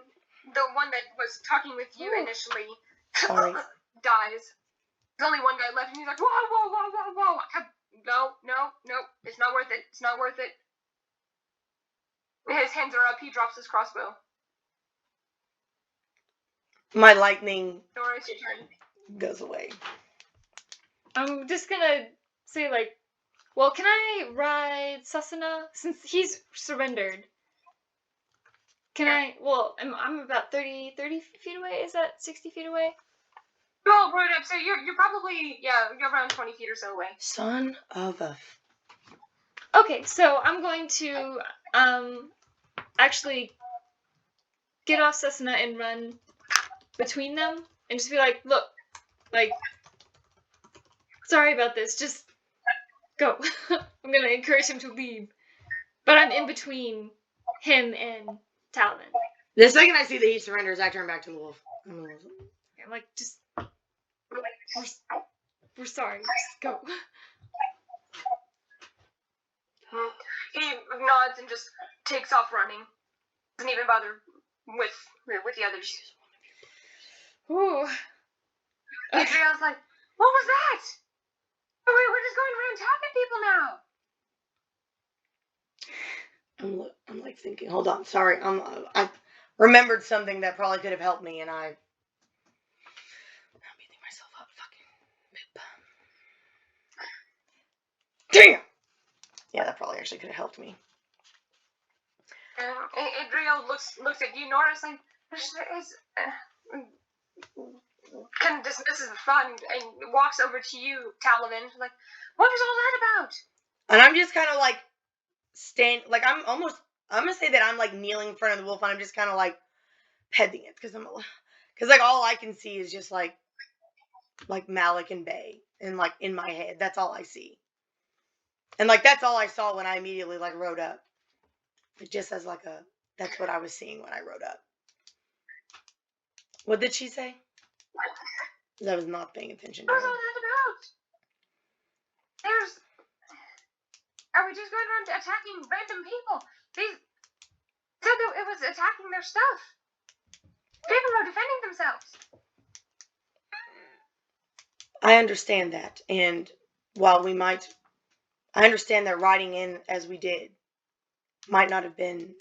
the one that was talking with you initially, Sorry. dies. There's only one guy left, and he's like, whoa, whoa, whoa, whoa, whoa. No. It's not worth it. It's not worth it. His hands are up. He drops his crossbow. My lightning Nora, it's your turn. goes away. I'm just gonna say, like, well, can I ride Sasana? Since he's surrendered. Can I? Well, I'm about 30 feet away. Is that 60 feet away? Well, right up. So you're probably, you're around 20 feet or so away. Son of a... Okay, so I'm going to, actually get off Sasana and run between them and just be like, look, like, sorry about this, just go. I'm gonna encourage him to leave. But I'm in between him and Talavin. The second I see that he surrenders, I turn back to the wolf. I'm like, just, we're sorry, just go. He nods and just takes off running. Doesn't even bother with the others. Ooh. Adriel's like, what was that? We're just going around tapping people now. I'm like thinking, hold on, sorry. I remembered something that probably could have helped me, and I'm beating myself up. Fucking damn. Yeah, that probably actually could have helped me. Adriel looks at you, Nora, like, dismisses the fun and walks over to you, Talavin. Like, what was all that about? And I'm just kind of like I'm gonna say that I'm like kneeling in front of the wolf, and I'm just kind of like petting it because like all I can see is just like Malik and Bay, and like in my head, that's all I see. And like that's all I saw when I immediately like rode up. It just as like that's what I was seeing when I rode up. What did she say? I was not paying attention to What was her. all that about? Are we just going around attacking random people? They said that it was attacking their stuff. People are defending themselves. I understand that, and while I understand that riding in as we did might not have been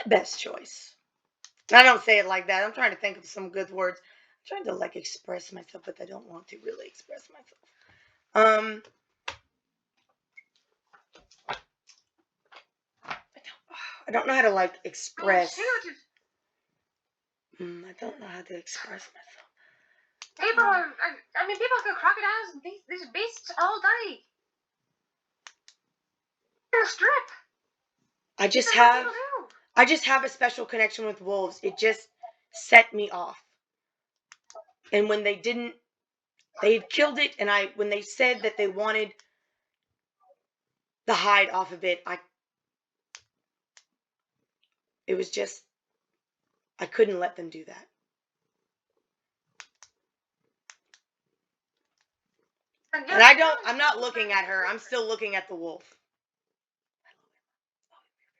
the best choice. I don't say it like that. I'm trying to think of some good words. I'm trying to express myself, but I don't want to really express myself. I don't know how to express. I don't know how to express myself. People kill crocodiles and these beasts all day. In the strip. I just That's what people do. have a special connection with wolves. It just set me off. And when they had killed it, and when they said that they wanted the hide off of it, it was just, I couldn't let them do that. And I'm not looking at her. I'm still looking at the wolf.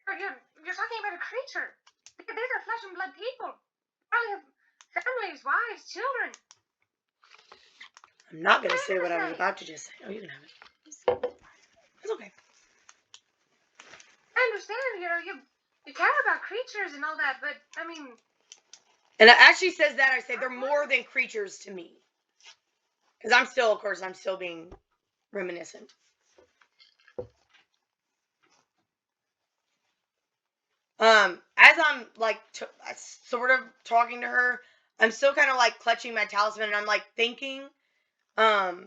You're talking about a creature. These are flesh and blood people. Probably have families, wives, children. I'm not going to say what I was about to just say. Oh, you can have it. It's okay. I understand, you care about creatures and all that, but, I mean... And it actually says that, I say, they're more than creatures to me. Because I'm still being reminiscent. As I'm, sort of talking to her, I'm still kind of, clutching my talisman, and I'm, thinking, because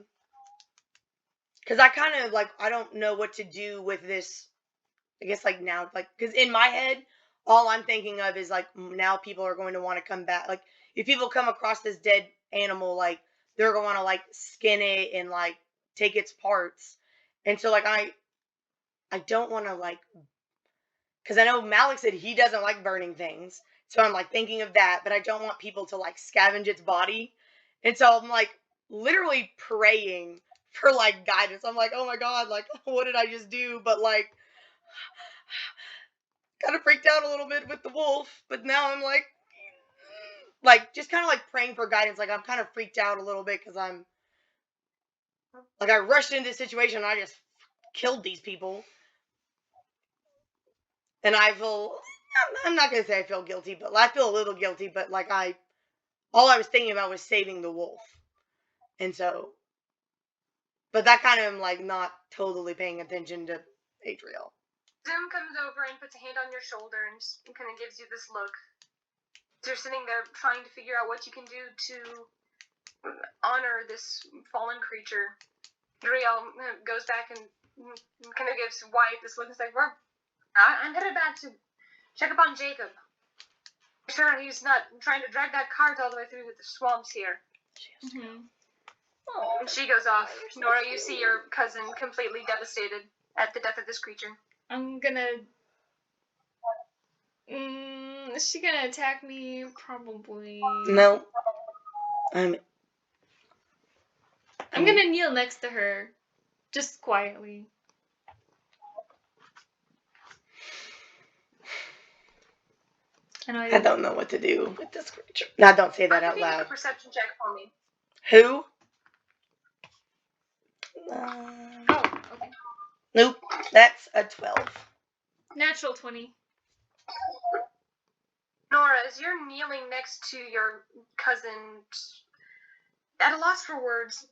I kind of, I don't know what to do with this, I guess, now, because in my head, all I'm thinking of is, now people are going to want to come back, if people come across this dead animal, they're going to want to, skin it and, take its parts, and so, I don't want to, because I know Malik said he doesn't like burning things, so I'm, thinking of that, but I don't want people to, scavenge its body, and so I'm, literally praying for, guidance. I'm oh my God, what did I just do? But, kind of freaked out a little bit with the wolf, but now I'm, just kind of, praying for guidance. I'm kind of freaked out a little bit, because I'm, I rushed into this situation, and I just killed these people. And I feel, I'm not going to say I feel guilty, but I feel a little guilty, but all I was thinking about was saving the wolf. And so, but that kind of am not totally paying attention to Adriel. Zoom comes over and puts a hand on your shoulder and kind of gives you this look. You're sitting there trying to figure out what you can do to honor this fallen creature. Adriel goes back and kind of gives Wyatt this look and says, I'm headed back to check up on Jakob. I'm sure he's not trying to drag that cart all the way through the swamps here. Mm-hmm. And she goes off. Nora, you see your cousin completely devastated at the death of this creature. I'm gonna... is she gonna attack me? Probably. No. I'm gonna kneel next to her. Just quietly. I don't know what to do with this creature. Now, don't say that out loud. Make a perception check for me. Who? Okay. Nope. That's a 12. Natural 20. Nora, as you're kneeling next to your cousin, at a loss for words,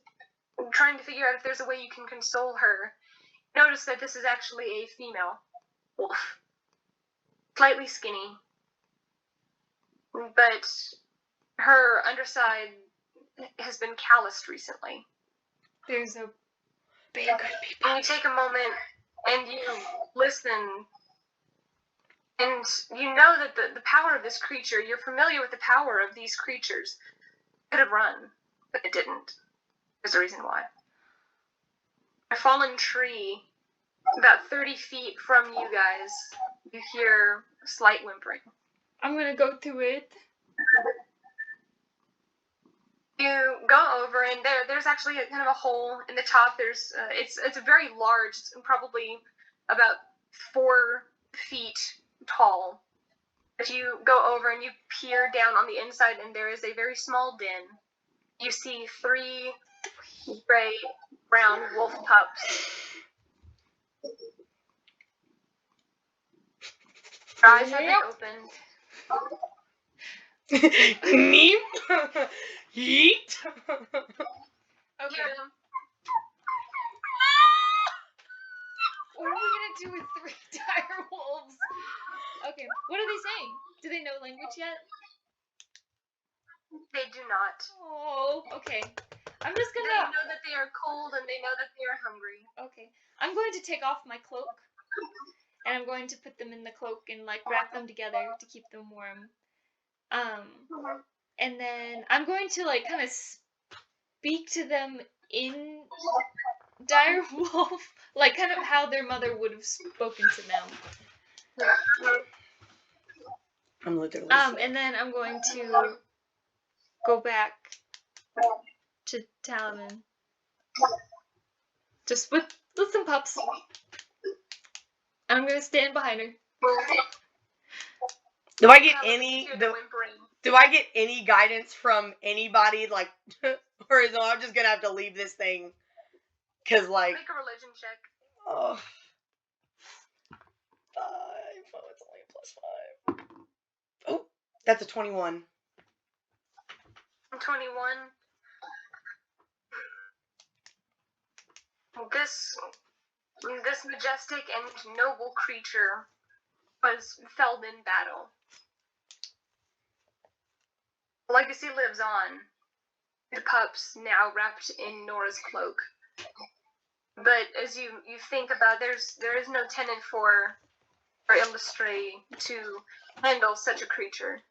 trying to figure out if there's a way you can console her, notice that this is actually a female wolf. Slightly skinny. But her underside has been calloused recently. There's a big And you take a moment and you listen, and you know that the power of this creature, you're familiar with the power of these creatures. It could have run, but it didn't. There's a reason why. A fallen tree, about 30 feet from you guys, you hear a slight whimpering. I'm gonna go to it. You go over, and there's actually kind of a hole in the top. There's it's a very large, it's probably about 4 feet tall. But you go over and you peer down on the inside, and there is a very small den. you see 3 gray-brown wolf pups. Their eyes have been opened. Meep. Yeet. Okay. Hear them. What are we gonna do with 3 dire wolves? Okay. What are they saying? Do they know language yet? They do not. Oh, okay. I'm just They gonna. know that they are cold and they know that they are hungry. Okay. I'm going to take off my cloak, and I'm going to put them in the cloak and like wrap them together to keep them warm. And then I'm going to like kind of speak to them in dire wolf, like kind of how their mother would have spoken to them. I'm literally. And then I'm going to go back to Talavin. Just with some pups. And I'm gonna stand behind her. Do I get Talavin any? hear the whimpering. Do I get any guidance from anybody? Like, or is I'm just gonna have to leave this thing? Cause like. Make a religion check. Oh. 5. Oh, it's only a +5. Oh, that's a 21. 21. This majestic and noble creature was felled in battle. Legacy lives on. The pups now wrapped in Nora's cloak. But as you think about, there is no tenant for Illustray to handle such a creature.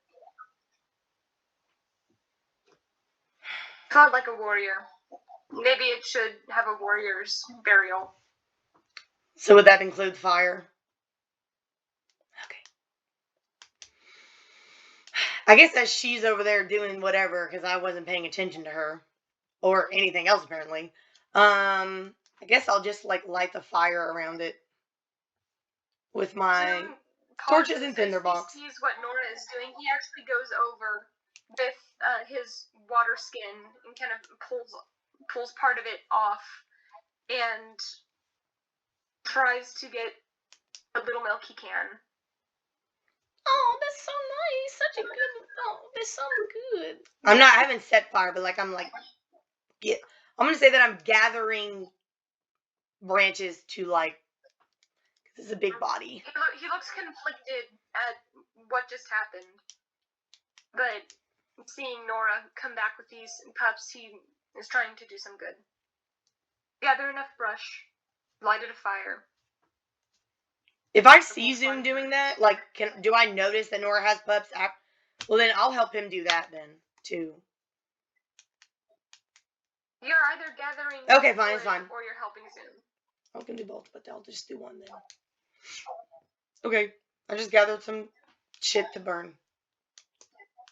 Felt like a warrior. Maybe it should have a warrior's burial. So would that include fire? Okay. I guess as she's over there doing whatever, because I wasn't paying attention to her or anything else apparently. I guess I'll just like light the fire around it with my torches and tinderbox. He sees what Nora is doing. He actually goes over with his water skin and kind of pulls part of it off and tries to get a little milk he can. Oh, that's so nice. Such a good. Oh, that's so good. I haven't set fire, but like I'm gonna say that I'm gathering branches to like. This is a big body. He looks conflicted at what just happened, but seeing Nora come back with these pups, he is trying to do some good. Gather enough brush, lighted a fire. If I see Zoom doing that, like, do I notice that Nora has pups? Well, then I'll help him do that then, too. You're either gathering Okay, fine, it's wood fine. or you're helping Zoom. I can do both, but I'll just do one then. Okay, I just gathered some shit to burn.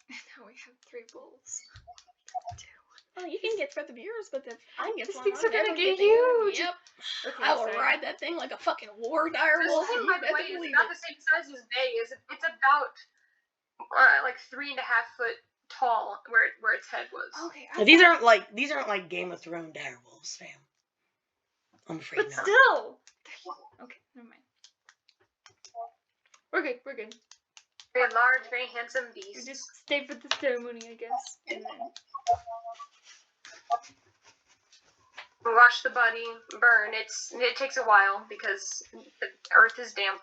And now we have 3 wolves. Oh, you can get for the viewers, but if I get These one, things I'll are gonna definitely get get one. huge. Yep. Okay, I will sorry. ride that thing like a fucking war dire This wolf. thing, You by the better way, is believe not it. the same size as they is. It's about like 3.5 foot tall where its head was. Okay. Now, these aren't like Game of Thrones dire wolves, fam. I'm afraid But not. still. Okay, never mind. We're good. We're good. Very large, very handsome We beast. just stay for the ceremony, I guess. And then Watch the body burn. It takes a while because the earth is damp.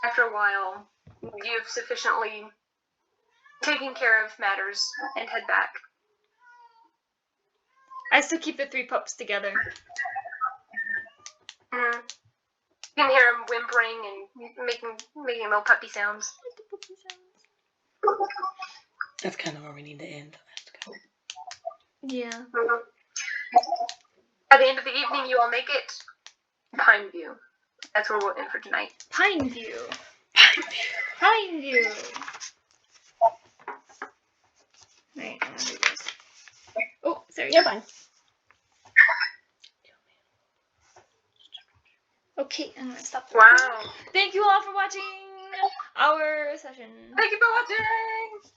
After a while, you've sufficiently taken care of matters and head back. I still keep the 3 pups together. Mm-hmm. You can hear him whimpering and making little puppy sounds. That's kind of where we need to end. Yeah. Mm-hmm. At the end of the evening, you all make it Pineview. That's where we'll end for tonight. Pineview. Pineview. Right, I'm gonna do this. Oh, sorry. You're fine. Okay, I'm gonna stop. Wow. Thank you all for watching our session. Thank you for watching!